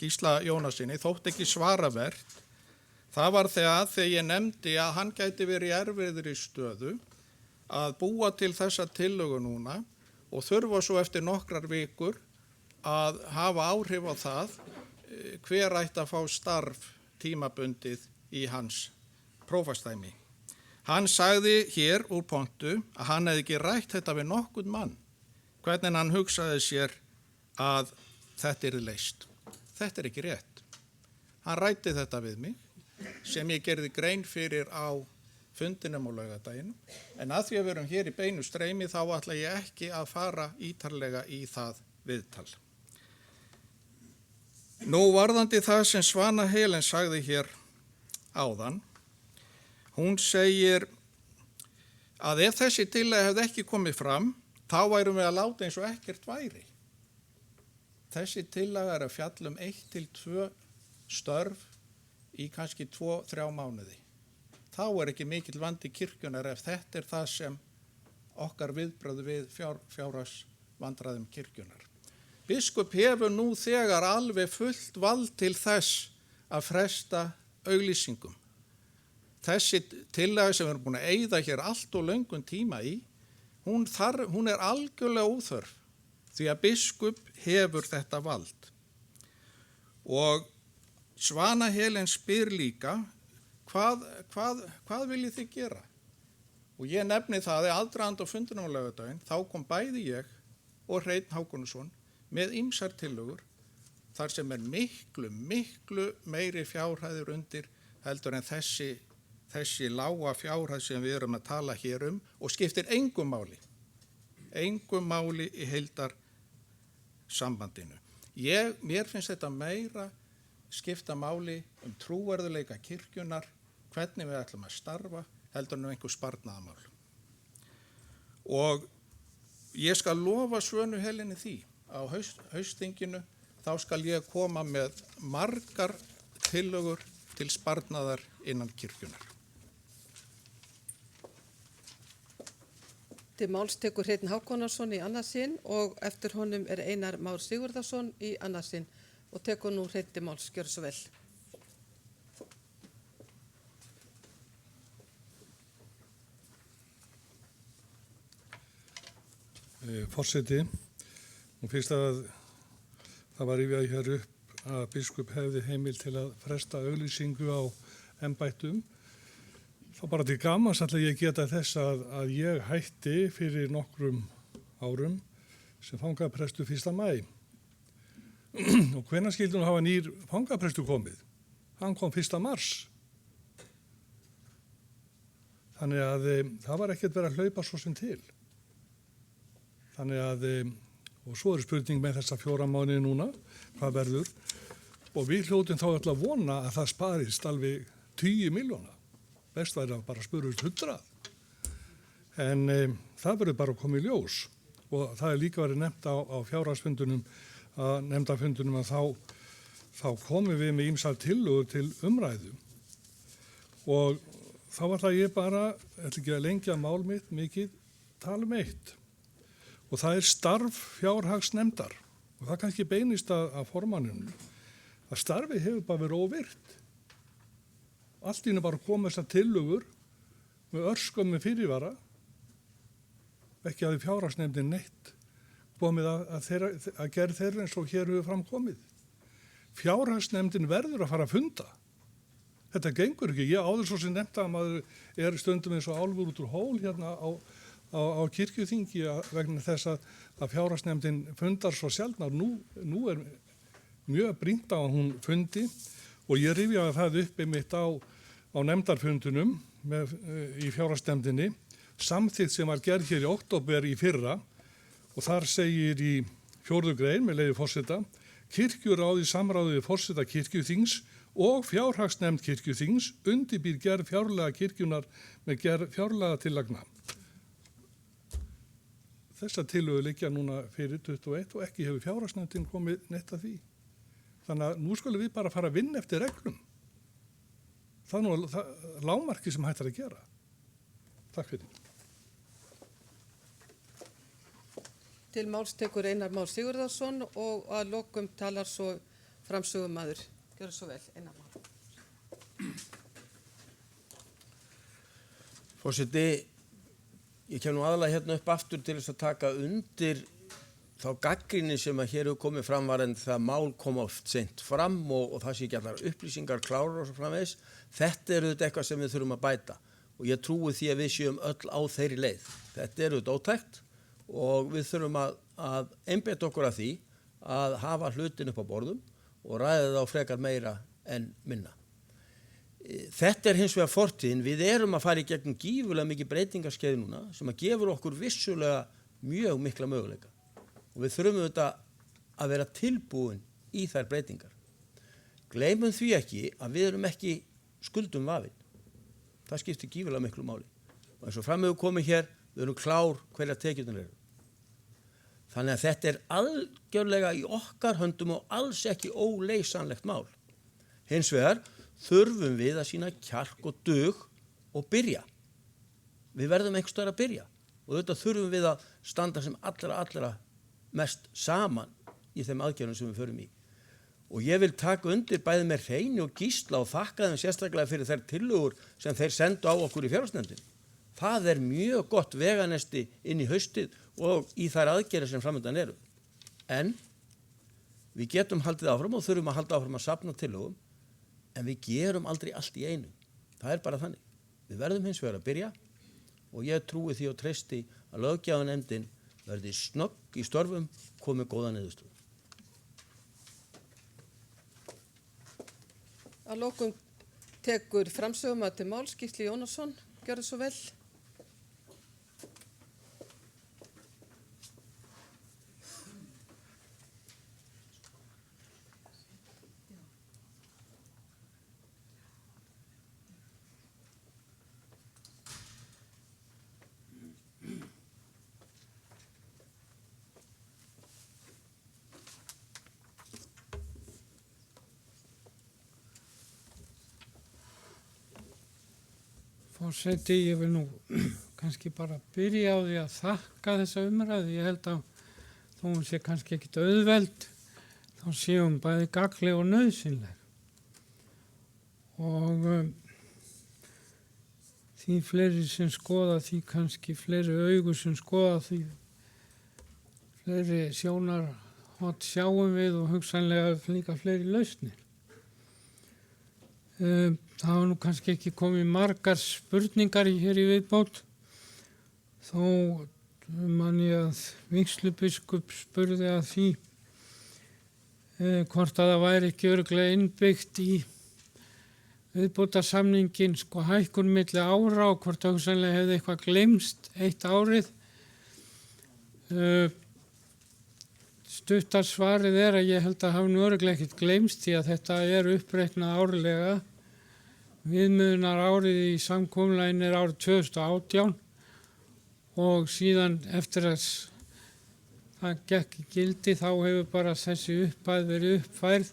Gísla Jónasinni, þótt ekki svaravert. Það var þegar ég nefndi að hann gæti verið í erfiðri stöðu að búa til þessa tillögu núna og þurfa svo eftir nokkrar vikur að hafa áhrif á það hver ætti að fá starf tímabundið í hans prófastæmi. Hann sagði hér úr pontu að hann hefði ekki rætt þetta við nokkurn mann, hvernig hann hugsaði sér að þetta yrði leyst. Þetta er ekki rétt. Hann rætti þetta við mig, sem ég gerði grein fyrir á fundinum á laugardaginn, en að því að við erum hér í beinu streymi þá ætla ég ekki að fara ítarlega í það viðtal. Nú varðandi það sem Svana Helen sagði hér áðan, hún segir að ef þessi tillaga hefði ekki komið fram, þá værum við að láta eins og ekkert væri. Þessi tillaga er að fjalla 1 til 2 störf í kannski 2-3 mánuði. Þá er ekki mikill vandi kirkjunar ef þetta er það sem okkar viðbrögð við fjárhagsvandræðum kirkjunar. Biskup hefur nú þegar alveg fullt vald til þess að fresta auglýsingum. Þessi tillaga sem við erum búin að eyða hér allt og löngum tíma í, hún er algjörlega óþörf því að biskup hefur þetta vald. Og Svana Helen spyr líka, hvað viljið þið gera? Og Og ég nefni það að aðdraganda á fundinum á laugardaginn, þá kom bæði ég og Hreinn Hákonarson með ýmsar tillögur þar sem miklu meiri fjárhæðir undir heldur en þessi lága fjárhæð sem við erum að tala hér og skiptir engum máli í heildar sambandinu. Mér finnst þetta meira skipta máli trúverðuleika kirkjunar, hvernig við ætlum að starfa, heldur en einhver sparnaðamál. Og ég skal lofa Svönu Helenu því á haustþinginu, þá skal ég koma með margar tillögur til sparnaðar innan kirkjunar. Til máls tekur Hreinn Hákonarson í annað sinn og eftir honum Einar Már Sigurðarson í annað sinn og tekur nú Hreinn til máls. Gjörðu svo vel. Forseti, nú fyrst að það var rifjað hér upp að biskup hefði heimil til að fresta auglýsingu á embættum. Þá bara til gamans ætla ég geta þess að ég hætti fyrir nokkrum árum sem fangaprestur 1. maí. Og hvenær skyldi nú hafa nýr fangaprestur komið? Hann kom 1. mars. Þannig að það var ekkert verið að hlaupa svo sem til. Þannig að, og svo er spurning með þessa 4 mánuði núna, hvað verður? Og við hljótum þá alltaf að vona að það sparist alveg 10 milljóna. Best væri að bara spurust 100. En það verður bara að koma í ljós. Og það er líka verið nefnt á fjárhagsfundunum, nefndafundunum að þá komum við með ýmsar tillögur til umræðu. Og þá ætla ég bara, ætla ekki að lengja mál mitt mikið, tala um eitt. Og það er starf fjárhagsnefndar. Og það kannski beinist að formanninum. Að starfi hefur bara verið óvirt. Allt í einu bara komið þessar tillögur með örskömmu fyrirvara. Ekki að fjárhagsnefndin neitt komið að gera þeirra eins og hér hefur framkomið. Fjárhagsnefndin verður að fara að funda. Þetta gengur ekki. Ég áður svo sem nefnt að maður er stundum eins og álfur út úr hól hérna á kirkjuþingi vegna þess að fjárhagsnefndin fundar svo sjaldnar. Nú er mjög brýnt á að hún fundi og ég rifjaði það upp einmitt á nefndarfundunum í fjárhagsnefndinni, samþykkt sem var gerð hér í október í fyrra og þar segir í 4. grein með leyfi forseta: Kirkjuráð í samráði við forseta kirkjuþings og fjárhagsnefnd kirkjuþings undirbýr gerð fjárlaga kirkjunar með gerð fjárlaga tillagna. Þessar tillögur liggja núna fyrir 21 og ekki hefur fjárhagsnefndin komið neitt að því. Þannig að nú skulum við bara fara að vinna eftir reglum. Það er nú lágmarki sem hægt er að gera. Takk fyrir. Til máls tekur Einar Már Sigurðarson og að lokum talar svo framsögumaður. Gjörðu svo vel, Einar Már. Forseti, ég kem nú aðalega hérna upp aftur til þess að taka undir þá gagnrýni sem að hér hefur komið fram var en það mál kom oft seint fram og það sé ekki allar upplýsingar klárar og svo framvegis. Þetta er auðvitað eitthvað sem við þurfum að bæta og ég trúi því að við séum öll á þeirri leið. Þetta er auðvitað ótækt og við þurfum að einbeita okkur að því að hafa hlutin upp á borðum og ræða það á frekar meira en minna. Þetta er hins vegar fortíðin. Við erum að fara í gegnum gífurlega mikið breytingarskeið núna sem að gefur okkur vissulega mjög mikla möguleika. Og við þurfum auðvitað að vera tilbúin í þær breytingar. Gleymum því ekki að við erum ekki skuldum vafin. Það skiptir gífurlega miklu máli. Og eins og fram hefur komið hér, við erum klár hverja tekjurnar eru. Þannig að þetta er algjörlega í okkar höndum og alls ekki óleysanlegt mál. Hins vegar þurfum við að sýna kjark og dug og byrja. Við verðum einhvers staðar að byrja og þetta þurfum við að standa sem allra mest saman í þeim aðgerðum sem við förum í. Og ég vil taka undir bæði með Hreini og Gísla og þakka þeim sérstaklega fyrir þær tillögur sem þeir sendu á okkur í fjárhagsnefndinni. Það er mjög gott veganesti inn í haustið og í þær aðgerðir sem framöndan eru. En við getum haldið áfram og þurfum að halda áfram að safna tillögum, en við gerum aldrei allt í einu. Það er bara þannig. Við verðum hins vegar að byrja og ég trúi því og treysti að löggjafarnefndin verði snögg í störfum, komi góða niðurstöðu. Að lokum tekur framsögumaður til máls Gísli Jónasson. Gjörðu svo vel. Forseti, ég vil nú kannski bara byrja á því að þakka þessa umræðu. Ég held að þó hún sé kannski ekkit auðveld, þá sé hún bæði gagnleg og nauðsynleg. Og því fleiri sem skoða því kannski fleiri augu sem skoða því fleiri sjónarhorn sjáum við og hugsanlega líka fleiri lausnir. Það hafa nú kannski ekki komið margar spurningar hér í viðbót, þó man ég að vígslubiskup spurði að því hvort að það væri ekki örugglega innbyggt í viðbótarsamningin sko hækkun milli ára og hvort hugsanlega hefði eitthvað gleymst eitt árið. Stuttarsvarið er að ég held að hafi nú örugglega ekkert gleymst því að þetta er uppreiknað árlega. Viðmiðunar árið í samkomulaginu er árið 2018 og síðan eftir að það gekk í gildi þá hefur bara þessi upphæð verið uppfærð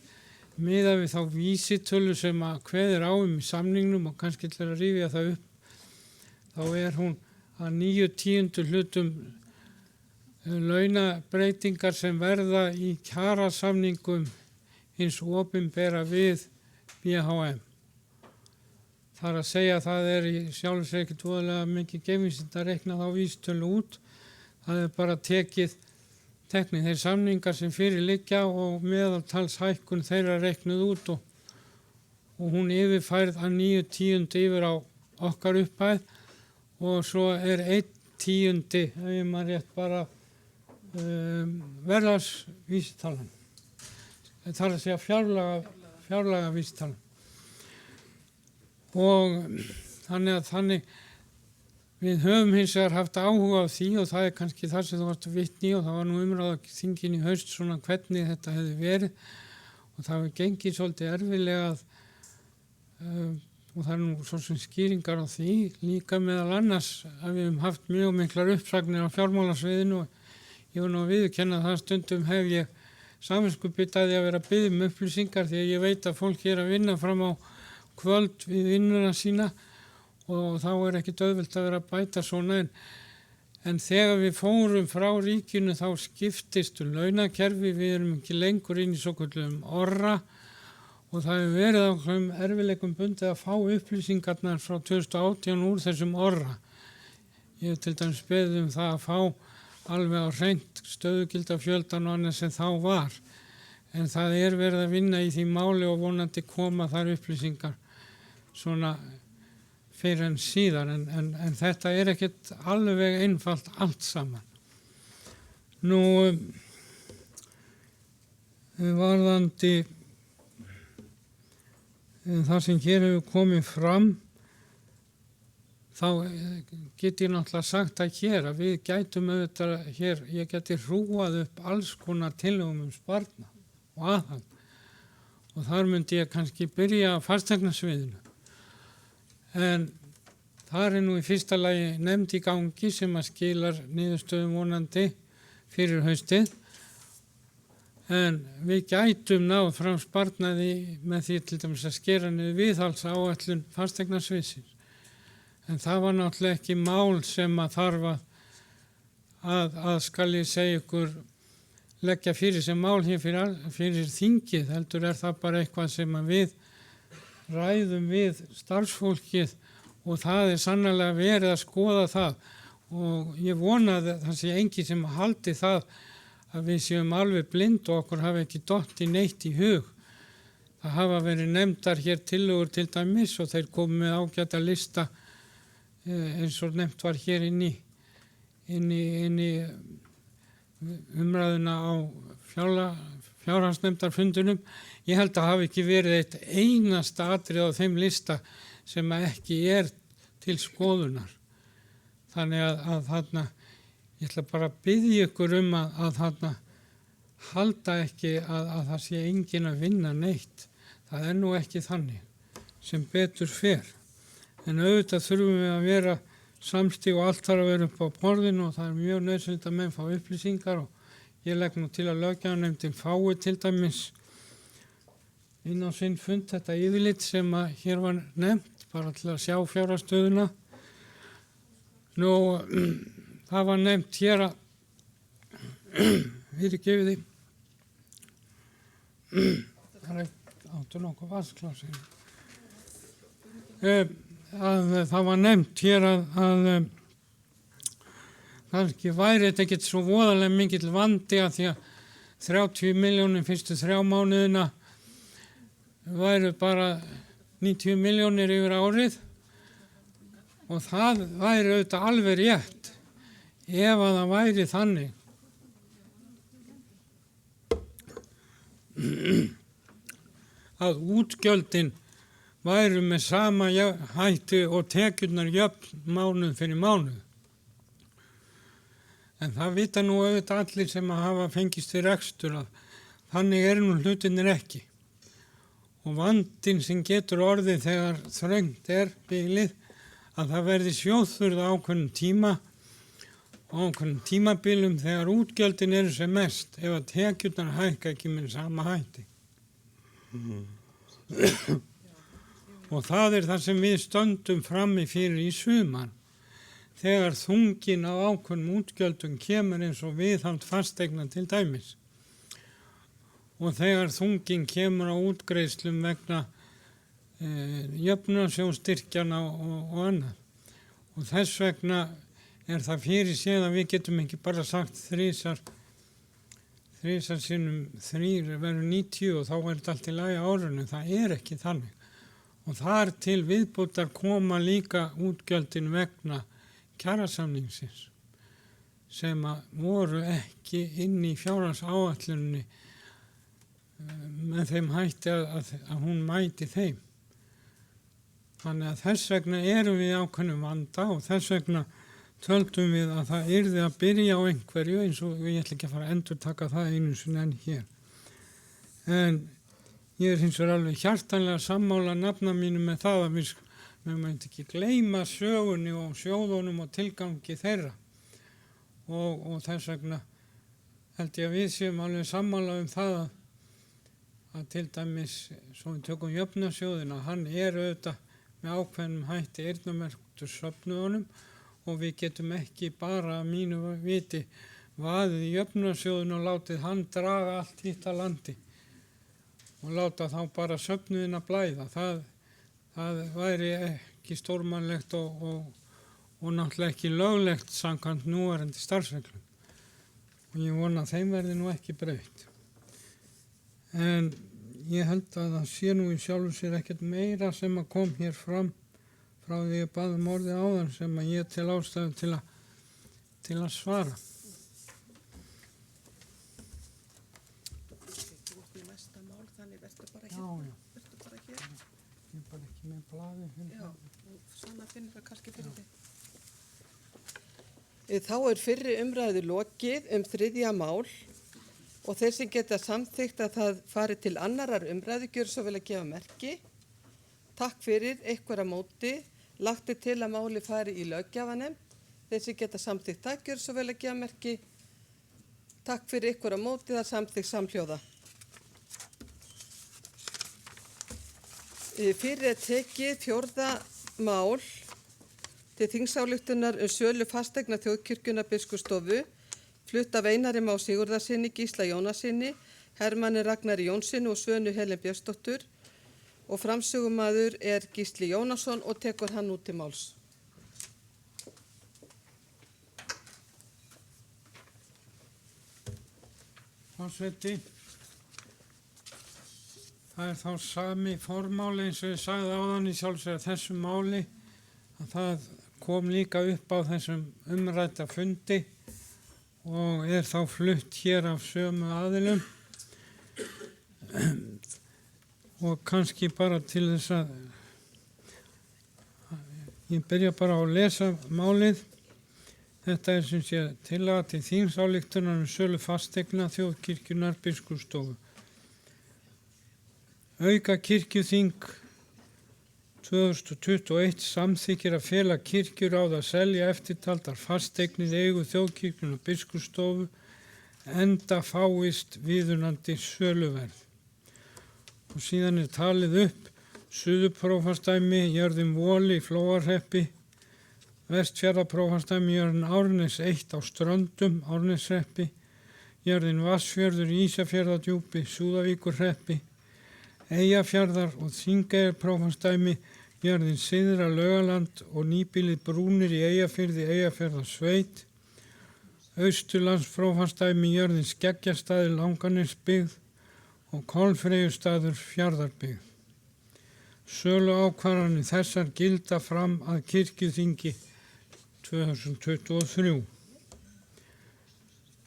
miðað við þá vísitölu sem að kveður á í samningnum og kannski til að rifja það upp. Þá er hún að 9/10 hlutum launabreitingar sem verða í kjarasamningum hins opinbera við BHM. Það er að segja að það er í sjálfur sér ekkert voðalega mikið gefinsind að reikna þá vísitölu út. Það er bara teknir þeir samningar sem fyrir liggja og meðaltalshækkun þeirra reiknuð út og hún yfirfærð að 9/10 yfir á okkar upphæð og svo er 1/10, ef ég maður rétt bara verðlagsvísitalan. Það er að segja fjárlaga vísitalan. Og þannig við höfum hins vegar haft áhuga á því og það er kannski það sem þú varst að vitni og það var nú umræða þingin í haust svona hvernig þetta hefði verið og það hefur gengið svolítið erfilega og það er nú svo sem skýringar á því líka meðal annars að við höfum haft mjög miklar uppsagnir á fjármálasviðinu og ég var nú að viðurkenna það stundum hef ég samviskubit að vera að biðja upplýsingar því að ég veit að fólk er að vinna fram á kvöld við vinnuna sína og þá er ekkit auðvelt að vera að bæta svona en þegar við fórum frá ríkinu þá skiptist launakerfi, við erum ekki lengur inn í svokölluðum orra og það hefur verið á erfiðleikum bundið að fá upplýsingarnar frá 2018 úr þessum orra. Ég hef til dæmis beðið það að fá alveg á hreint stöðugildafjöldan og annað sem þá var en það er verið að vinna í því máli og vonandi koma þar upplýsingar svona fyrir en síðar en þetta er ekkert alveg einfalt allt saman. Nú varðandi það sem hér hefur komið fram þá get ég náttúrulega sagt að hér að við gætum auðvitað hér, ég geti hrúað upp alls konar tillögum sparnað og aðhald og þar myndi ég kannski byrja á fasteignasviðinu. En það er nú í fyrsta lagi nefnd í gangi sem að skilar niðurstöðum vonandi fyrir haustið en við gætum náð fram sparnaði með því til dæmis að skera niður viðhaldsáætlun fasteignasviðsins. En það var náttúrulega ekki mál sem að þarf að skal ég segja ykkur leggja fyrir sem mál hér fyrir þingið, heldur er það bara eitthvað sem að við ræðum við starfsfólkið og það er sannarlega verið að skoða það og ég vona að það sé enginn sem haldi það að við séum alveg blind og okkur hafi ekki dottið neitt í hug. Það hafa verið nefndar hér tillögur til dæmis og þeir komu með ágæta lista eins og nefnt var hér inn í umræðuna á fjárhagsnefndarfundunum. Ég held að hafi ekki verið eitt einasta atrið á þeim lista sem ekki til skoðunar. Þannig að þarna, ég ætla bara að biðja ykkur að þarna halda ekki að það sé enginn að vinna neitt. Það nú ekki þannig sem betur fer. En auðvitað þurfum við að vera samstíg og allt þarf að vera upp á borðinu og það mjög nauðsynlegt að menn fá upplýsingar og ég legg nú til að löggjafarnefndin fái til dæmis inn á sinn fund þetta yfirlit sem að hér var nefnt, bara til að sjá fjárhagsstöðuna. Nú, það var nefnt hér að, fyrirgefiði, áttu nokkuð vasklási. Það var nefnt hér að kannski væri þetta ekkert svo voðalega mikill vandi að því að 30 milljónir fyrstu 3 mánuðina væru bara 90 milljónir yfir árið og það væri auðvitað alveg rétt ef að það væri þannig. Að útgjöldin væru með sama hætti og tekjurnar jöfn mánuð fyrir mánuð. En það vita nú auðvitað allir sem að hafa fengist við rekstur að þannig nú hlutinir ekki. Og vandinn sem getur orðið þegar þröngt bilið að það verði sjóðþurrð ákveðnum tíma og ákveðnum tímabilum þegar útgjöldin eru sem mest ef að tekjurnar hækka ekki með sama hætti. Og það það sem við stöndum frammi fyrir í sumar þegar þungin á ákveðnum útgjöldum kemur eins og viðhald fasteigna til dæmis. Og þegar þungin kemur á útgreiðslum vegna jöfnunarsjóðsstyrkjana og annað. Og þess vegna það fyrir séð að við getum ekki bara sagt þrisar sinnum 3 verður 90 og þá þetta allt í lagi á árinu. Það ekki þannig. Og þar til viðbótar koma líka útgjöldin vegna kjarasamningsins sem að voru ekki inn í fjárhagsáætluninni með þeim hætti að hún mæti þeim. Þannig að þess vegna erum við ákveðnum vanda og þess vegna töldum við að það yrði að byrja á einhverju eins og ég ætla ekki að fara að endurtaka það einu sinni enn hér. En ég hins vegar alveg hjartanlega sammála nafna mínu með það að við mætti ekki gleyma sögunni og sjóðunum og tilgangi þeirra. Og þess vegna held ég að við séum alveg sammála það að til dæmis, svo við tökum jöfnunarsjóðina, hann auðvitað með ákveðnum hætti eyrnamerktur söfnuðunum og við getum ekki bara að mínu viti vaðið í jöfnunarsjóðinu og látið hann draga allt hitt að landi og láta þá bara söfnuðina blæða. Það væri ekki stórmannlegt og náttúrulega ekki löglegt samkvæmt núverandi starfsreglum. Og ég vona að þeim verði nú ekki breytt. En ég held að það sé nú í sjálfu sér ekkert meira sem að kom hér fram frá því ég bað orðið áðan sem að ég tel ástæðu til að svara. Já. Vertu bara hér. Ég bara ekki með blaði. Já, svona finnir það kannski fyrir þig. Þá fyrri umræðu lokið 3. mál og þeir sem geta samþykkt að það fari til annarar umræðu gjör svo vel að gefa merki. Takk fyrir, einhverja móti. Lagt til að máli fari í löggjafarnefnd. Þeir sem geta samþykkt það gjör svo vel að gefa merki. Takk fyrir, einhverja móti. Það samþykkt samhljóða. Fyrir tekið 4. mál til þingsályktunar sölu fasteigna þjóðkirkjunnar Biskupsstofu, flutt af Einari Má Sigurðarsyni, Gísla Jónassyni, Hermanni Ragnari Jónssyni og Svönu Helen Björnsdóttur og framsögumaður Gísli Jónasson og tekur hann út til máls. Forseti. Það þá sami formáli eins og ég sagði áðan í sjálfsögðu þessu máli að það kom líka upp á þessum umrædda fundi og þá flutt hér af sömu aðilum og kannski bara til þess að ég byrja bara á að lesa málið. Þetta sem sé tillaga til þingsályktunar sölu fasteigna Þjóðkirkjunnar Biskupsstofu. Auka kirkjuþing 2021 samþykkir að fela kirkjuráð að selja eftirtaldar fasteignir eigu Þjóðkirkjunnar Biskupsstofu enda fáist viðunandi söluverð. Og síðan talið upp Suðurprófasdæmi, jörðin Voli í Flóahreppi, Vestfjarðaprófasdæmi, jörðin Árnes 1 á Ströndum, Árneshreppi, jörðin Vatnsfjörður í Ísafjarðardjúpi, Súðavíkurhreppi, Eyjafjarðar og Þingeyjarprófasdæmi, jörðin Syðra Laugaland og nýbýlið Brúnir í Eyjafirði, Eyjafjarðarsveit, Austurlandsprófasdæmi, jörðin Skeggjastaðir, Langanesbyggð og Kolfreyjustaður, Fjarðarbyggð. Sölu ákvarðanir þessar gilda fram að kirkjuþingi 2023.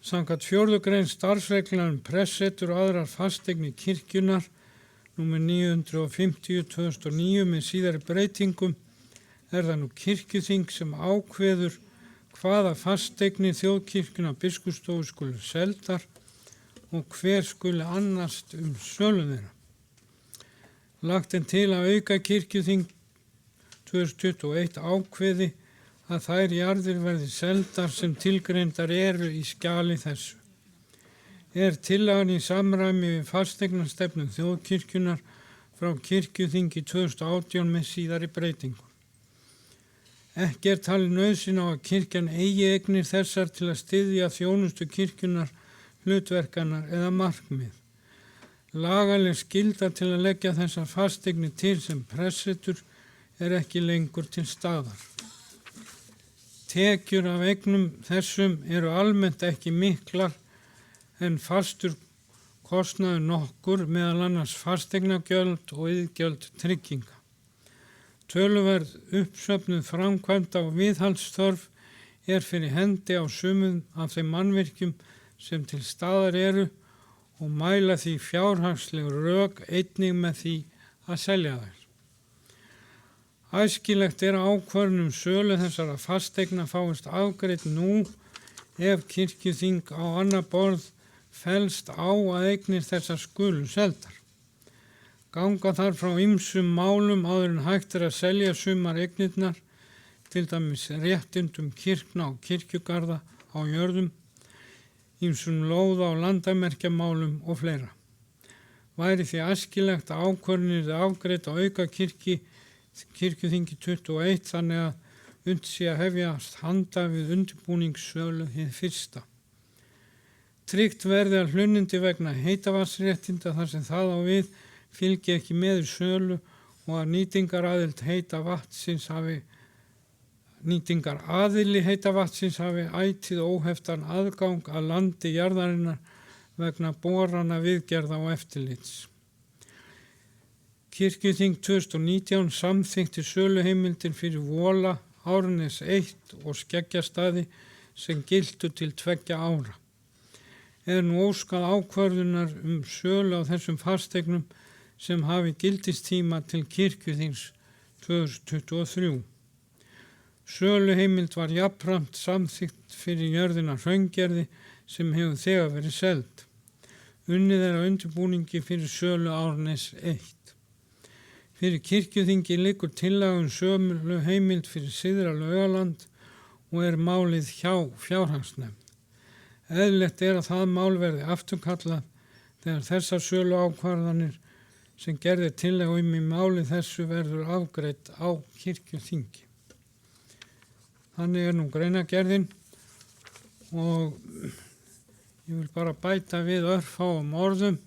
Samkvæmt 4. grein starfsreglna pressetur og aðrar fasteignir kirkjunnar nr. 950/2009 með síðari breytingum það nú kirkjuþing sem ákveður hvaða fasteignir Þjóðkirkjunnar Biskupsstofu skulu seldar og hver skuli annast sölu þeirra. Lagt til að auka kirkjuþing 2021 ákveði að þær jarðir verði seldar sem tilgreindar eru í skjali þessu. Tillagan í samræmi við fasteignastefnu Þjóðkirkjunnar frá kirkjuþingi 2018 með síðari breytingum. Ekki talin nauðsyn á að kirkjan eigi eignir þessar til að styðja þjónustu kirkjunnar, hlutverkanar eða markmið. Lagaleg skylda til að leggja þessar fasteignir til sem pressetur ekki lengur til staðar. Tekjur af eignum þessum eru almennt ekki miklar en fastur kostnaður nokkur meðal annars fasteignagjöld og iðgjöld trygginga. Töluverð uppsöfnuð framkvæmda og viðhaldsþörf fyrir hendi á sumum af þeim mannvirkjum sem til staðar eru og mæla því fjárhagsleg rök einnig með því að selja þær. Æskilegt að ákvörðun sölu þessara fasteigna fáist afgreidd nú ef kirkjuþing á annað borð fellst á að eignir þessar skulu seldar. Ganga þar frá ýmsum málum áður en hægt að selja sumar eignirnar, til dæmis réttindum kirkna og kirkjugarða á jörðum, ýmsum lóða og landamerkjamálum og fleira. Væri því æskilegt að ákvörðun afgreidd á auka kirkjuþingi 21 þannig að unnt sé að hefjast handa við undirbúningssölu hið fyrsta. Tryggt verði að hlunnindi vegna heitavatnsréttinda þar sem það á við fylgi ekki með í sölu og að nýtingaraðili heita vatnsins hafi ætíð óheftan aðgang að landi jarðarinnar vegna borana viðgerða og eftirlits. Kirkjuþing 2019 samþykkti söluheimildir fyrir Vola, Árnes 1 og Skeggjastaði sem giltu til 2 ára. Nú óskað ákvörðunar sölu á þessum fasteignum sem hafi gildistíma til kirkjuþings 2023. Söluheimild var jafnframt samþykkt fyrir jörðina Hraungerði sem hefur þegar verið seld. Unnið að undirbúningi fyrir sölu Árnes 1. Fyrir kirkjuþingi liggur tillaga söluheimild fyrir Syðra Laugaland og málið hjá fjárhagsnefnd. Eðlilegt að það mál verði afturkallað þegar þessar sölu ákvarðanir sem gerði tillaga í máli þessu verður afgreidd á kirkjuþingi. Þannig nú greinargerðin og ég vil bara bæta við örfáum orðum.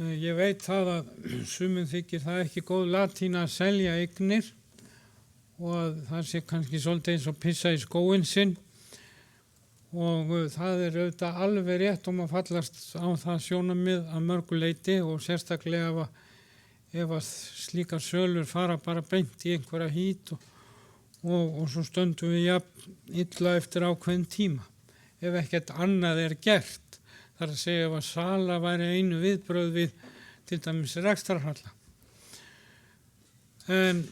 Ég veit það að sumum þykir það ekki góð latína að selja eignir og að það sé kannski svolítið eins og pissa í skóinn sinn og það auðvitað alveg rétt maður fallast á það sjónarmið að mörgu leyti og sérstaklega ef að slíkar sölur fara bara beint í einhverja hít og svo stöndum við jafn illa eftir ákveðin tíma ef ekkert annað er gert. Það er að segja ef að sala væri einu viðbrögð við til dæmis rekstrarhalla. En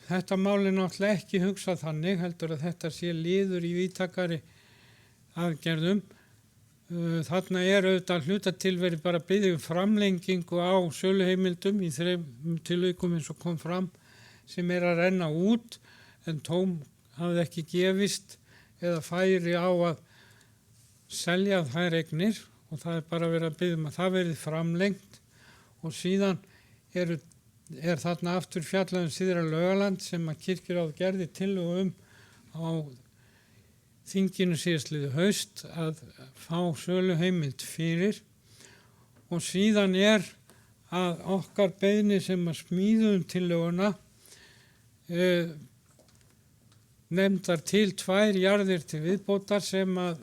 þetta mál er náttúrulega ekki hugsað þannig, heldur að þetta sé liður í víðtækari aðgerðum. Þarna er auðvitað hluta til verið bara að biðja framlengingu á söluheimildum í 3 tilvikum eins og kom fram sem er að renna út en tóm hafði ekki gefist eða færi á að selja þær eignir og það er bara verið að biðja að það verið framlengt og síðan er þarna aftur fjallað Syðra Laugaland sem að Kirkjuráð gerði tillögu á þinginu síðastliðið haust að fá söluheimild fyrir og síðan er að okkar beiðni sem að smíðum tillöguna nefndar til 2 jarðir til viðbótar sem að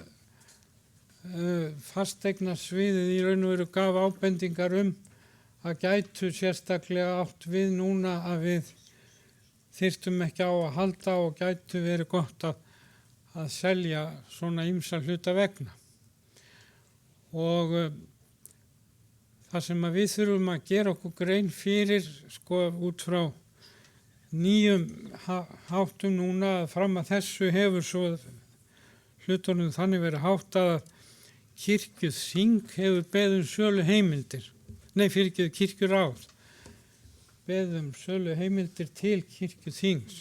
fasteignasviðið í raun og veru gaf ábendingar að gætu sérstaklega átt við núna að við þyrftum ekki á að halda og gætu verið gott að selja svona ýmsa hluta vegna. Og það sem að við þurfum að gera okkur grein fyrir út frá nýjum háttum núna að fram að þessu hefur svo hlutunum þannig verið háttað að kirkjuþing hefur beðið sölu heimildir. Kirkjuráð beðið sölu heimildir til kirkjuþings.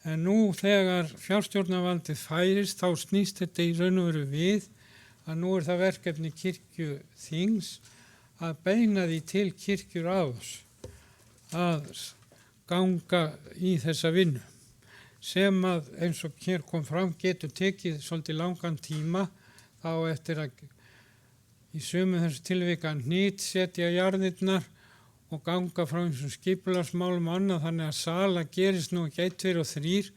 En nú þegar fjárstjórnarvaldið færist þá snýst þetta í raun og veru við að nú er það verkefni kirkjuþings að beina því til kirkjuráðs að ganga í þessa vinnu sem að eins og hér kom fram getur tekið svolítið langan tíma þá eftir að í sömu þessu tilvika hnitsetja jarðirnar og ganga frá einsum skipulagsmálum og annað þannig að sala gerist nú ekki 1, 2 og 3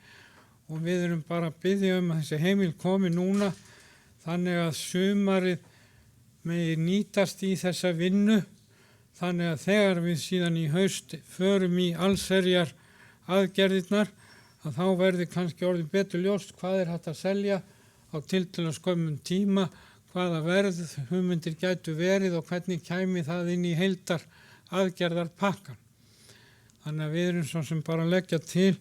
og við erum bara að biðja að þessi heimil komi núna þannig að sumarið megi nýtast í þessa vinnu þannig að þegar við síðan í haust förum í allsherjar aðgerðirnar að þá verði kannski orðið betur ljóst hvað er hægt að selja á tiltölulega skömmum tíma, hvaða verð hugmyndir gætu verið og hvernig kæmi það inn í heildar aðgerðarpakkan. Þannig að við erum svo sem bara að leggja til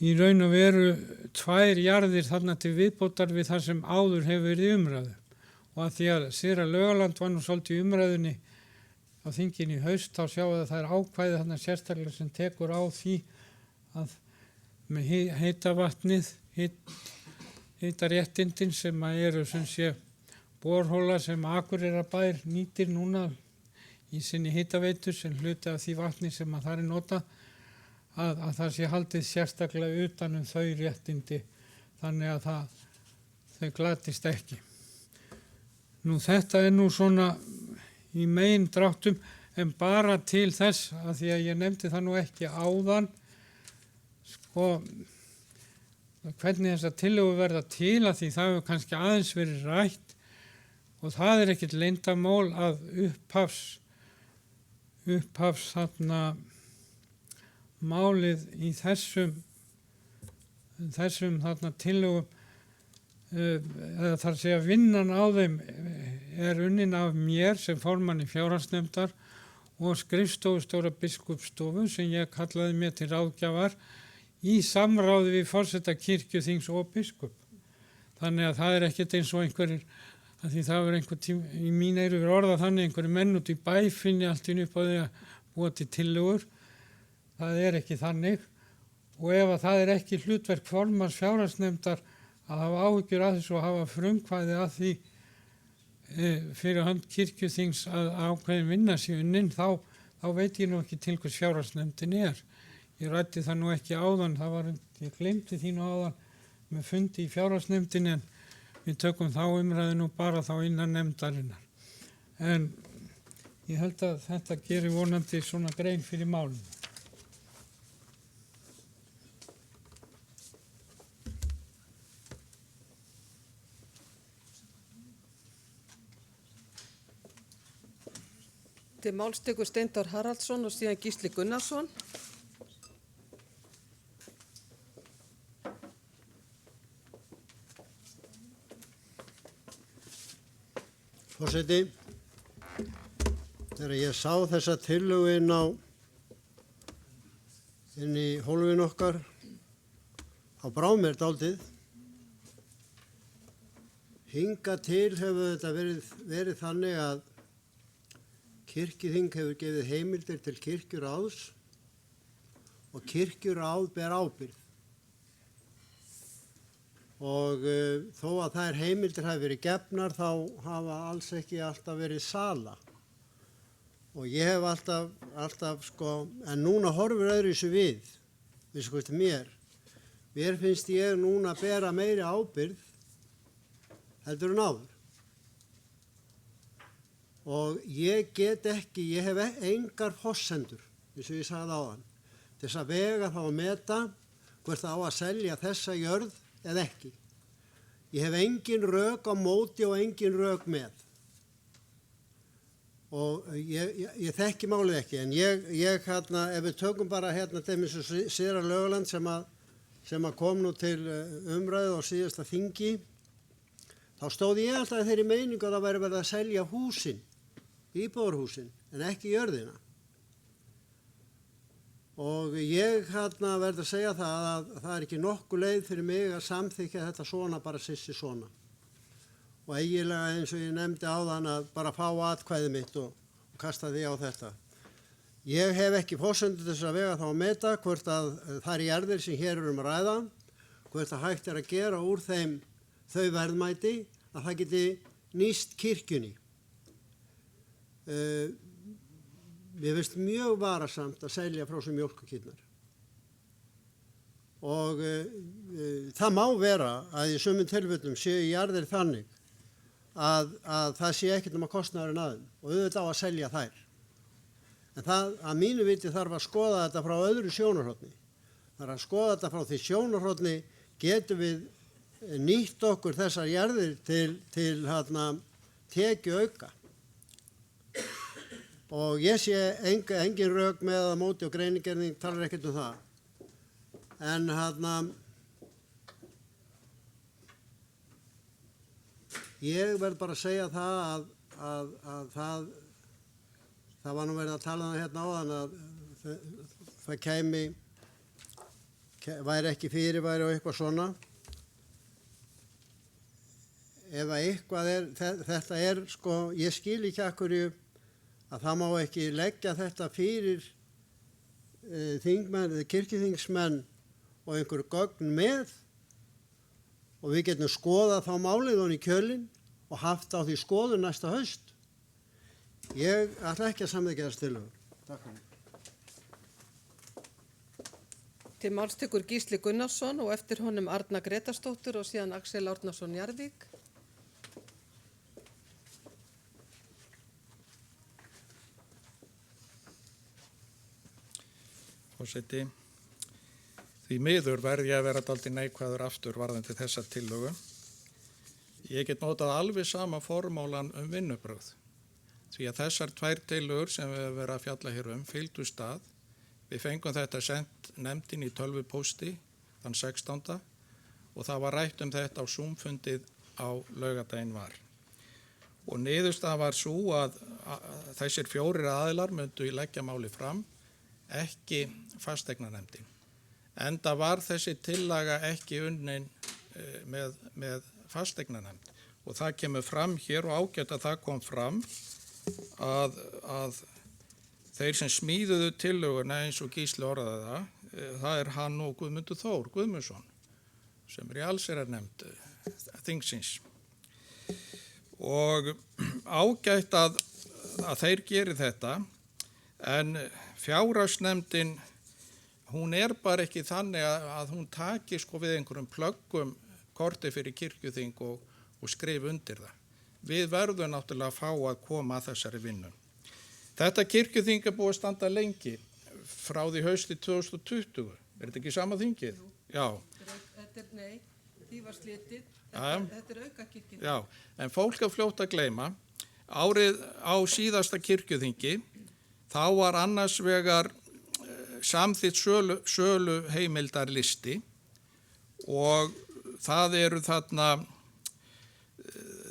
í raun og veru 2 jarðir þarna til viðbótar við það sem áður hefur verið í umræðu og að því að Syðra Laugaland var nú svolítið í umræðunni á þinginu í haust þá sjáum við að það er ákvæði þarna sérstaklega sem tekur á því að með heita vatnið, heita réttindin sem eru sem sé borhóla sem Akureyrarbær nýtir núna í sinni hitaveitu sem hluti af því vatni sem að það er nota að það sé haldið sérstaklega utan þau réttindi þannig að þau glatist ekki. Nú þetta er nú svona í megin dráttum en bara til þess að því að ég nefndi það nú ekki áðan hvernig þessar tillögur verða til að því það hefur kannski aðeins verið rætt og það er ekkert leyndarmál að upphafs þarna málið í þessum þarna tillögum eða þar að segja vinnan á þeim er unnin af mér sem formanni fjárhagsnefndar og skrifstofustjóra biskupsstofu sem ég kallaði mér til ráðgjafar í samráði við forseta kirkjuþings og biskup. Þannig að það er ekkert eins og einhverjir, að því það er einhver tíma, í mín eyru verið orðað þannig, einhverjir menn út í bæ finni allt inn upp á því að búa til tillögur. Það er ekki þannig og ef að það er ekki hlutverk formanns fjárhagsnefndar að hafa áhyggjur að þessu og hafa frumkvæði að því fyrir hönd kirkjuþings að ákveðin vinna sér unnin, þá veit ég nú ekki til hvers fjárhagsnefndin er. Ég rætti það nú ekki áðan, ég gleymdi því nú áðan með fundi í fjárhagsnefndin en við tökum þá umræðu nú bara þá innan nefndarinnar. En ég held að þetta gerir vonandi svona grein fyrir málinu. Til máls tekur Steindór Haraldsson og síðan Gísli Gunnarsson. Forseti, þegar ég sá þessa tillögu inn í hólfin okkar, þá brá mér dálítið. Hingað til hefur þetta verið þannig að kirkjuþing hefur gefið heimildir til kirkjuráðs og kirkjuráð ber ábyrgð. Og þó að þær heimildir hafi verið gefnar þá hafa alls ekki alltaf verið sala. Og ég hef alltaf en núna horfir öðruvísi við hvort mér. Mér finnst ég núna að bera meiri ábyrgð heldur en áður. Og ég hef engar forsendur, eins og ég sagði áðan, til þess að vega þá að meta hvort það á að selja þessa jörð eða ekki. Ég hef engin rök á móti og engin rök með. Og ég þekki málið ekki, en ef við tökum bara þeim eins og Sigrar Laugaland sem kom nú til umræðu á síðasta þingi, þá stóð ég alltaf í þeirri meiningu að það væri verið að selja húsin, íbúðarhúsin, en ekki jörðina. Og ég verð að segja það að það er ekki nokkuð leið fyrir mig að samþykkja þetta svona, bara sissi svona. Og eiginlega eins og ég nefndi áðan að bara fá atkvæði mitt og kasta því á þetta. Ég hef ekki forsendur til þess að vega þá að meta hvort að þær jarðir sem hér að ræða, hvort að hægt að gera úr þeim þau verðmæti að það geti nýst kirkjunni. Mér finnst mjög varasamt að selja frá sem mjólkurkýrnar. Og það má vera að í sumum tilfellum séu jarðir þannig að það sé ekkert nema kostnaðurinn aðeim og auðvitað á að selja þær. En það að mínu viti þarf að skoða þetta frá öðru sjónarhorni. Það er að skoða þetta frá því sjónarhorni getum við nýtt okkur þessar jarðir til tekju auka. Og ég sé engin rök með að móti og greinigerning talar ekkert um það. En ég verð bara að segja það að það var nú verið að tala um það hérna áðan að það væri ekki fyrirværi og eitthvað svona. Ef að eitthvað þetta ég skil ekki af hverju að það má ekki leggja þetta fyrir kirkjuþingsmenn og einhverju gögn með og við getum skoðað þá málið honni í kjölinn og haft á því skoðun næsta haust. Ég ætla ekki að samþykkja þess tillögur. Takk fyrir. Til máls tekur Gísli Gunnarsson og eftir honum Arna Gretarsdóttir og síðan Axel Árnason Njarðvík. Forseti, því miður verð ég að vera dálítið neikvæður aftur varðandi þessa tillögu. Ég get notað alveg sama formálan vinnubrögð. Því að þessar tvær tillögur sem við höfum verið að fjalla hér fylgdu stað. Við fengum þetta sent nefndin í tölvupósti þann 16. og það var rætt þetta á Zoom-fundið á laugardaginn var. Og niðurstaðan var sú að þessir 4 aðilar myndu leggja máli fram, ekki fasteignanefndin. Enda var þessi tillaga ekki unnin með fasteignanefnd. Og það kemur fram hér og ágætt að það kom fram að þeir sem smíðuðu tillöguna eins og Gísli orðaði það er hann og Guðmundur Þór Guðmundsson sem í allsherjarnefnd þingsins. Og ágætt að þeir geri þetta, en fjárhagsnefndin, hún bara ekki þannig að hún taki við einhverjum plöggum korti fyrir kirkjuþing og skrifa undir það. Við verðum náttúrulega að fá að koma að þessari vinnu. Þetta kirkjuþing búið að standa lengi, frá því hausti 2020. Þetta ekki sama þingið? Já. Nei, því var slitið. Þetta auka kirkjuþing. Já, en fólk fljótt að gleyma, árið á síðasta kirkjuþingi, þá var annars vegar samþykkt sölu heimildarlisti og það eru þarna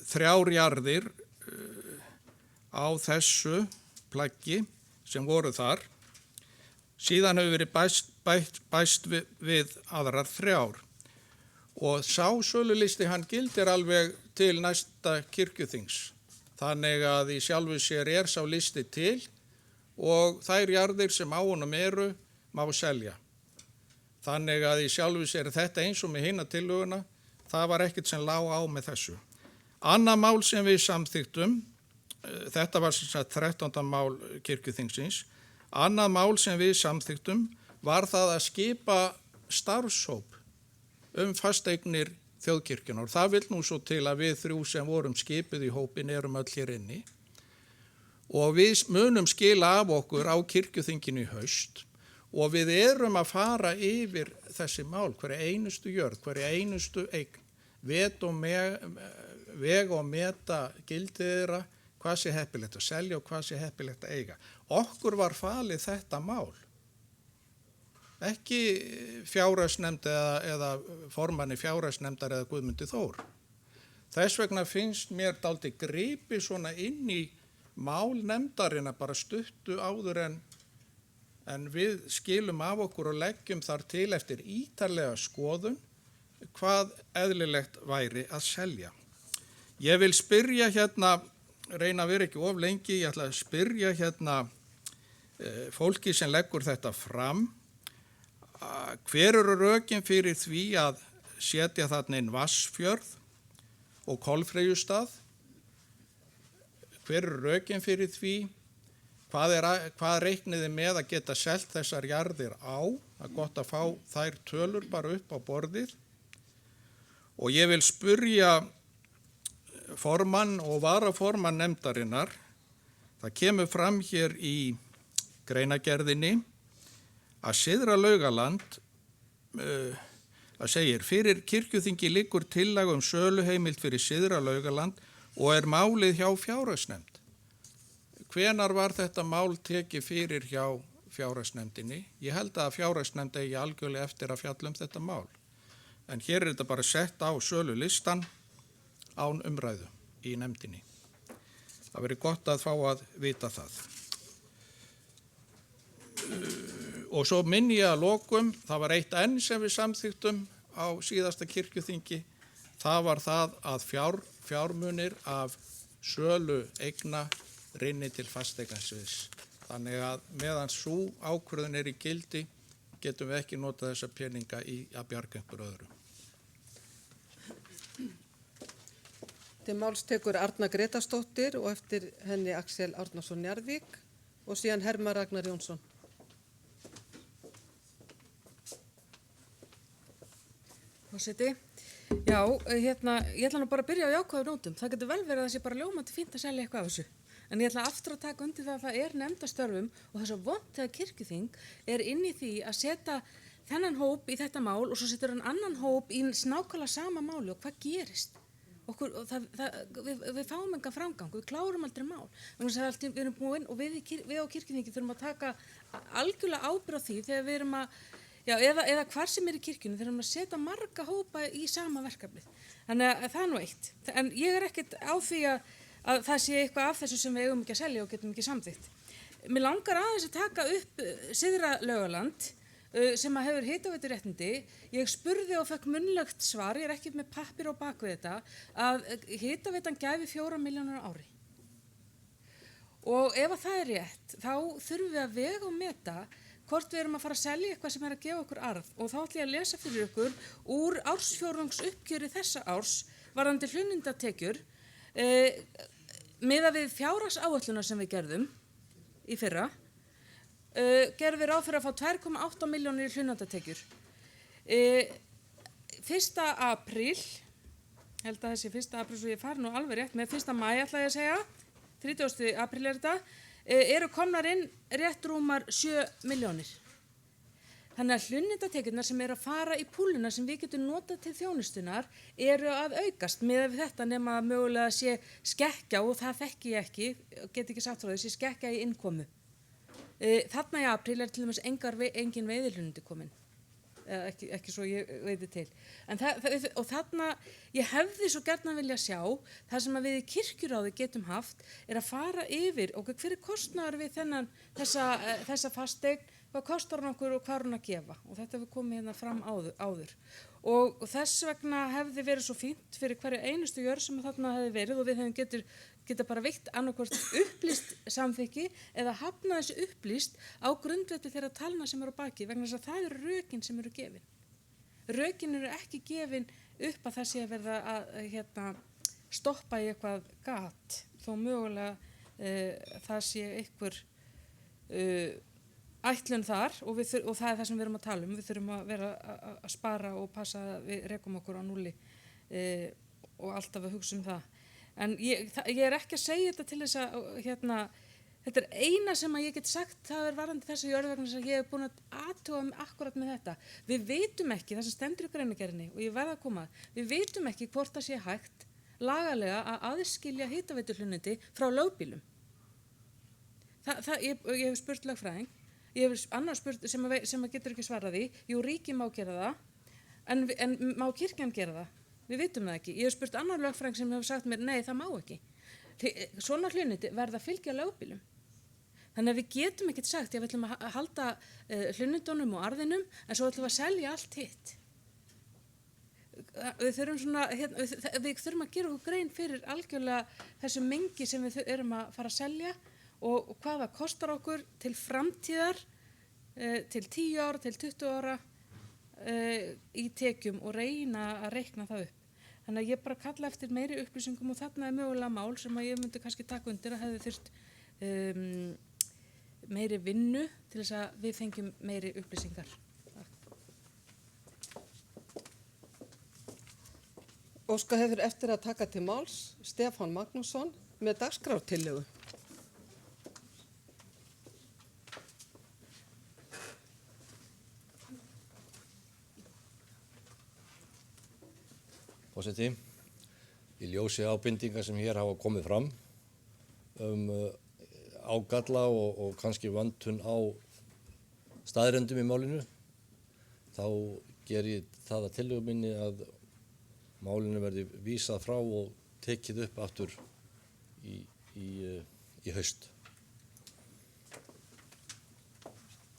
3 jarðir á þessu plaggi sem voru þar. Síðan hefur verið bæst við aðrar 3. Og sá sölulisti hann gildir alveg til næsta kirkjuþings. Þannig að í sjálfu sér sá listi til og þær jarðir sem á honum eru má selja. Þannig að í sjálfu sér þetta eins og með hina tillöguna, það var ekkert sem lá á með þessu. Annað mál sem við samþyktum, þetta var sem sagt 13. mál kirkjuþingsins, annað mál sem við samþyktum var það að skipa starfshóp fasteignir þjóðkirkjunar. Það vil nú svo til að við 3 sem vorum skipuð í hópin erum öll hér inni og við munum skila af okkur á kirkjuþinginu í haust og við erum að fara yfir þessi mál, hverja einustu jörð, hverja einustu eign, vega og meta gildið þeirra, hvað sé heppilegt að selja og hvað sé heppilegt að eiga. Okkur var falið þetta mál. Ekki fjárhagsnefnd eða formanni fjárhagsnefndar eða Guðmundi Þór. Þess vegna finnst mér dálítið gripi svona inn í mál nefndarina bara stuttu áður en við skilum af okkur og leggjum þar til eftir ítarlega skoðun hvað eðlilegt væri að selja. Ég vil spyrja hérna, reyna að vera ekki of lengi, ég ætla að spyrja hérna fólki sem leggur þetta fram. Hver eru rökin fyrir því að setja þarna inn Vatnsfjörð og Kolfreyjustað? Hver eru rökin fyrir því? Hvað reikniði með að geta selt þessar jarðir á? Það er gott að fá þær tölur bara upp á borðið. Og ég vil spyrja formann og varaformann nefndarinnar. Það kemur fram hér í greinagerðinni að Syðra Laugaland, það segir, fyrir kirkjuþingi liggur tillaga söluheimild fyrir Syðra Laugaland og málið hjá fjárhagsnefnd. Hvenær var þetta mál tekið fyrir hjá fjárhagsnefndinni? Ég held að fjárhagsnefnd eigi algjörlega eftir að fjalla þetta mál. En hér þetta bara sett á sölulistan án umræðu í nefndinni. Það verið gott að fá að vita það. Og svo minni ég að lokum, það var eitt enn sem við samþyktum á síðasta kirkjuþingi, það var það að fjármunir af sölu eigna rynni til fasteignasviðs. Þannig að meðan sú ákvörðun í gildi, getum við ekki notað þessa peninga í að bjarga einhver öðru. Til máls tekur Arna Gretarsdóttir og eftir henni Axel Árnason Njarðvík og síðan Hermann Ragnar Jónsson. Forseti, já, ég ætla nú bara að byrja á jákvæðu nótum. Það getur vel verið að það sé bara ljómandi fínt að selja eitthvað af þessu. En ég ætla aftur að taka undir það að það nefndastörfum og þess að vont þegar kirkjuþing inn í því að setja þennan hóp í þetta mál og svo setur hann annan hóp í nákvæmlega sama máli og hvað gerist? Við fáum engan framgang, við klárum aldrei mál. Við erum búin og við á kirkjuþingi þurfum að taka algjörlega ábyrgð á því þegar við erum að eða hvar sem í kirkjunni þegar við setja marga hópa í sama verkefnið. Þannig að það nú eitt. En ég ekkert á því að það sé eitthvað af þessu sem við eigum ekki að selja og getum ekki samþykkt. Mér langar aðeins að taka upp Syðra Laugaland sem hefur hitaveituréttindi. Ég spurði og fekk munnlegt svar, ég ekki með pappír á bak við þetta, að hitaveitan gæfi 4 milljónir á ári. Og ef það rétt, þá þurfum við að vega og meta hvort við erum að fara að selja eitthvað sem að gefa okkur arð og þá ætla ég að lesa fyrir ykkur úr ársfjórðungsuppgjöri þessa árs varðandi hlunnindatekjur miðað við fjárhagsáætlunina sem við gerðum í fyrra gerðum við ráð fyrir að fá 2,8 milljónir í hlunnindatekjur 1. apríl held að þessi 1. apríl svo ég fari nú alveg rétt með 1. maí ætla ég að segja 30. apríl þetta eru komnar inn rétt rúmar 7 milljónir. Þannig að hlunnindatekjurnar sem að fara í púluna sem við getum notað til þjónustunar eru að aukast með þetta nema að mögulega sé skekkja og það þekki ég ekki, get ekki sagt frá því, sé skekkja í innkomu. Þarna í apríl til dæmis engin veiðihlunnindi komin. ekki svo ég veiti til. Og þarna, ég hefði svo gjarnan vilja sjá, það sem að við í kirkjuráði getum haft, er að fara yfir, hver er kostnaður við þessa fasteign, hvað kostar hún okkur og hvað er hún að gefa, og þetta hefur komið hérna fram áður. Og þess vegna hefði verið svo fínt fyrir hverju einustu jörð sem þarna hefði verið, og við hefum geta bara veitt annarkvort upplýst samþykki eða hafna þessu upplýst á grundvelli þeirra talna sem eru á baki, vegna þess að það eru rökin sem eru gefin. Rökin eru ekki gefin upp að það sé að verða að stoppa í eitthvað gat, þó mögulega það sé einhver ætlun þar, og það er það sem við erum að tala um. Við þurfum að vera að spara og passa að við rekum okkur á núlli og alltaf að hugsa um það. En ég er ekki að segja þetta til þess að þetta er eina sem að ég get sagt, það er varðandi þessa jörð vegna þess að ég hef búin að athuga akkurat með þetta. Við vitum ekki, það sem stendur í greinargerðinni, og ég verð að koma, við vitum ekki hvort það sé hægt lagalega að aðskilja hitaveituhlunnindi frá lögbýlum. Ég hef spurt lögfræðing, ég hef annars spurt sem að getur ekki svarað því, jú, ríki má gera það, en má kirkjan gera það? Við vitum það ekki. Ég hef spurt annar lögfræðing sem hefur sagt mér, nei, það má ekki. Svona hlunnindi verða að fylgja lögbýlum. Þannig að við getum ekkert sagt, við ætlum að halda hlunnindunum og arðinum, en svo ætlum við að selja allt hitt. Við þurfum að gera okkur grein fyrir algjörlega þessu mengi sem við erum að fara að selja og hvað það kostar okkur til framtíðar, til 10 ára, til 20 ára, í tekjum og reyna að reikna það upp. Þannig að ég bara kalla eftir meiri upplýsingum og þarna er mögulega mál sem að ég myndi kannski taka undir að hefði þurft meiri vinnu til þess að við fengjum meiri upplýsingar. Óskar hefur eftir að taka til máls Stefán Magnússon með dagskrártillögu. Forseti, í ljósi ábendinga sem hér hafa komið fram ágalla og kannski vantun á staðrendum í málinu, þá ger ég það að tillögu minni að málinu verði vísað frá og tekið upp aftur í haust.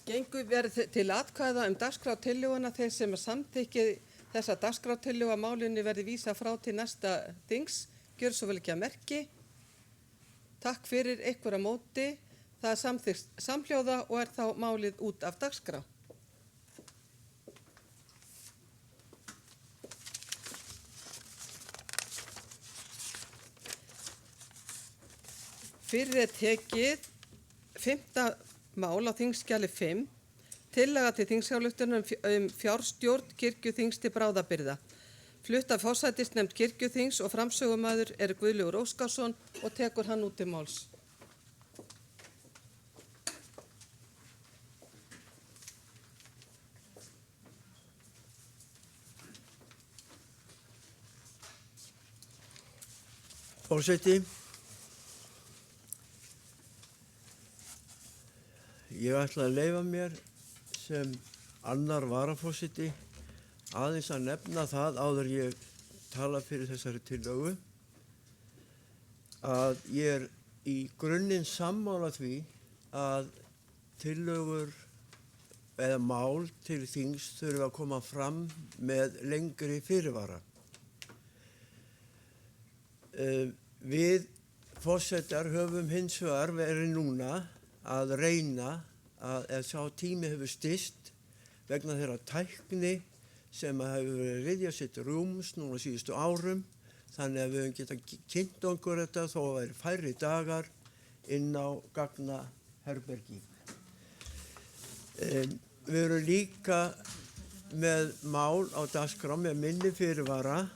Gengur verið til atkvæða dagskrártillöguna þeir sem samþykki þessa dagskrártillögu að málinu verði vísað frá til næsta þings, gjör svo vel ekki að merki. Takk fyrir ykkur á móti, það er samþykkt samhljóða og er þá málið út af dagskrá. Fyrir er tekið 5. mál á þingskjali 5, tillaga til þingsályktunar fjárstjórn kirkjuþings til bráðabirgða. Flutt af forsætisnefnd kirkjuþings og framsögumaður er Guðlaugur Óskarsson og tekur hann út til máls. Forseti, ég ætla að leyfa mér sem annar varaforseti aðeins að nefna það áður ég tala fyrir þessari tillögu að ég er í grunninn sammála því að tillögur eða mál til þings þurfa að koma fram með lengri fyrirvara. Við forsetar höfum hins vegar verið núna að reyna að ef sá tími hefur styst vegna þeirra tækni sem hefur verið ryðja sitt rúms núna síðustu árum, þannig að við höfum getað kynnt okkur þetta þó að væri færri dagar inn á gagnaherbergi. Við erum líka með mál á dagskrá með minni fyrirvara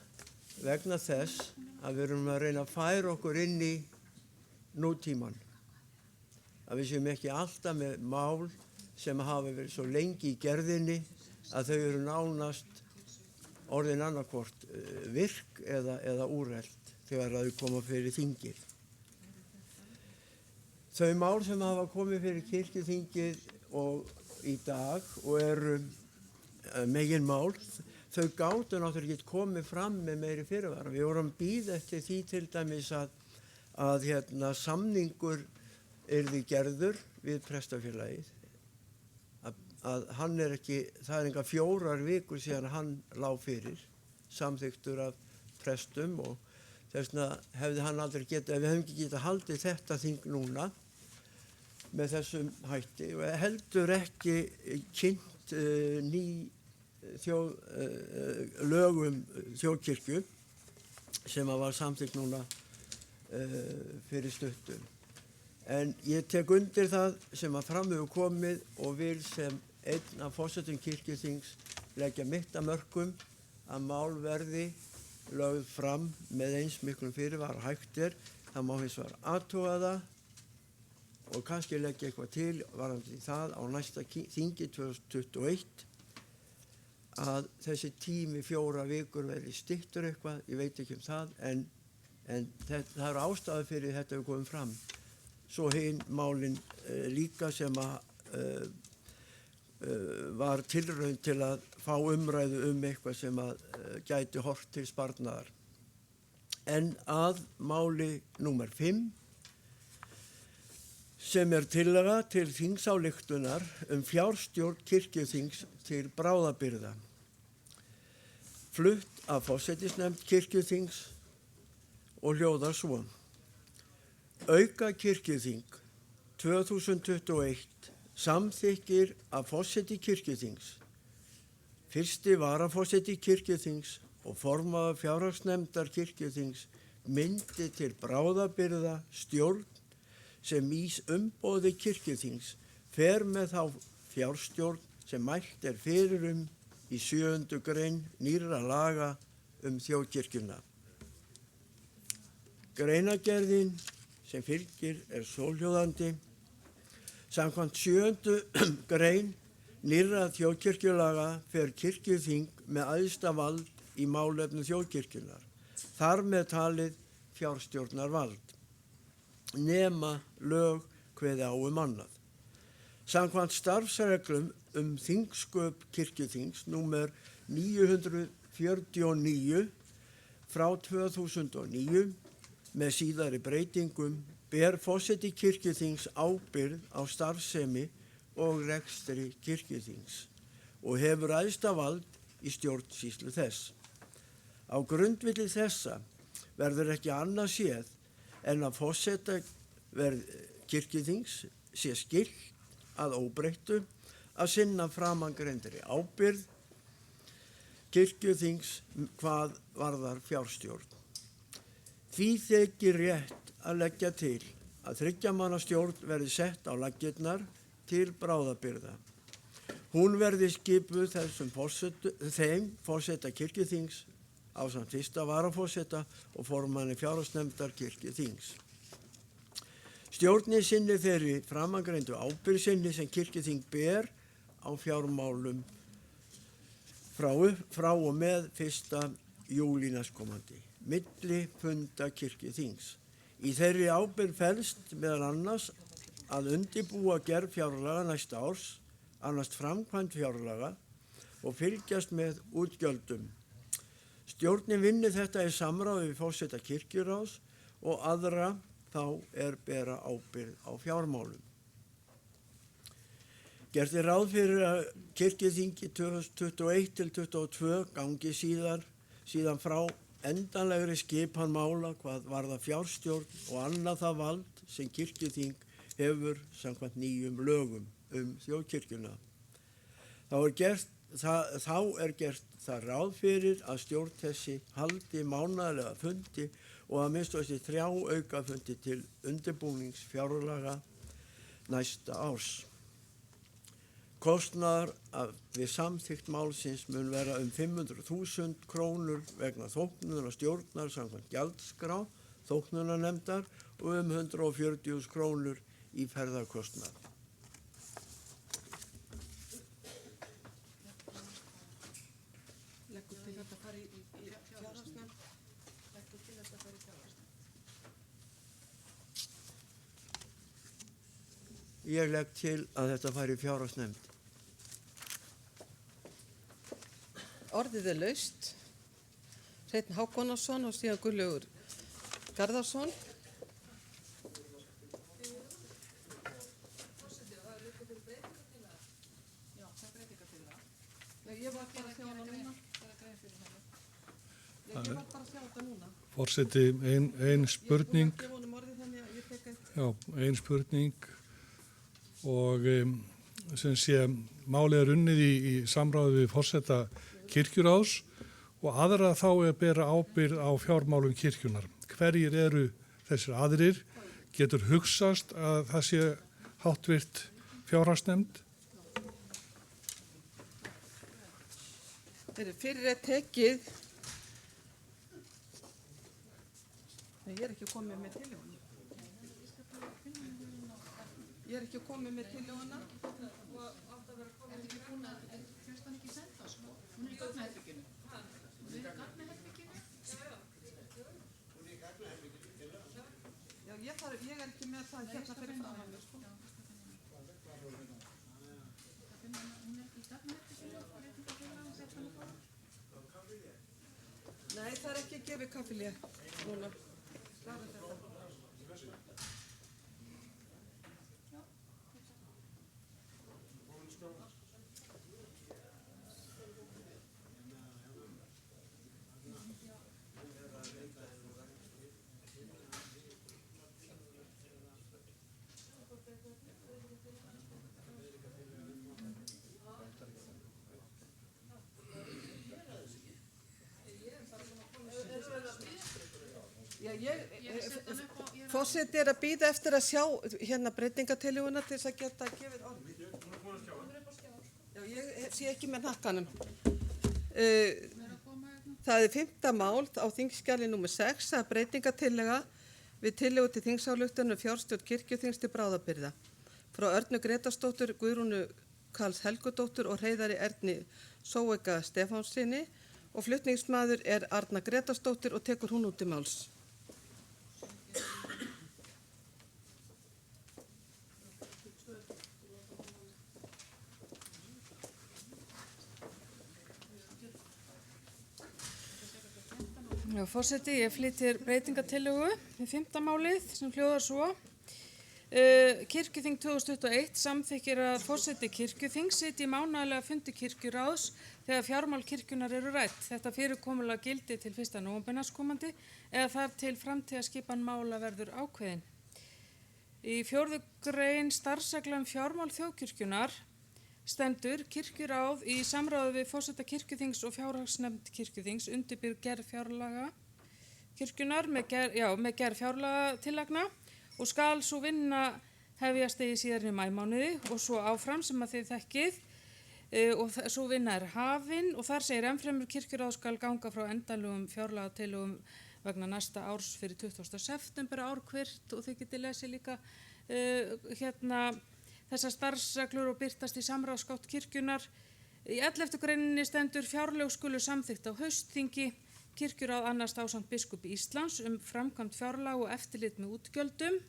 vegna þess að við erum að reyna að færa okkur inn í nútíman. Að við séum ekki alltaf með mál sem hafa verið svo lengi í gerðinni að þau eru nánast orðin annarkvort virk eða úrelt þegar þau koma fyrir þingið. Þau mál sem hafa komið fyrir kirkjuþingið og í dag og eru megin mál, þau gátu náttúrulega ekki komið fram með meiri fyrirvara. Við vorum býð eftir því til dæmis að samningur yrði gerður við prestafélagið, að hann ekki, það enga 4 vikur síðan hann lá fyrir, samþyktur af prestum, og þess vegna hefði hann aldrei getað, við hefum ekki getað haldið þetta þing núna með þessum hætti, og heldur ekki kynnt ný lögum þjóðkirkju sem var samþykkt núna fyrir stuttu. En ég tek undir það sem að fram hefur komið og vil sem einn af forsetum kirkjuþings leggja mitt að mörkum að mál verði lögð fram með eins miklum fyrirvara hægt er. Það má hins vegar athuga það og kannski leggja eitthvað til varðandi það á næsta þingi 2021 að þessi tími 4 vikur verði styttur eitthvað, ég veit ekki það, en það er ástæða fyrir þetta hefur komið fram. Svo hinn málin líka sem var tilraun til að fá umræðu eitthvað sem gæti hort til sparnaðar. En að máli númer 5 sem tillaga til þingsályktunar fjárstjórn kirkjuþings til bráðabirgða. Flutt af forsætisnefnd kirkjuþings og hljóðar svo. Auka kirkjuþing 2021 samþykkir að forseti kirkjuþings, fyrsti varaforseti kirkjuþings og formaður fjárhagsnefndar kirkjuþings myndi til bráðabirgða stjórn sem ís umboði kirkjuþings fer með þá fjárstjórn sem mælt fyrir í 7. grein nýrra laga þjóðkirkjuna. Greinagerðin sem fylgir svohljóðandi. Samkvæmt 7. grein nýrra þjóðkirkjulaga fer kirkjuþing með æðsta vald í málefnum þjóðkirkjunar, þar með talið fjárstjórnarvald, nema lög kveði á annað. Samkvæmt starfsreglum þingsköp kirkjuþings númer 949 frá 2009 með síðari breytingum ber forseti kirkjuþings ábyrgð á starfsemi og rekstri kirkjuþings og hefur æðsta vald í stjórnsýslu þess. Á grundvelli þessa verður ekki annað séð en að forseta kirkjuþings sé skylt að óbreyttu að sinna framangreindri ábyrgð kirkjuþings hvað varðar fjárstjórn. Því þykir rétt að leggja til að 3 manna stjórn verði sett á laggirnar til bráðabirgða. Hún verði skipuð þeim forseta kirkjuþings ásamt 1. varaforseta og formanni fjárhagsnefndar kirkjuþings. Stjórnin sinni þeirri framangreindu ábyrgð sinni sem kirkjuþing ber á fjármálum frá og með 1. júlí næstkomandi, milli funda kirkjuþings. Í þeirri ábyrgð felst meðal annars að undirbúa gerð fjárlaga næsta árs, annast framkvæmd fjárlaga og fylgjast með útgjöldum. Stjórnin vinni þetta í samráði við forseta kirkjuráðs og aðra þá bera ábyrgð á fjármálum. Gert ráð fyrir að kirkjuþingi 2021 til 2022 gangi síðan frá endanlegri skipan mála hvað varða fjárstjórn og annað það vald sem kirkjuþing hefur samkvæmt nýjum lögum þjóðkirkjuna. Þá gert það ráð fyrir að stjórn þessi haldi mánaðarlega fundi og að minnsta kosti 3 aukafundi til undirbúnings fjárlaga næsta árs. Kostnaður við samþykkt málsins mun vera 500.000 krónur vegna þóknunar stjórnar samkvæmt gjaldskrá þóknunarnefndar og 140.000 krónur í ferðarkostnað. Ég legg til að þetta fari í fjárhagsnefnd. Orðið er laust. Hreinn Hákonarson og síðan Guðlaugur Garðarsson. Ég var bara að sjá þetta núna. Forseti, ein spurning. Já, ein spurning og sem sé málið er unnið í samráði við forseta kirkjuráðs og aðra þá er að bera ábyrgð á fjármálum kirkjunar. Hverjir eru þessir aðrir? Getur hugsast að það sé háttvirt fjárhagsnefnd? Fyrir er tekið. Ég er ekki komið með tillöguna. Ég er ekki komið með tillöguna og átt að vera komið til búna. Fyrst hann ekki senda oss? Hún er í gagnaherbygginu. Hún er í gagnaherbygginu? Hún er í gagnaherbygginu. Já, ég er ekki með það hérna fyrir framan mér, sko. Nei, það er ekki gefið kaffilé núna. Forseti er að bíða eftir að sjá hérna breytingatillöguna til þess að geta gefið orð. Já, ég sé ekki með hnakkanum. Það er 5. mál á þingskjali nr. 6 að breytingatillega við tillögu til þingsályktunar fjárstjórn kirkjuþings til bráðabirgða frá Örnu Gretarsdóttur, Guðrúnu Karls Helgudóttur og Hreiðari Erni Sóeka Stefánssyni og flutningsmaður er Arna Gretarsdóttir og tekur hún út í máls. Já, forseti, ég flyttir breytingatillögu við 5. málið sem hljóðar svo. Kirkjuþing 2021 samþykkir að forseti kirkjuþings sitji í mánaðarlega fundi kirkjuráðs þegar fjármál kirkjunar eru rædd. Þetta fyrirkomulag gildi til 1. nóvember næstkomandi eða þar til framtíðarskipan mála verður ákveðin. Í 4. grein starfsreglum fjármál þjóðkirkjunar stendur kirkjuráð í samráði við forseta kirkjuþings og fjárhagsnefnd kirkjuþings undirbýr gerð fjárlaga kirkjunar með gerð fjárlagatillagna og skal svo vinna hefjast í síðarni maímánuði og svo áfram sem að þið þekkið og svo vinna er hafin og þar segir ennfremur kirkjuráð skal ganga frá endanlegum fjárlagatillögum vegna næsta árs fyrir 20. september ár hvert og þið getið lesið líka þessar starfsreglur og birtast í samráðsgátt kirkjunar. Í 11. greininni stendur fjárlög skulu samþykkt á haustþingi, kirkjuráð annast ásamt biskupi Íslands framkvæmd fjárlag og eftirlit með útgjöldum.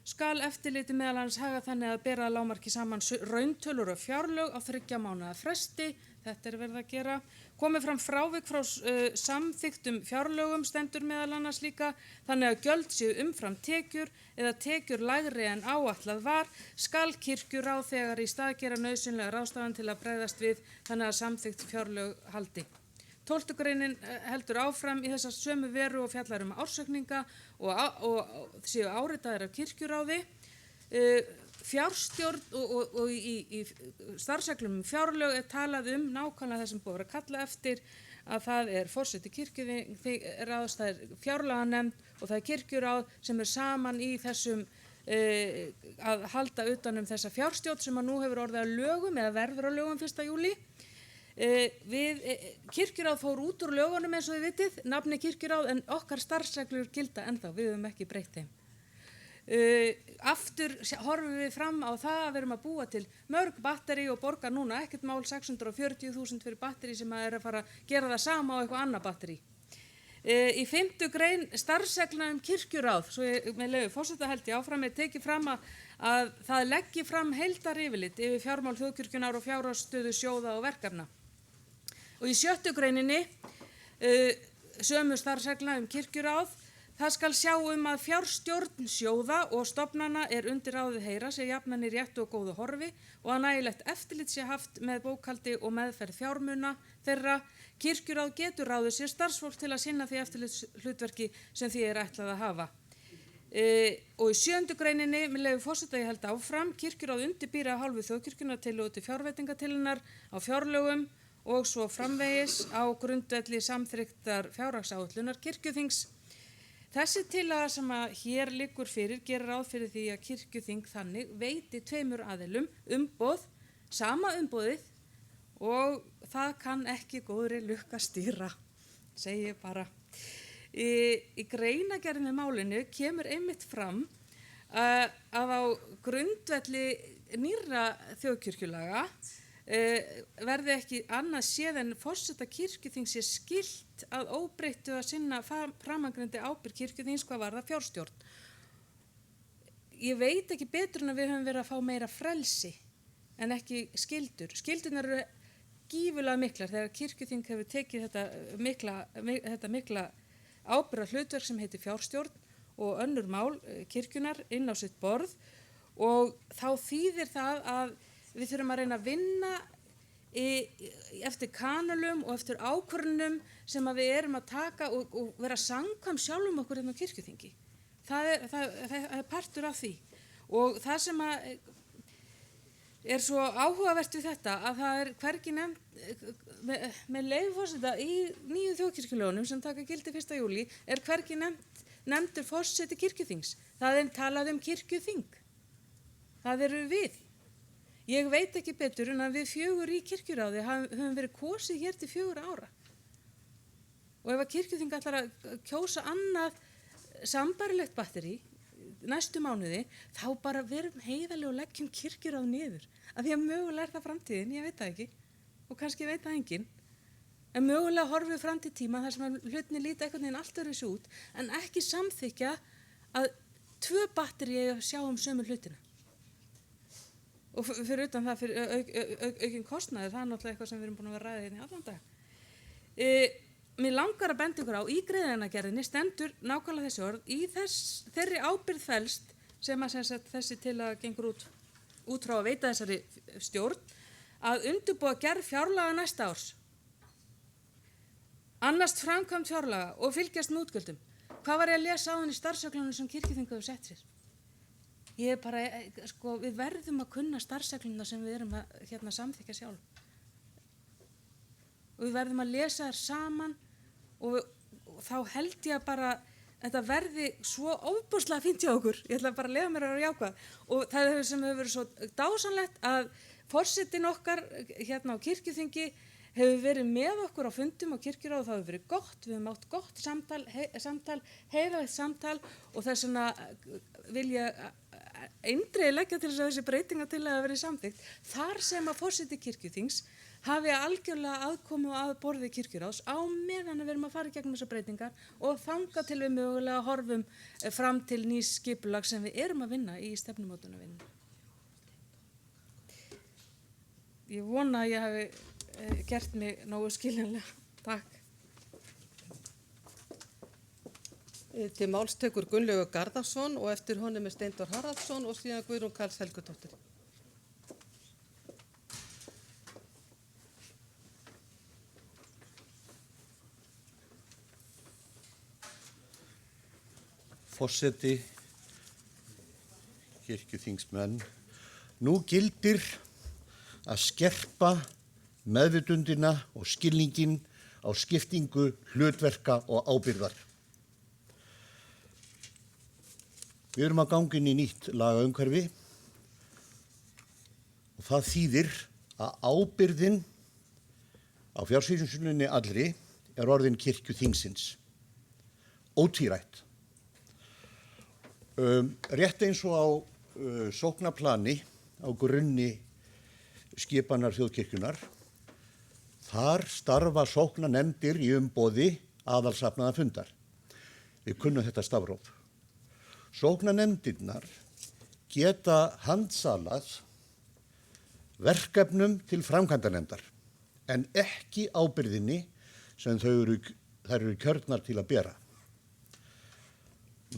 Skal eftirliti meðal annars haga þannig að bera að lágmarki saman rauntölur og fjárlög á 3 mánaða fresti. Þetta er verið að gera. Komið fram frávik frá samþykktum fjárlögum stendur meðal annars líka þannig að gjöld séu umfram tekjur eða tekjur lægri en áætlað var skal kirkjuráð þegar í stað gera nauðsynlega ráðstafan til að bregðast við þannig að samþykkt fjárlög haldi. 12. greinin heldur áfram í þessar sömu veru og fjallar ársreikninga og séu áritaðir af kirkjuráði. Fjárstjórn og í starfsreglum fjárlög er talað nákvæmlega það sem búið að kalla eftir að það er forseti kirkjuráðs, það er fjárlaganefnd og það er kirkjuráð sem er saman í þessum að halda utan þessa fjárstjórn sem að nú hefur orðið að lögum eða verður á lögum 1. júlí. Kirkjuráð fór út úr lögunum eins og þið vitið, nafni kirkjuráð en okkar starfsreglur gilda ennþá, við höfum ekki breytt þeim. Aftur horfum við fram á það að við erum að búa til mörg batteri og borga núna ekkert mál 640.000 fyrir batteri sem að er að fara að gera það sama á eitthvað annað batteri. Í 5. grein starfsreglna kirkjuráð, svo með leyfi forseta held ég áfram, er tekið fram að það leggi fram heildaryfirlit yfir fjármál þjóðkirkjunar og fjárhagsstöðu sjóða og verkefna. Og í 6. greininni sömu starfsreglna kirkjuráð, það skal sjá að fjárstjórn sjóða og stofnana undir ráðið heyra sé jafnan í réttu og góðu horfi og að nægilegt eftirlit sé haft með bókhaldi og meðferð fjármuna þeirra. Kirkjuráð getur ráðið sér starfsfólk til að sinna því eftirlitshlutverki sem því ætlað að hafa. Og í 7. greininni, með leyfi forseta ég held áfram, kirkjuráð undirbýr af hálfu þjóðkirkjunnar tillögu til fjárveitingatillinnar á fjárlögum og svo framvegis á grundvelli samþykktar fjárhagsáætlunar kirkjuþings. Þessi tillaga sem hér liggur fyrir gerir ráð fyrir því að kirkjuþing þannig veiti 2 aðilum umboð, sama umboðið, og það kann ekki góðri lukka stýra, segi ég bara. Í greinagerð með málinu kemur einmitt fram að á grundvelli nýrra þjóðkirkjulaga verði ekki annað séð en forseta kirkjuþings sé skylt að óbreyttu að sinna framangreindi ábyrgð kirkjuþings hvað varðar fjárstjórn. Ég veit ekki betur en að við höfum verið að fá meira frelsi en ekki skyldur. Skyldurnar eru gífurlega miklar þegar kirkjuþing hefur tekið þetta mikla ábyrgða hlutverk sem heitir fjárstjórn og önnur mál kirkjunar inn á sitt borð, og þá þýðir það að við þurfum að reyna að vinna eftir kanalum og eftir ákvörðunum sem að við erum að taka og vera samkvæm sjálfum okkur hérna á kirkjuþingi. Það er partur af því. Og það sem er svo áhugavert við þetta að það er hvergi nefnt, með leyfi forseta í nýju þjóðkirkjulögunum sem taka gildi 1. júlí, er hvergi nefndur forseti kirkjuþings. Það er talað kirkjuþing. Það eru við. Ég veit ekki betur en að við 4 í kirkjuráði höfum verið kosið hér til 4 ára. Og ef að kirkjuþing ætlar að kjósa annað sambarilegt batteri næstu mánuði, þá bara verum heiðarlega og leggjum kirkjuráð niður. Af því að mögulega það framtíðin, ég veit það ekki, og kannski veit það enginn. En mögulega horfum við fram til tíma þar sem hlutinni líta einhvern veginn allt öðruvísi út, en ekki samþykkja að 2 batteri sjá sömu hlutina. Og fyrir utan það, fyrir aukinn kostnaði, það er náttúrulega eitthvað sem við erum búin að vera ræða hérna í allan dag. Mér langar að benda ykkur á, í greiðanagerðinni stendur nákvæmlega þessi orð, í þeirri ábyrgð felst sem þessi til að gengur út frá að veita þessari stjórn, að undirbúa gerð fjárlaga næsta árs, annast framkvæmd fjárlaga og fylgjast með útgjöldum. Hvað var ég að lesa á hann í starfsreglunum sem kirkjuþing hefur sett sér? Ég er bara, við verðum að kunna starfsregluna sem við erum að samþykkja sjálf. Og við verðum að lesa þær saman og þá held ég bara þetta verði svo ofboðslega fínt hjá okkur. Ég ætla bara að leyfa mér að vera jákvæð. Og það sem hefur verið svo dásamlegt að forsetinn okkar hérna á kirkjuþingi hefur verið með okkur á fundum á kirkjuráði, það hefur verið gott, við hefum átt gott samtal, heiðarlegt samtal, og þess vegna vil ég eindregið leggja til þess að þessi breytingatillaga verið samþykkt, þar sem að forseti kirkjuþings hafi algjörlega aðkomu að borði kirkjuráðs á meðan við erum að fara í gegnum þessar breytingar og þanga til við mögulega horfum fram til nýs skipulag sem við erum að vinna í stefnumótunarvinnu. Ég vona að ég hafi gert mig nógu skiljanlega. Takk. Til máls tekur Gunnlaugur Garðarsson og eftir honum er Steindór Haraldsson og síðan Guðrún Karls Helgudóttir. Forseti, kirkjuþingsmenn, nú gildir að skerpa meðvitundina og skilningin á skiptingu hlutverka og ábyrgðar. Við erum að ganga inn í nýtt lagaumhverfi og það þýðir að ábyrgðin á fjársýslunni allri er orðin kirkjuþingsins. Ótvírætt. Rétt eins og á sóknarplani á grunni skipanar þjóðkirkjunar, þar starfa sóknarnefndir í umboði aðalsafnaða fundar. Við kunnum þetta stafróf. Sóknarnefndirnar geta handsalað verkefnum til framkvæmdanefndar en ekki ábyrðinni sem þær eru kjörnar til að bera.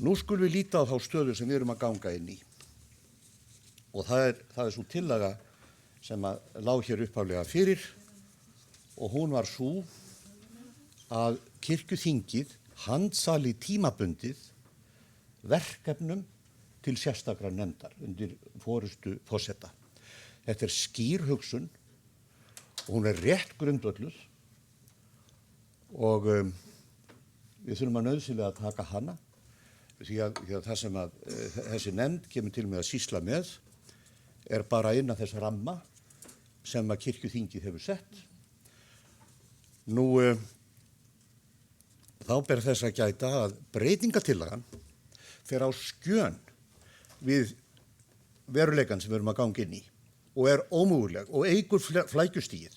Nú skulum við líta á þá stöðu sem við erum að ganga inn í. Og það er svo tillaga sem að lá hér upphaflega fyrir og hún var svo að kirkjuþingið handsali tímabundið verkefnum til sérstakra nefndar undir forystu forseta. Þetta er skýr hugsun og hún er rétt grundvölluð og við þurfum að nauðsynlega að taka hana því að það sem að þessi nefnd kemur til með að sýsla með er bara innan þess ramma sem að kirkjuþingið hefur sett. Nú þá ber þess að gæta að breytingatillagan fer á skjön við veruleikann sem við erum að ganga inn í og er ómöguleg og eykur flækjustigið.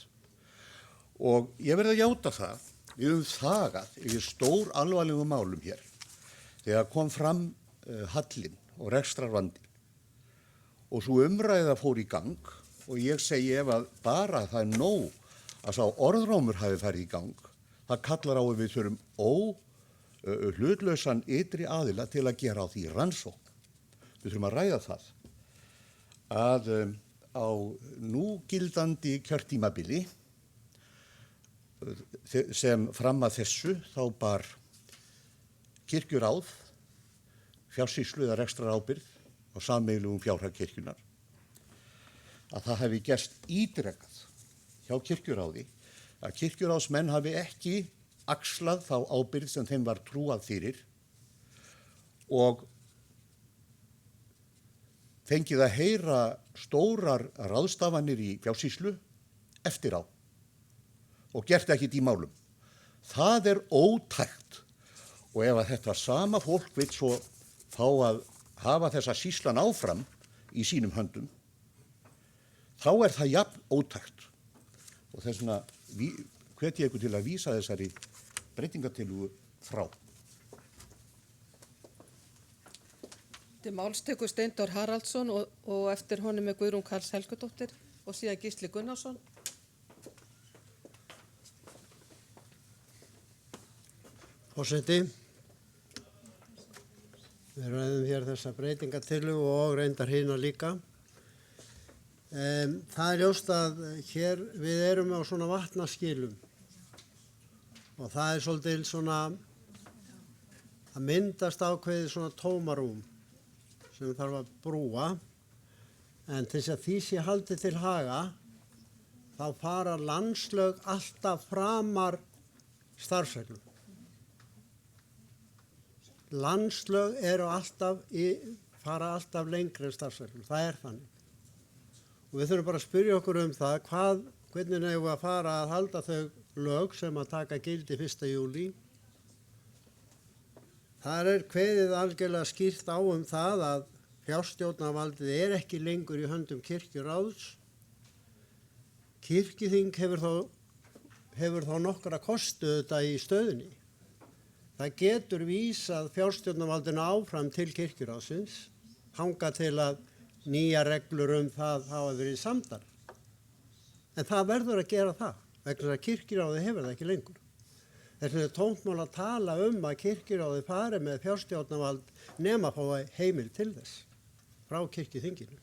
Og ég verð að játa það, við höfum þagað yfir stór alvarlegum málum hér þegar kom fram hallinn og rekstrarvandinn og svo umræða fór í gang og ég segi ef að bara það er nóg að sá orðrómur hafi farið í gang, það kallar á að við þurfum hlutlausan ytri aðila til að gera á því rannsókn. Við þurfum að ræða það að á núgildandi kjörtímabili sem fram að þessu þá bar kirkjuráð fjársýslu eða rekstrarábyrgð á sameiginlegum fjárhag kirkjunar að það hefði gerst ítrekað hjá kirkjuráði að kirkjuráðsmenn hafi ekki axlað þá ábyrgð sem þeim var trúað fyrir og fengið að heyra stórar ráðstafanir í fjársýslu eftir á og gert ekkert í málum. Það er ótækt og ef að þetta sama fólk vill svo fá að hafa þessa sýslan áfram í sínum höndum, þá er það jafn ótækt og þess vegna hvet ég ykkur til að vísa þessari breytingatillögu frá. Til máls tekur Steindór Haraldsson og eftir honum er Guðrún Karls Helgadóttir og síðan Gísli Gunnarsson. Forseti, við ræðum hér þessa breytingatillögu og reyndar hina líka. Það er ljóst að hér við erum á svona vatnaskilum og það er svolítið svona að myndast ákveðið svona tómarúm sem þarf að brúa en til þess að því sé haldið til haga þá fara landslög alltaf framar starfsreglum. Landslög fara alltaf lengri en starfsreglum, það er þannig. Og við þurfum bara að spyrja okkur um það hvernig eigum við að fara að halda þau lög sem að taka gildi 1. júlí. Það er kveðið algjörlega skýrt á um það að fjárstjórnarvaldið er ekki lengur í höndum kirkjuráðs. Kirkjuþing hefur þá nokkra kostu þetta í stöðunni. Það getur vísað fjárstjórnarvaldinu áfram til kirkjuráðsins, þangað til að nýjar reglur um það hafa verið samdar. En það verður að gera það, vegna þess að kirkjuráðið hefur það ekki lengur. Þess vegna er tómtmál að tala um að kirkjuráðið fari með fjárstjórnarvald nema að fá heimil til þess frá kirkjuþinginu.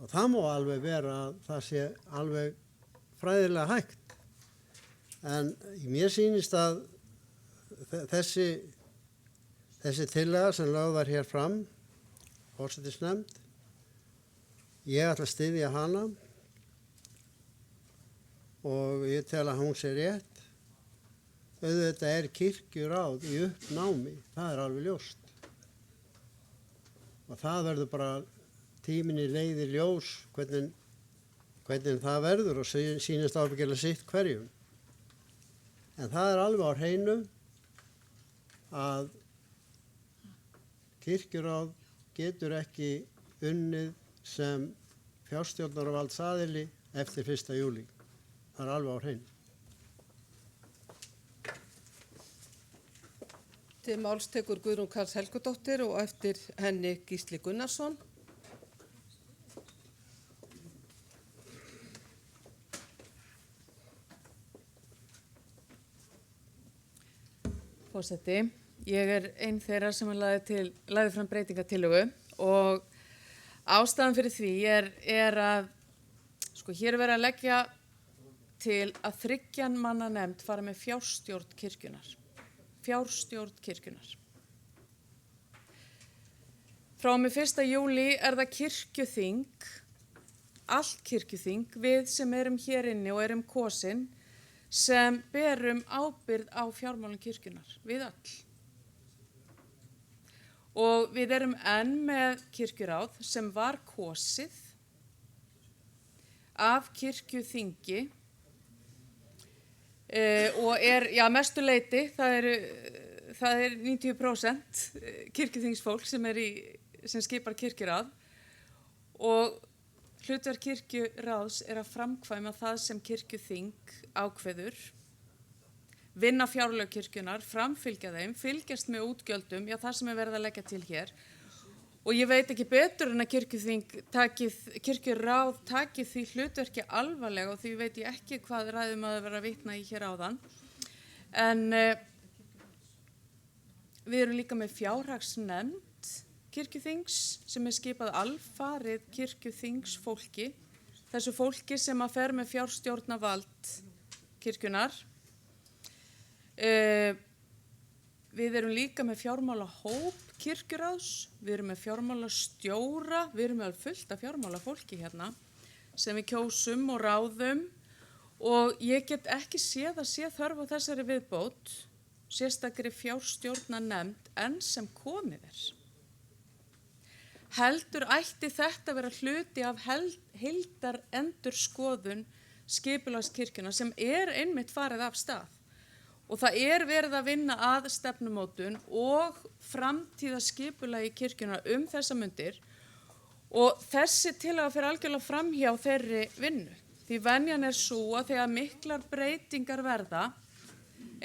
Og það má alveg vera að það sé alveg fræðilega hægt. En mér sýnist að þessi tillaga sem lögð var hér fram, forsætisnefnd, ég ætla að styðja hana og ég tel að hún sé rétt. Auðvitað er kirkjuráð í uppnámi, það er alveg ljóst. Og það verður bara tíminn í leiði ljós hvernig það verður og sýnist ábyggilega sitt hverjum. En það er alveg á hreinu að kirkjuráð getur ekki unnið sem fjárstjórnarvaldsaðili eftir 1. júlí. Það er alveg á hreinu. Til máls tekur Guðrún Karls Helgadóttir og eftir henni Gísli Gunnarsson. forseti. Ég er einn þeirra sem lagði fram breytingatillögu og ástæðan fyrir því er að hér er verið að leggja til að 3 manna nefnd fara með fjárstjórn kirkjunnar. Fjárstjórn kirkjunnar. Frá og með 1. júlí er það kirkjuþing, allt kirkjuþing, við sem erum hér inni og erum kosin, sem berum ábyrgð á fjármálum kirkjunnar, við öll. Og við erum enn með kirkjuráð sem var kosið af kirkjuþingi og mestu leyti, það er 90% kirkjuþingsfólk sem skipar kirkjuráð og hlutverk kirkjuráðs er að framkvæma það sem kirkjuþing ákveður, vinna fjárlög kirkjunar, framfylgja þeim, fylgjast með útgjöldum, það sem er verið að leggja til hér. Og ég veit ekki betur en að kirkjuráð taki því hlutverki alvarlega og því veit ég ekki hvað ræðum að vera að vitna í hér áðan. En við erum líka með fjárhagsnefnd kirkjuþings sem er skipað alfarið kirkjuþingsfólki, þessu fólki sem að fer með fjárstjórnarvald kirkjunar. Við erum líka með fjármálahóp kirkjuráðs, við erum með fjármálastjóra, við erum með fullt af fjármálafólki hérna sem við kjósum og ráðum og ég get ekki séð þörf á þessari viðbót, sérstakri fjárstjórnarnefnd enn sem komið er. Heldur ætti þetta vera hluti af heildarendurskoðun skipulagskirkjunnar sem er einmitt farið af stað. Og það er verið að vinna að stefnumótun og framtíðaskipulagi kirkjunnar þessa mundir og þessi tillaga fer algjörlega framhjá þeirri vinnu. Því venjan er svo að þegar miklar breytingar verða,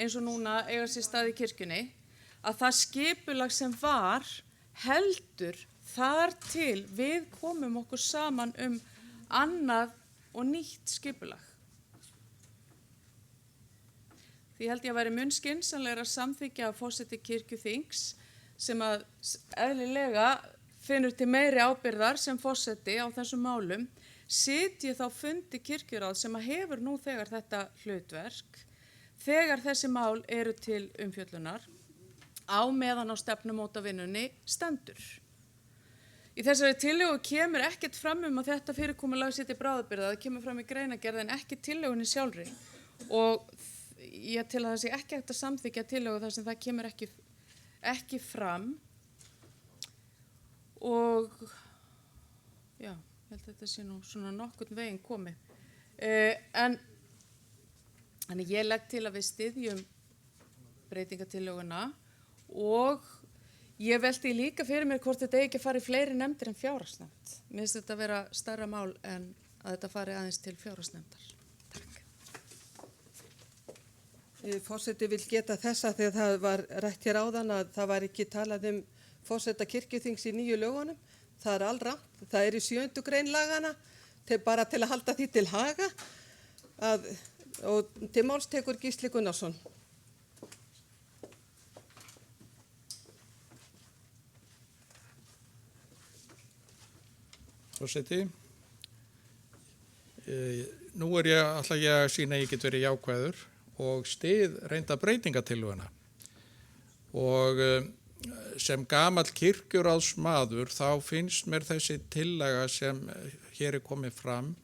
eins og núna eiga sér stað í kirkjunni, að það skipulag sem var heldur þar til við komum okkur saman annað og nýtt skipulag. Því held ég að væri mun skynsamlegra að samþykkja að forseti kirkjuþings sem að eðlilega finnur til meiri ábyrgðar sem forseti á þessum málum, sitji þá fundi kirkjuráð sem að hefur nú þegar þetta hlutverk, þegar þessi mál eru til umfjöllunar, á meðan á stefnumótavinnunni stendur. Í þessari tillögu kemur ekkert fram að þetta fyrirkomulag sé til bráðabirgða, það kemur fram í greinargerð en ekki tillögunni sjálfri og ég til að það sé ekki hægt að samþykkja tillögu þar sem það kemur ekki fram og ég held að þetta sé nú svona nokkurn veginn komið. Þannig ég legg til að við styðjum breytingatillöguna og ég velti líka fyrir mér hvort þetta ekki fari fleiri nefndir en fjárhagsnefnd. Mér finnst þetta vera stærra mál en að þetta fari aðeins til fjárhagsnefndar. Forseti vil geta þessa þegar það var rætt hér áðan að það var ekki talað forseta kirkjuþings í nýju lögunum. Það er alrangt. Það er í 7. grein lagana bara til að halda því til haga og til máls tekur Gísli Gunnarsson. Forseti, nú ætla ég að sýna að ég get verið jákvæður og styð reynda breytingatillöguna og sem gamall kirkjuráðsmaður þá finnst mér þessi tillaga sem hér er komið fram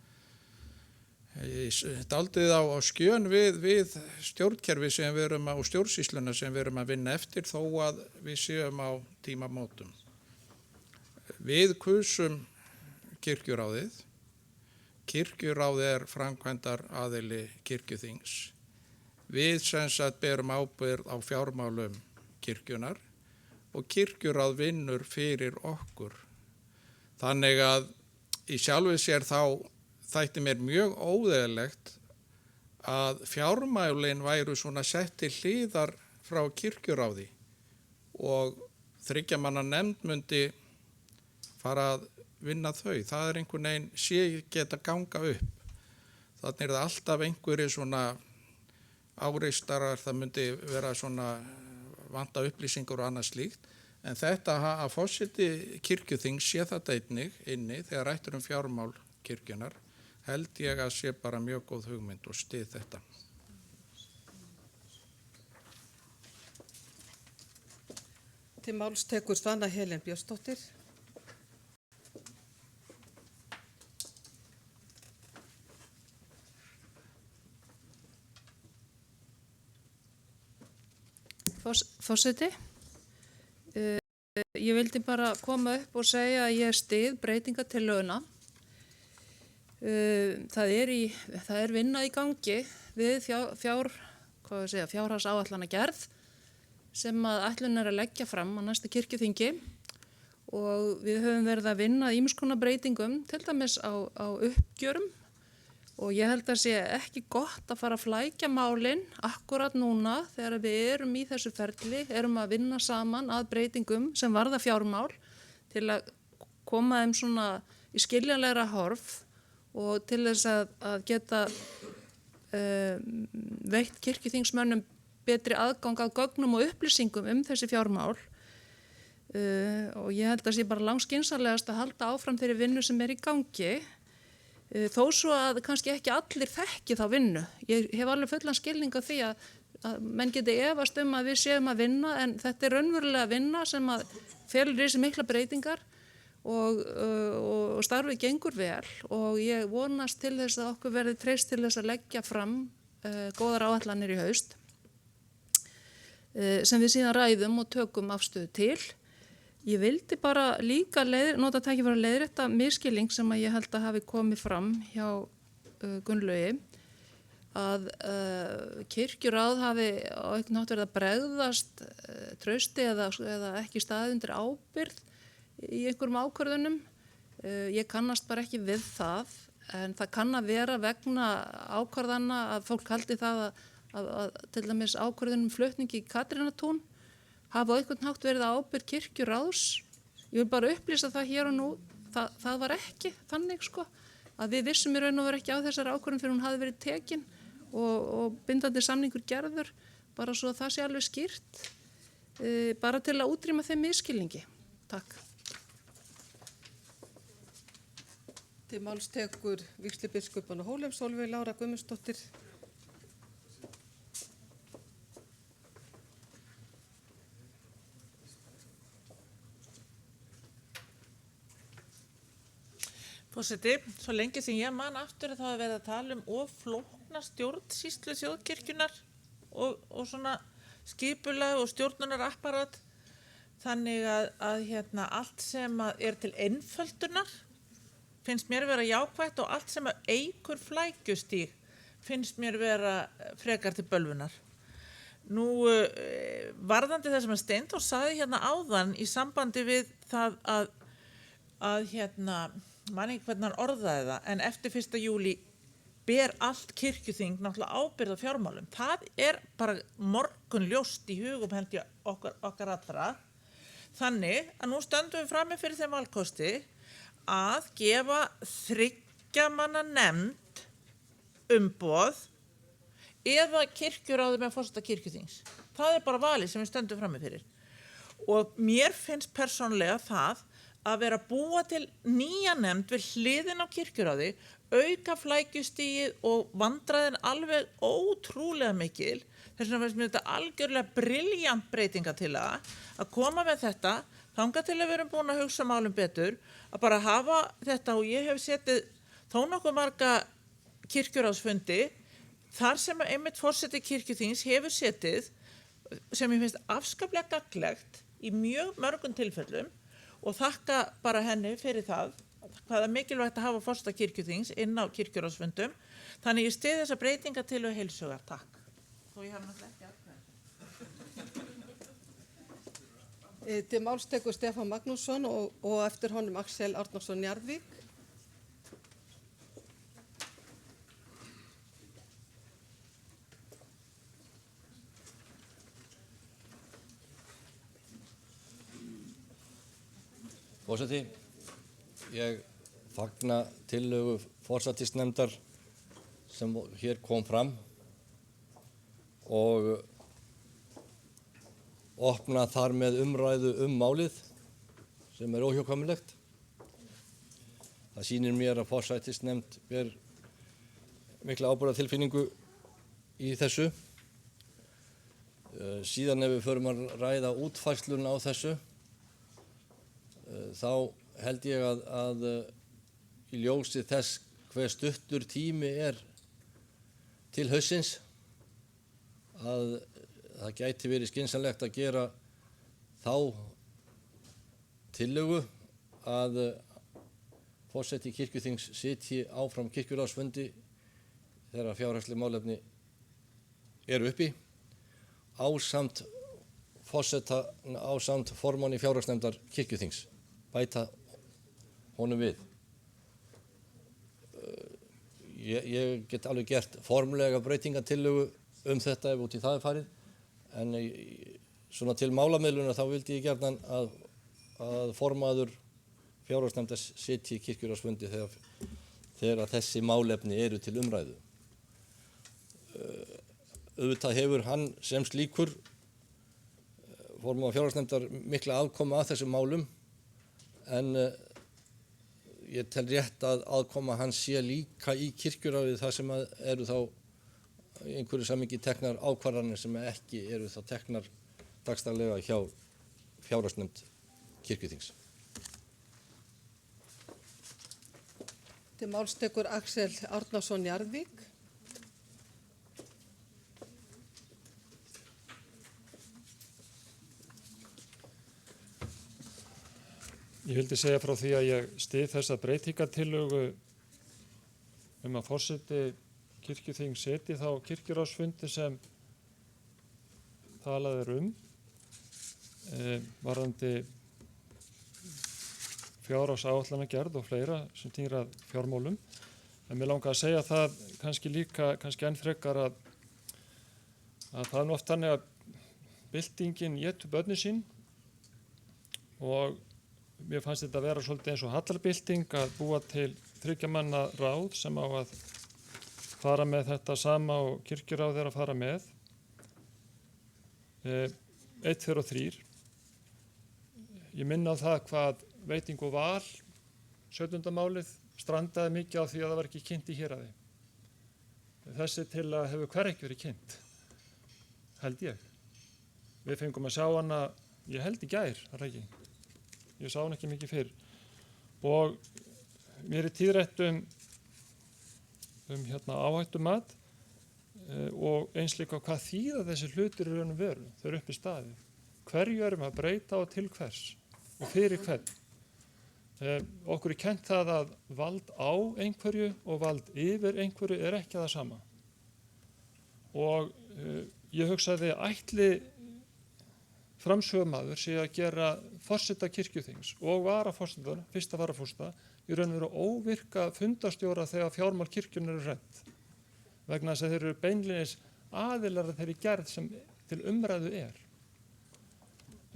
dálítið á skjön við stjórnkerfi sem við erum og stjórnsýsluna sem við erum að vinna eftir þó að við séum á tímamótum. Við kusum kirkjuráðið. Kirkjuráðið er framkvæmdar aðili kirkjuþings. Við sem sagt berum ábyrgð á fjármálum kirkjunar og kirkjuráð vinnur fyrir okkur. Þannig að í sjálfu sér þá þætti mér mjög óeðlilegt að fjármálin væru svona sett til hliðar frá kirkjuráði og 3 manna nefnd myndi fara að vinna þau. Það er einhvern veginn sé geta ganga upp. Þannig er það alltaf einhverju svona áreistarar, það myndi vera svona vanta upplýsingur og annað slíkt. En þetta að forseti kirkjuþings sé þetta einnig inni þegar rættur fjármál kirkjunar held ég að sé bara mjög góð hugmynd og styð þetta. Til máls tekur Svanna Helen Björnsdóttir. Forseti, ég vildi bara koma upp og segja að ég styð breytingatillöguna. Það er vinna í gangi við fjárhagsáætlanagerð sem að ætlun er að leggja fram á næsta kirkjuþingi og við höfum verið að vinna ýmiss konar breytingum, til dæmis á uppgjörum. Og ég held að sé ekki gott að fara að flækja málin akkurat núna þegar við erum í þessu ferli, erum að vinna saman að breytingum sem varða fjármál til að koma þeim svona í skiljanlegra horf og til þess að geta veitt kirkjuþingsmönnum betri aðgang að gögnum og upplýsingum þessi fjármál. Og ég held að sé bara langskynsamlegast að halda áfram þeirri vinnu sem er í gangi. Þó svo að kannski ekki allir þekki þá vinnu. Ég hef alveg fullan skilning á því að menn geti efast að við séum að vinna, en þetta er raunverulega vinna sem að felur í þessi mikla breytingar og starfið gengur vel og ég vonast til þess að okkur verði treyst til þess að leggja fram góðar áætlanir í haust sem við síðan ræðum og tökum afstöðu til. Ég vildi bara líka nota tækifæri að leiðrétta misskilning sem að ég held að hafi komið fram hjá Gunnlaugi að kirkjuráð hafi á einhvern hátt verið að bregðast trausti eða ekki staðið undir ábyrgð í einhverjum ákvörðunum. Ég kannast bara ekki við það, en það kann að vera vegna ákvarðana að fólk haldi það að til dæmis ákvörðunum flutningi í Katrínartún hafa á einhvern hátt verið ábyrgð kirkjuráðs. Ég vil bara upplýsa það hér og nú, það var ekki þannig að við vissum í raun og veru ekki á þessari ákvörðun fyrir hún hafi verið tekin og bindandi samningur gerður, bara svo að það sé alveg skýrt, bara til að útrýma þeim misskilningi. Takk. Til máls tekur vígslubiskupinn á Hólum, Sólveig Lára Guðmundsdóttir. Forseti, svo lengi sem ég man aftur þá er verið að tala of flókna stjórnsýslu þjóðkirkjunar og svona skipulag og stjórnunarapparat, þannig að allt sem er til einföldunar finnst mér vera jákvætt og allt sem eykur flækjustíg finnst mér vera frekar til bölvunar. Nú, varðandi það sem Steindór sagði áðan í sambandi við það að man ekki hvernig hann orðaði það, en eftir 1. júlí ber allt kirkjuþing náttúrulega ábyrgð á fjármálum. Það er bara morgunljóst í hugum held ég okkar allra. Þannig að nú stöndum við frammi fyrir þeim valkosti að gefa 3 manna nefnd umboð eða kirkjuráði með forseta kirkjuþings. Það er bara valið sem við stöndum frammi fyrir. Og mér finnst persónulega það að vera að búa til nýja nefnd við hliðin á kirkjuráði, auka flækjustigið og vandræðin alveg ótrúlega mikil. Þess vegna finnst mér þetta algjörlega brilljant breytingatillaga að koma með þetta, þangað til að við erum búin að hugsa málum betur, að bara hafa þetta, og ég hef setið þó nokkuð marga kirkjuráðsfundi þar sem einmitt forseti kirkjuþings hefur setið, sem ég finnst afskaplega gagnlegt í mjög mörgum tilfellum, og þakka bara henni fyrir það, hvað er mikilvægt að hafa forseta kirkjuþings inn á kirkjuráðsfundum. Þannig ég styð þessa breytingatillögu heilshugar. Takk. Þó ég hafi náttúrulega ekki atkvæði. Til máls tekur Stefán Magnússon og eftir honum Axel Árnason Njarðvík. Forseti, ég fagna tillögu forsætisnefndar sem hér kom fram og opna þar með umræðu málið sem óhjákvæmilegt. Það sýnir mér að forsætisnefnd ber mikla ábyrgðartilfinningu í þessu. Síðan ef við förum að ræða útfærslun á þessu, þá held ég að í ljósi þess hver stuttur tími til haustsins að það gæti verið skynsamlegt að gera þá tillögu að forseti kirkjuþings sitji áfram kirkjuráðsfundi þegar fjárhagsleg málefni eru uppi ásamt formanni fjárhagsnefndar kirkjuþings, bæta honum við. Ég get alveg gert formlega breytingatillögu þetta ef út í það farið, en svona til málamiðlunar þá vildi ég gjarnan að formaður fjárhagsnefndar sitji í kirkjuráðsfundi þegar þessi málefni eru til umræðu. Auðvitað hefur hann sem slíkur formaður fjárhagsnefndar mikla aðkomu að þessum málum, en ég tel rétt að aðkoma hans sé líka í kirkjuráðið þar sem eru þá einhverju samhengi teknar ákvarðanir sem ekki eru þá teknar dagsdaglega hjá fjárhagsnefnd kirkjuþings. Til máls tekur Axel Árnason Njarðvík. Ég vildi segja frá því að ég styð þessa breytingatillögu að forseti kirkjuþings seti þá kirkjuráðsfundi sem talað varðandi fjárhagsáætlanagerð og fleira sem týnir að fjármálum. En mér langar að segja það kannski enn frekar að það er oft þannig að byltingin étur börnin sín og mér fannst þetta að vera svolítið eins og hallarbylting að búa til 3 manna ráð sem á að fara með þetta sama og kirkjuráð að fara með. 1, 2 og 3. Ég minna á það hvað veiting og val 17. málið strandaði mikið á því að það var ekki kynnt í héraði. Þessi til að hefur ekki verið kynnt, held ég. Við fengum að sjá hana, ég held í gær, ekki. Ég sá hann ekki mikið fyrr. Og mér tíðrætt áhættumat og eins líka hvað þýða þessi hlutir í raun og veru. Þau eru uppi staði. Hverju erum að breyta og til hvers og fyrir hvern. Okkur kennt það að vald á einhverju og vald yfir einhverju ekki það sama. Og ég hugsaði ætli framsögumaður sé að gera forseta kirkjuþings og varaforsetann, fyrsta varaforseta, í raun og veru óvirka fundarstjóra þegar fjármál kirkjunnar eru rædd. Vegna þess að þeir eru beinleinis aðilar að þeirri gerð sem til umræðu er.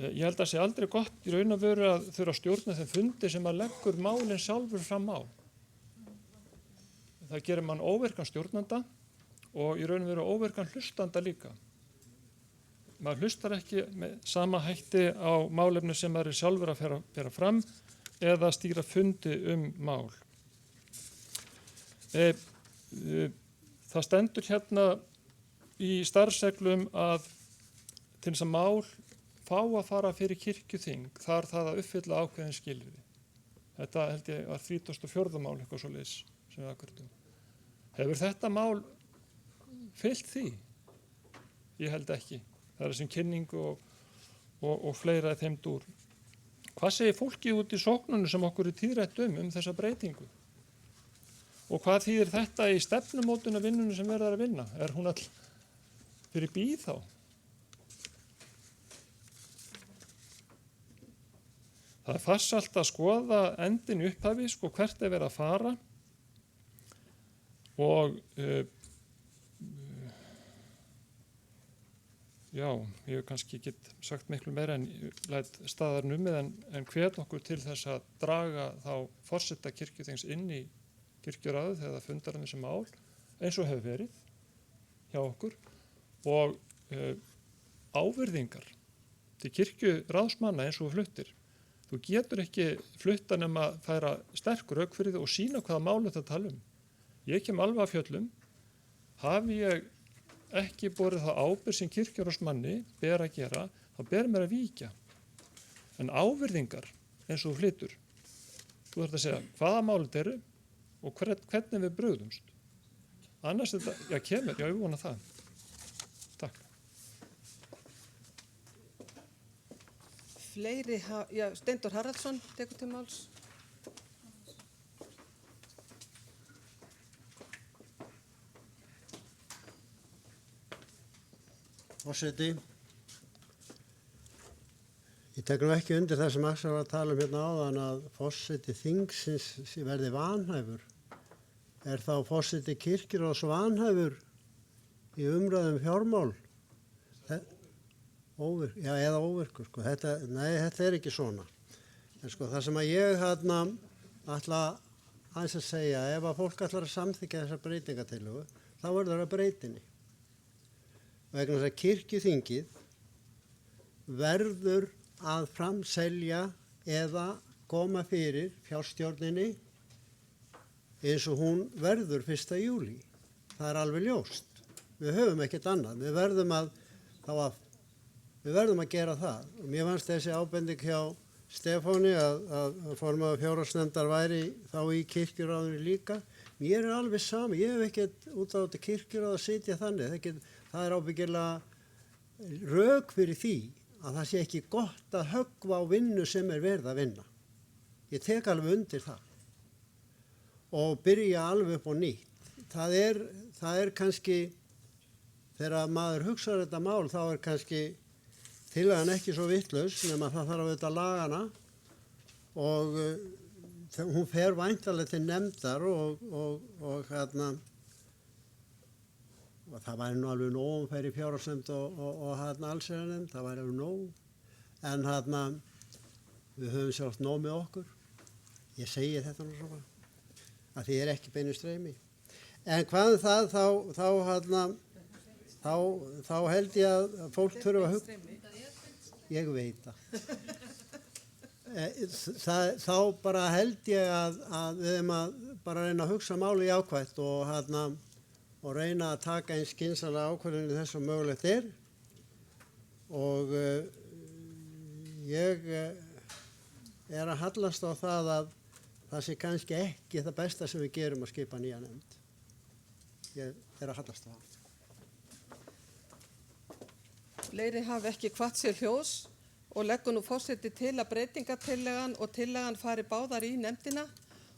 Ég held að sé aldrei gott í raun og veru að þurfa að stjórna þeim fundi sem að leggur málinn sjálfur fram á. Það gerir mann óvirkan stjórnanda og í raun og veru óvirkan hlustanda líka. Maður hlustar ekki með sama hætti á málefni sem maður er sjálfur að bera fram eða stýra fundi mál. Það stendur hérna í starfsreglum að til þess að mál fá að fara fyrir kirkjuþing þarf það að uppfylla ákveðin skilyrði. Þetta held ég var 34. mál eitthvað svoleiðis sem við afgreiddum. Hefur þetta mál fylgt því? Ég held ekki. Það er þessum kynning og fleira þeim dúr. Hvað segir fólkið út í sóknunum sem okkur er tíðrætt þessa breytingu? Og hvað þýðir þetta í stefnumótuna vinnunum sem verður að vinna? Er hún all fyrir bí þá? Það er farsælt að skoða endin í upphafi, hvert er verið að fara og já, ég kannski get sagt miklu meira en læt staðar numið en hvet okkur til þess að draga þá forseta kirkjuþings inn í kirkjuráðið þegar það fundar þessi mál eins og hefur verið hjá okkur og ávirðingar til kirkjuráðsmanna eins og þú fluttir. Þú getur ekki flutta nema að færa sterk rök fyrir þig og sína hvaða máli þetta tala um. Ég kem alveg að fjöllum, hafi ég ekki borið það ábyrgð sem kirkjuráðsmanni ber að gera, þá ber mér að víkja. En ávirðingar eins og þú flytur, þú þarft að segja hvaða máli þetta eru og hvernig við brugðumst. Annars þetta, já kemur, já ég vona það. Takk. Fleiri, Steindór Haraldsson tekur til máls. Forseti, ég tek nú ekki undir það sem Axel var að tala um hérna áðan að forseti þingsins verði vanhæfur. Er þá forseti kirkjuráðs vanhæfur í umræðum fjármál? Eða óvirkur, sko. Þetta er ekki svona. En sko það sem að ég ætla aðeins að segja, ef að fólk ætlar að samþykkja þessa breytingatillögu, þá verður það breytinni. Vegna þess að kirkjuþingið verður að framselja eða koma fyrir fjárstjórninni eins og hún verður 1. júlí. Það er alveg ljóst. Við höfum ekkert annað. Við verðum að gera það. Og mér fannst þessi ábending hjá Stefáni að formaður fjárhagsnefndar væri þá í kirkjuráðinu líka. Mér er alveg sama. Ég hef ekkert út á þetta kirkjuráð að sitja þannig. Það er ábyggilega rök fyrir því að það sé ekki gott að höggva á vinnu sem er verið að vinna. Ég tek alveg undir það. Og byrja alveg upp á nýtt. Það er kannski, þegar maður hugsaður þetta mál, þá er kannski tillagan ekki svo vitlaus nema það þarf auðvitað lagana og hún fer væntanlega til nefndar og það væri nú alveg nóg um fer í fjárhagsnefnd og allsherjarnefnd, það væri alveg nóg. En við höfum sjálft nóg með okkur. Ég segi þetta nú svona, að því er ekki beinu streymi. En hvað þá held ég að fólk þurfa að hugsa. Ég veit það. Þá bara held ég að við erum að bara reyna að hugsa máli jákvætt og reyna að taka eins skynsamlega ákvörðun þess að mögulegt er. Og ég er að hallast á það að það sé kannski ekki það besta sem við gerum að skipa nýja nefnd. Ég er að hallast á það. Fleiri hafa ekki hvatt sér hljóðs og leggur nú forseti til að breytingatillagan og tillagan fari báðar í nefndina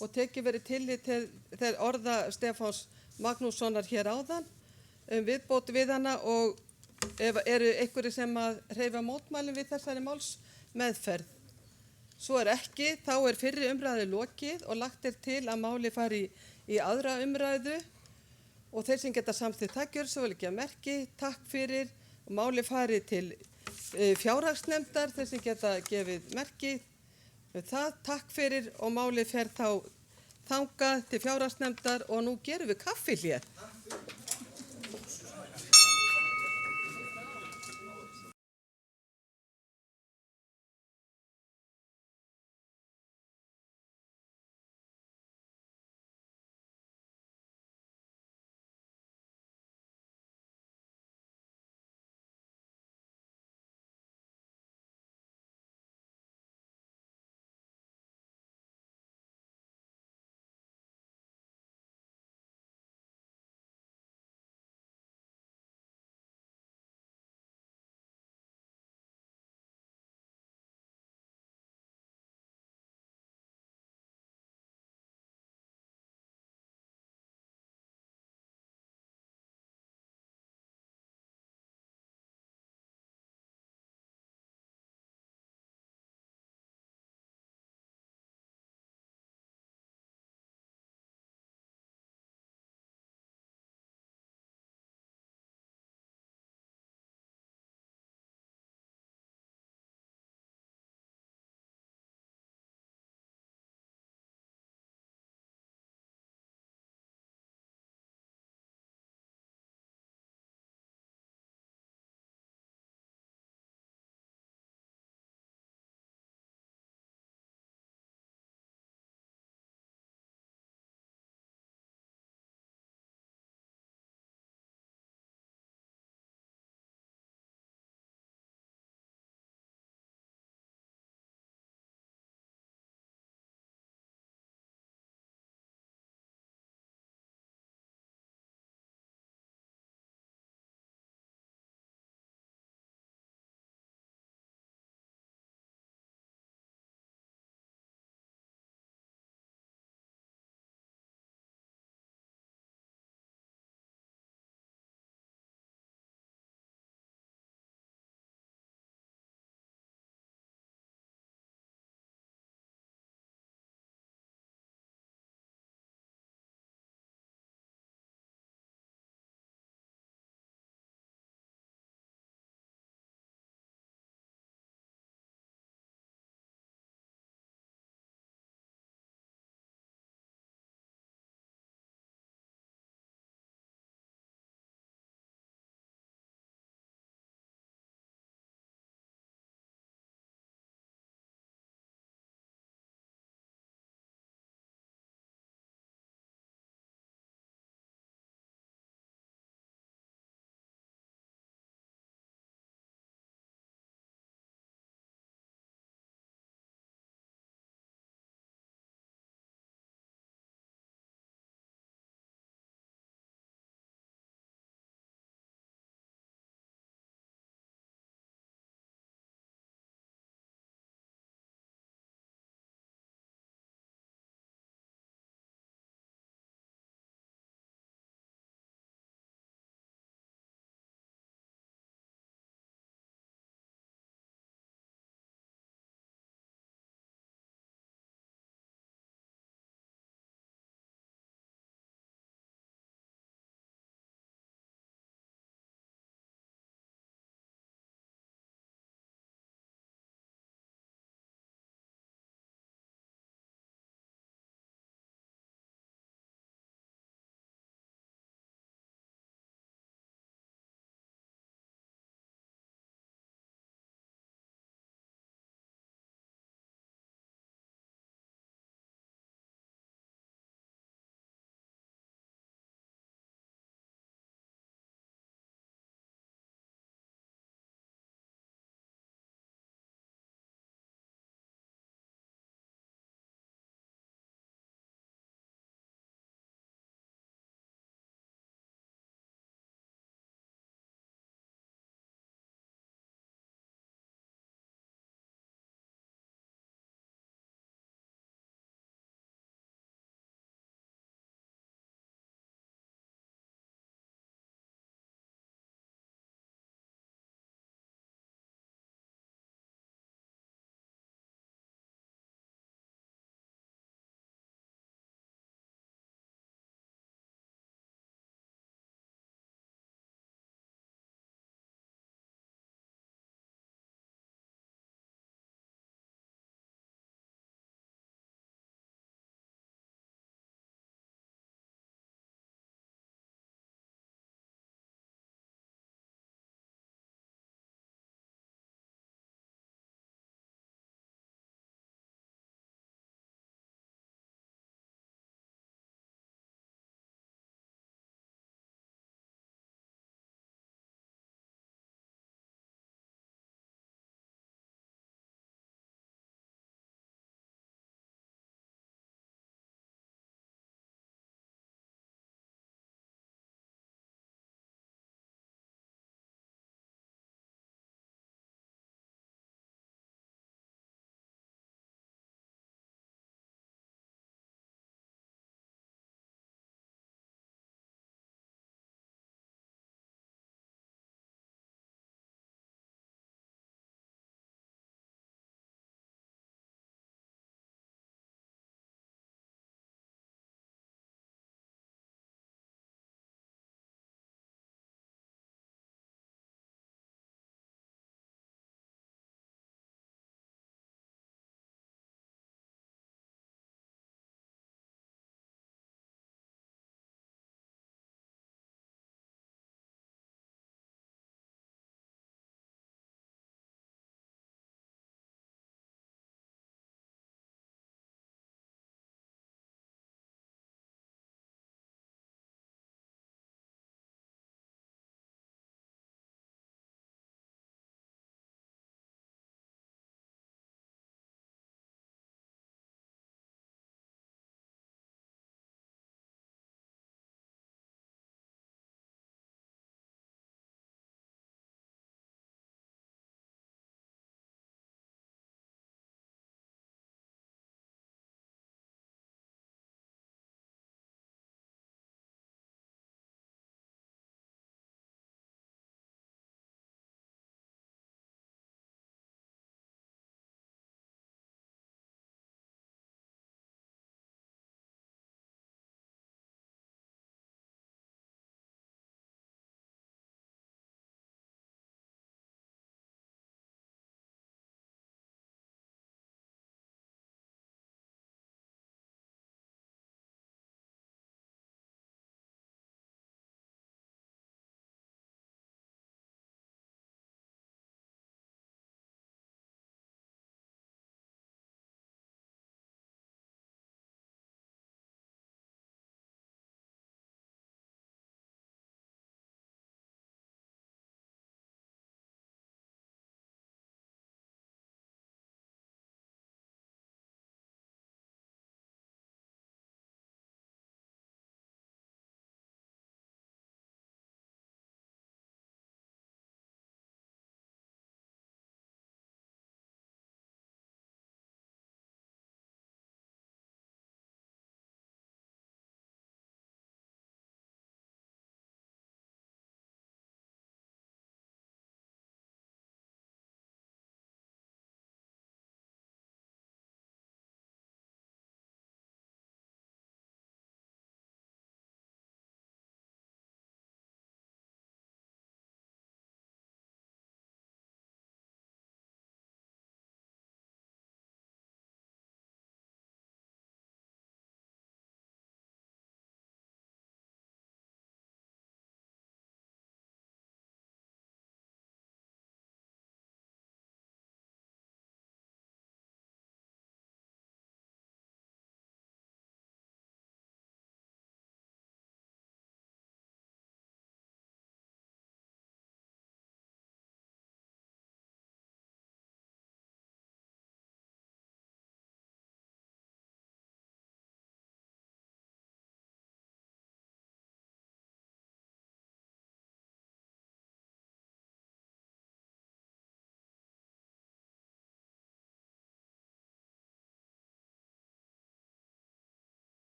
og tekið verið tillit til þegar orða Stefáns Magnússonar hér áðan viðbót við hana og eru einhverjir sem að hreyfa mótmælum við þessari málsmeðferð. Svo er ekki, þá er fyrri umræðu lokið og lagt er til að máli fari í aðra umræðu og þeir sem geta samþykkt það gjörðu svo vel ekki að merki. Takk fyrir. Máli fari til fjárhagsnefndar, þeir sem geta gefið merki. Það, takk fyrir og máli fer þá þangað til fjárhagsnefndar og nú gerum við kaffihlé.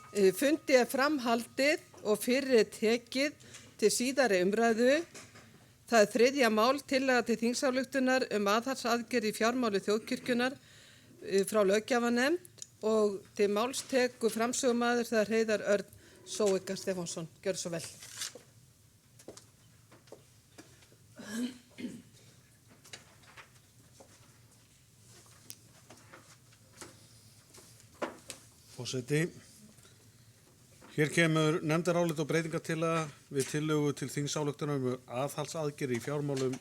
Fundi er framhaldið og fyrir tekið til síðari umræðu. Það er 3. mál, tillaga til þingsályktunar aðhaldsaðgerð í fjármáli þjóðkirkjunnar frá löggjafarnefnd og til máls tekur framsögumaður það er Heiðar Örn Sóika Stefánsson. Gjörðu svo vel. Forseti, hér kemur nefndarálit og breytingartillaga við tillögu til þingsályktunar aðhaldsaðgerð í fjármálum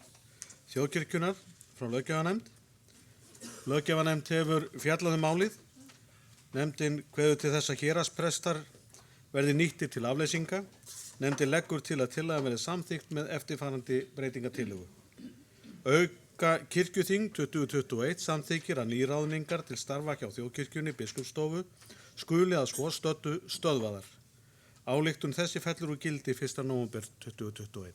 þjóðkirkjunnar frá löggjafarnefnd. Löggjafarnefnd hefur fjallað málið. Nefndin kveður til þess að héraðsprestar verði nýttir til afleysinga. Nefndin leggur til að tillagan verði samþykkt með eftirfarandi breytingartillögu. Auka kirkjuþing 2021 samþykir að nýráðningar til starfa hjá þjóðkirkjunni biskupsstofu skuli að svo stöddu stöðvaðar. Ályktun þessi fellur úr gildi 1. nóvember 2021.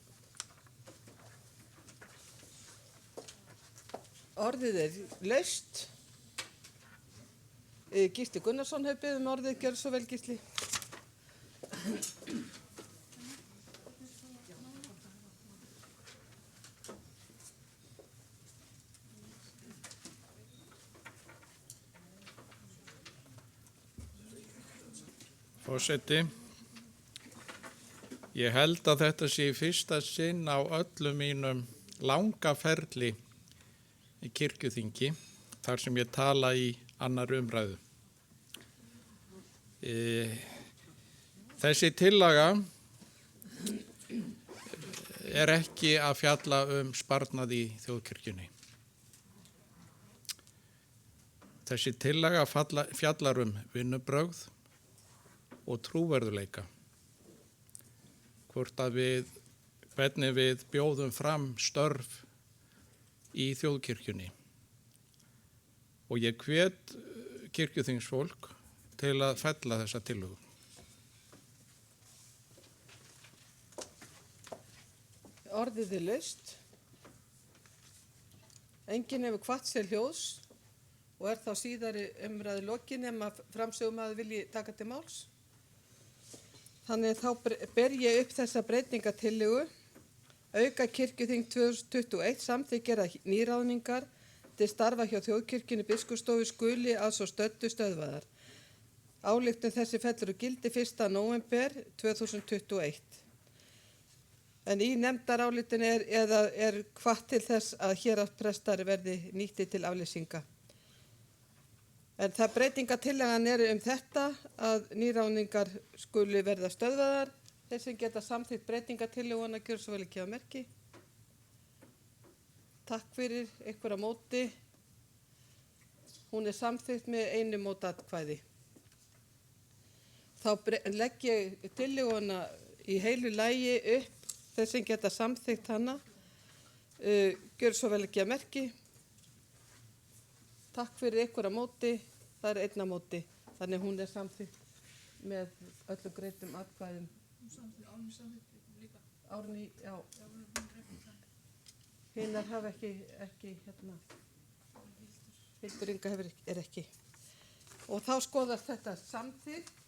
Orðið er laust. Gísli Gunnarsson hefur beðið orðið. Gjörðu svo vel, Gísli. Forseti, ég held að þetta sé í fyrsta sinn á öllum mínum langa ferli í kirkjuþingi, þar sem ég tala í annar umræðu. Þessi tillaga er ekki að fjalla sparnað í þjóðkirkjunni. Þessi tillaga fjallar vinnubrögð og trúverðuleika. Hvernig við bjóðum fram störf í þjóðkirkjunni. Og ég hvet kirkjuþingsfólk til að fella þessa tillögu. Orðið er laust. Enginn hefur hvatt sér hljóðs og er þá síðari umræðu lokin ef framsögumaður vilji taka til máls. Þannig þá ber ég upp þessa breytingatillögu. Auka kirkjuþing 2021 samþykkir að nýráðningar til starfa hjá þjóðkirkjunni biskupsstofu skuli að svo stöddu stöðvaðar. Ályktun þessi fellur úr gildi 1. nóvember 2021. En í nefndarálitinu er hvatt til þess að héraðsprestar verði nýttir til afleysinga. En það breytingatillagan er þetta að nýráðningar skuli verða stöðvaðar. Þeir sem geta samþykkt breytingatillöguna gjörðu svo vel ekki á merki. Takk fyrir ykkur á móti. Hún er samþykkt með einu mótatkvæði. Þá legg ég tillöguna í heilu lagi upp. Þeir sem geta samþykkt hana gjörðu svo vel ekki á merki. Takk fyrir ykkur á móti, það er einn á móti, þannig hún er samþykkt með öllum greiddum atkvæðum. Árný, já. Hinnar hafa ekki Hildur Inga er ekki. Og þá skoðast þetta samþykkt.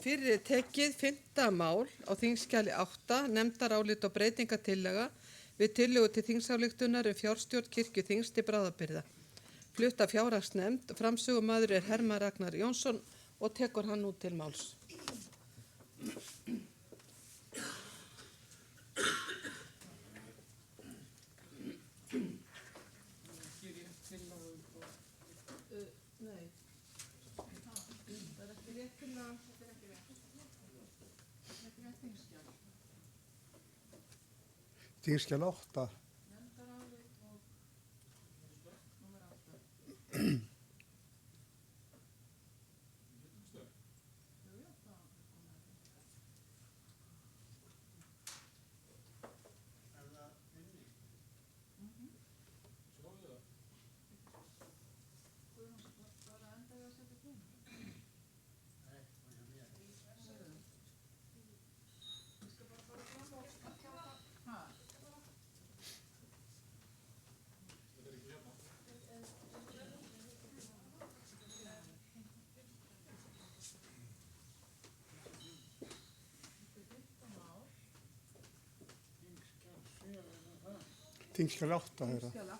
Fyrir tekið 5. mál á þingskjali 8, nefndarálit og breytingatillaga við tillögu til þingsályktunar fjárstjórn kirkjuþings til bráðabirgða. Flutt af fjárhagsnefnd, framsögumaður er Hermann Ragnar Jónsson og tekur hann nú til máls. Þingskjal 8. Þingskjali 8 þeirra.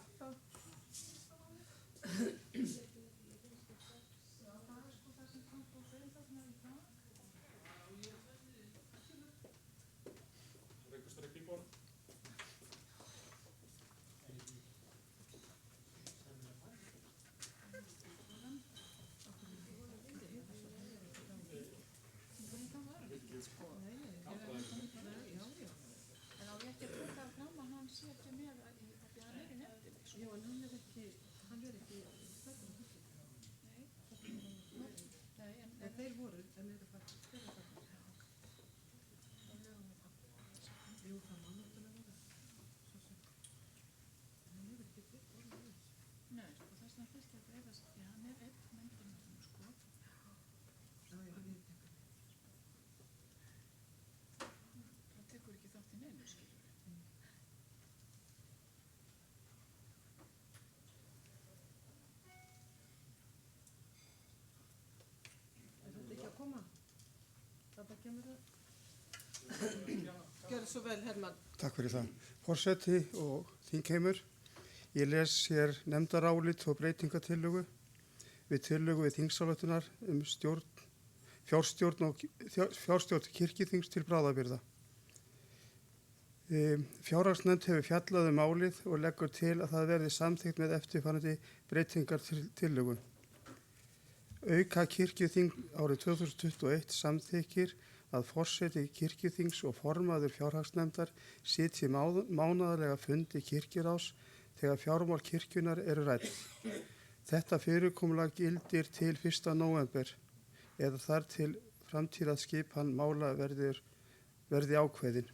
Gjörðu svo vel, Hermann. Takk fyrir það. Forseti og þingheimur, ég les hér nefndarálit og breytingatillögu við tillögu við þingsályktunar fjárstjórn kirkjuþings til bráðabirgða. Fjárhagsnefnd hefur fjallað málið og leggur til að það verði samþykkt með eftirfarandi breytingar tillögu. Auka kirkjuþing árið 2021 samþykkir að forseti kirkjuþings og formaður fjárhagsnefndar sitji mánaðarlega fundi kirkjuráðs þegar fjármál kirkjunar eru rædd. Þetta fyrirkomulag gildir til 1. nóvember eða þar til framtíðað skipan mála verði ákveðin.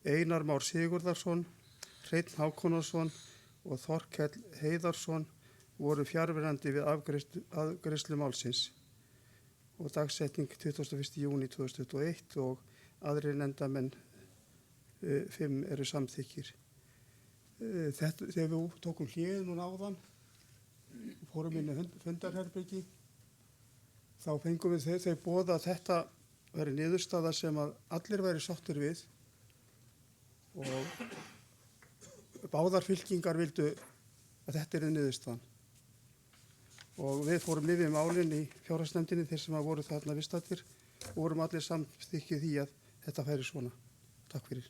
Einar Már Sigurðarsson, Hreinn Hákonarson og Þorkell Heiðarsson voru fjarverandi við afgreiðslu málsins og dagsetning 21. júní 2021 og aðrir nefndarmenn 5 eru samþykkir. Þegar við tókum hlið núna áðan og fórum inn í fundarherbyggi, þá fengum við þeir boða að þetta veri niðurstaða sem að allir væri sáttir við og báðar fylkingar vildu að þetta er niðurstaðan. Og við fórum yfir málinn í fjárhagsnefndinni þeir sem voru þarna viðstaddir og vorum allir samþykkið því að þetta færi svona. Takk fyrir.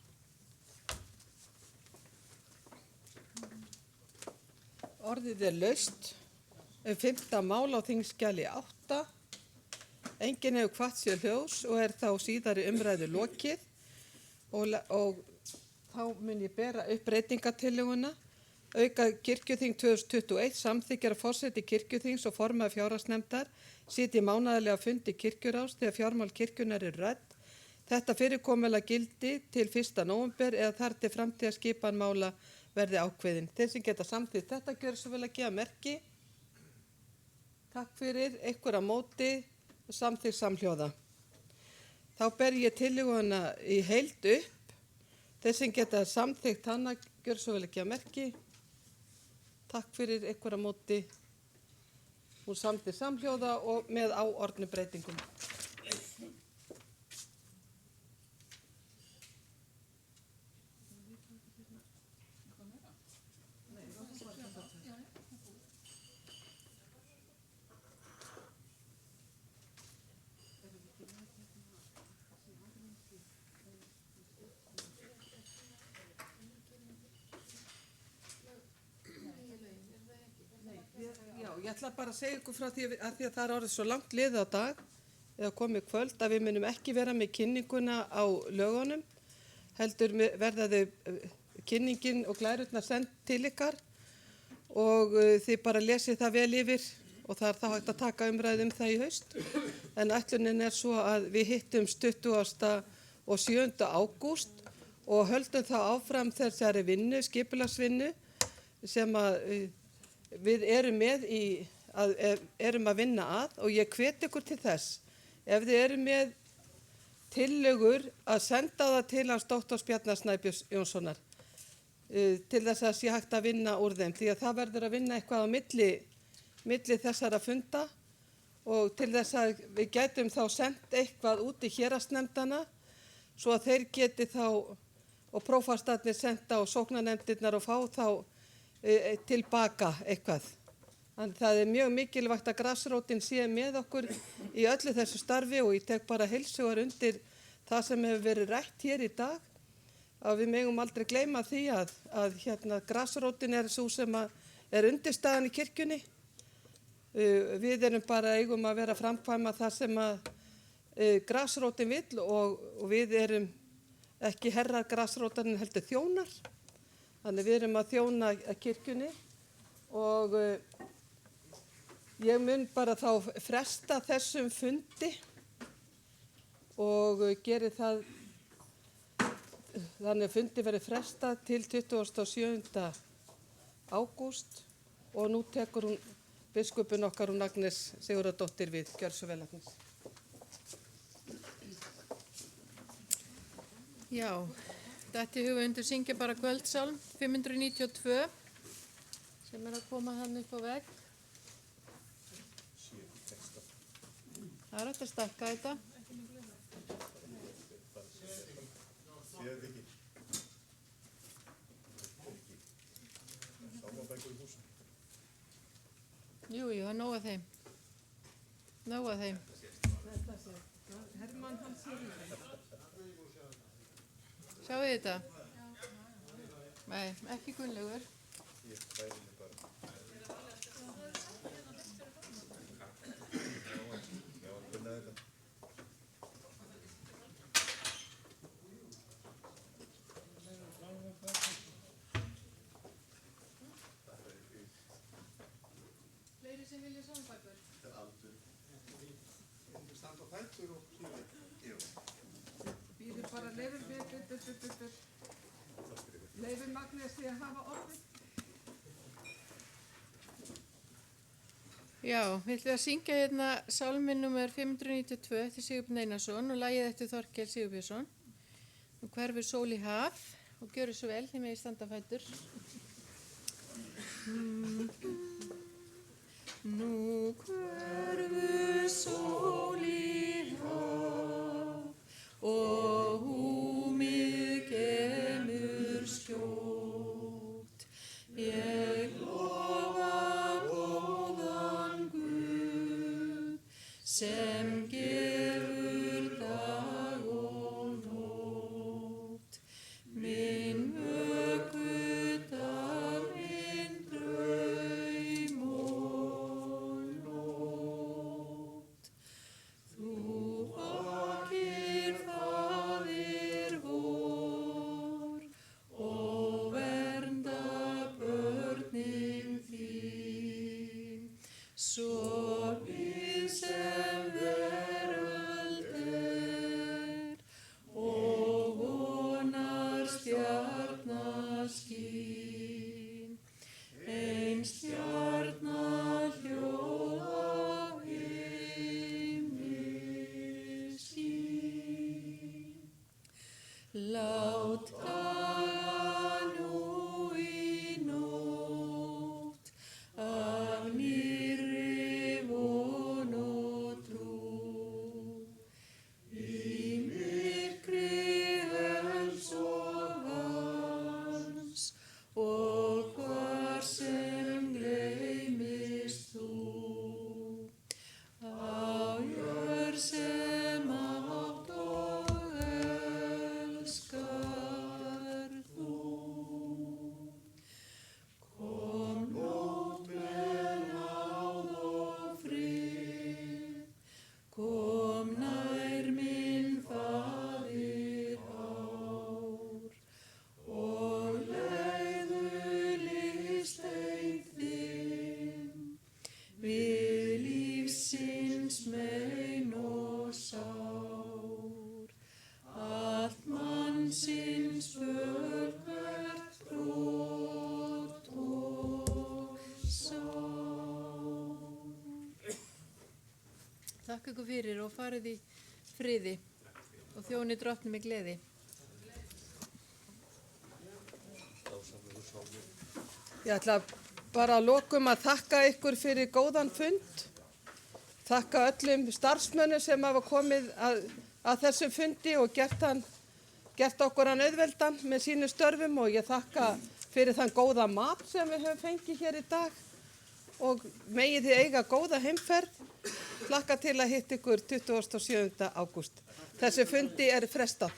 Orðið er laust. 5. mál á þingskjali 8. Enginn hefur kvatt sér hljóðs og er þá síðari umræðu lokið og þá mun ég bera upp breytingatillöguna. Auka kirkjuþing 2021 samþykkir að forseti kirkjuþings og formaður fjárhagsnefndar sitji mánaðarlega fundi kirkjuráðs þegar fjármál kirkjunar eru rædd. Þetta fyrirkomulag gildi til 1. nóvember eða þar til framtíðar skipan mála verði ákveðin. Þeir sem geta samþykkt þetta gjörðu svo vel að gefa merki. Takk fyrir, einhver á móti, samþykkt samhljóða. Þá ber ég tillöguna í heild upp. Þeir sem geta samþykkt hana gjörðu svo vel að gefa merki. Takk fyrir einhver á móti. Hún samdi samhljóða og með áorðnu breytingum. Ég ætla bara að segja ykkur frá því að það er orðið svo langt liðið á dag eða komið kvöld að við munum ekki vera með kynninguna á lögunum, heldur verða þau kynningin og glærurnar send til ykkar og þið bara lesið það vel yfir og það er þá hægt að taka umræðum það í haust. En ætlunin er svo að við hittumst 20. og 7. ágúst og höldum þá áfram þessari vinnu, skipulagsvinnu sem að við erum erum að vinna að og ég hvet ykkur til þess ef þið eru með tillögur að senda það til hans Dr. Bjarna Snæbjörns Jónssonar til þess að sé hægt að vinna úr þeim því að það verður að vinna eitthvað á milli þessara funda og til þess að við gætum þá sendt eitthvað út í héraðsnefndana svo að þeir geti þá og prófastarnir senda á sóknarnefndirnar og fá þá tilbaka eitthvað. Þannig það er mjög mikilvægt að grasrótin sé með okkur í öllu þessu starfi og ég tek bara heilshugar undir það sem hefur verið rætt hér í dag. Að við megum aldrei gleyma því að grasrótin er svo sem er undirstaðan í kirkjunni. Við erum bara eigum að vera að framkvæma það sem grasrótin vill og við erum ekki herrar grasrótarinn heldur þjónar. Þannig við erum að þjóna kirkjunni og ég mun bara þá fresta þessum fundi og geri það þannig að fundi verði frestað til 27. ágúst og nú tekur hún biskupinn okkar hún Agnes Sigurðardóttir við. Gjörðu svo vel, Agnes. Já, þetta í huga undir syngja bara kvöldsálm 592 sem er að koma hann upp á vegg. Það er hægt að stækka þetta. Jú, það er nóg að þeim. Nóg að þeim. Hermann hans sér þetta. Sjáu þið þetta? Nei, ekki Gunnlaugur. Býður bara Leifur Magnúsi að hafa orðið. Já, við ætlum að syngja hérna sálminn nr. 592 eftir Sigurbjörn Einarsson og lagið eftir Þorkel Sigurbjörnsson. Nú hverfur sól í haf og gjörðu svo vel því með í standafætur. Nú hverfur sól í haf og húmið kemur skjótt. Ég lofa góðan Guð sem gefur dag og nótt. Minn vökudag, minn draum og nótt. Þú vakir faðir vor og vernda börnin þín. Svo við sem veröld er og vonar stjarnaskín. Ein stjarna hljóð á himni skín. Lát daga nú í nótt af nýrri von og trú. Í myrkri hells og vans og hvar sem gleymist þú. Á jörð sem átt og elskar þú. Kom nótt með náð og frið, kom nær minn faðir ár og leiðu lífstein þinn við lífsins mein og sár. Allt mannsins fölvert brot og sár. Takk ykkur fyrir og farið í friði og þjóni drottni með gleði. Ég ætla bara að lokum að þakka ykkur fyrir góðan fund. Þakka öllum starfsmönnum sem hafa komið að þessum fundi og gert hann gert okkur hann auðveldan með sínu störfum og ég þakka fyrir þann góða mat sem við höfum fengið hér í dag og megið þið eiga góða heimferð. Hlakka til að hitta ykkur 27. ágúst. Þessi fundi er frestað.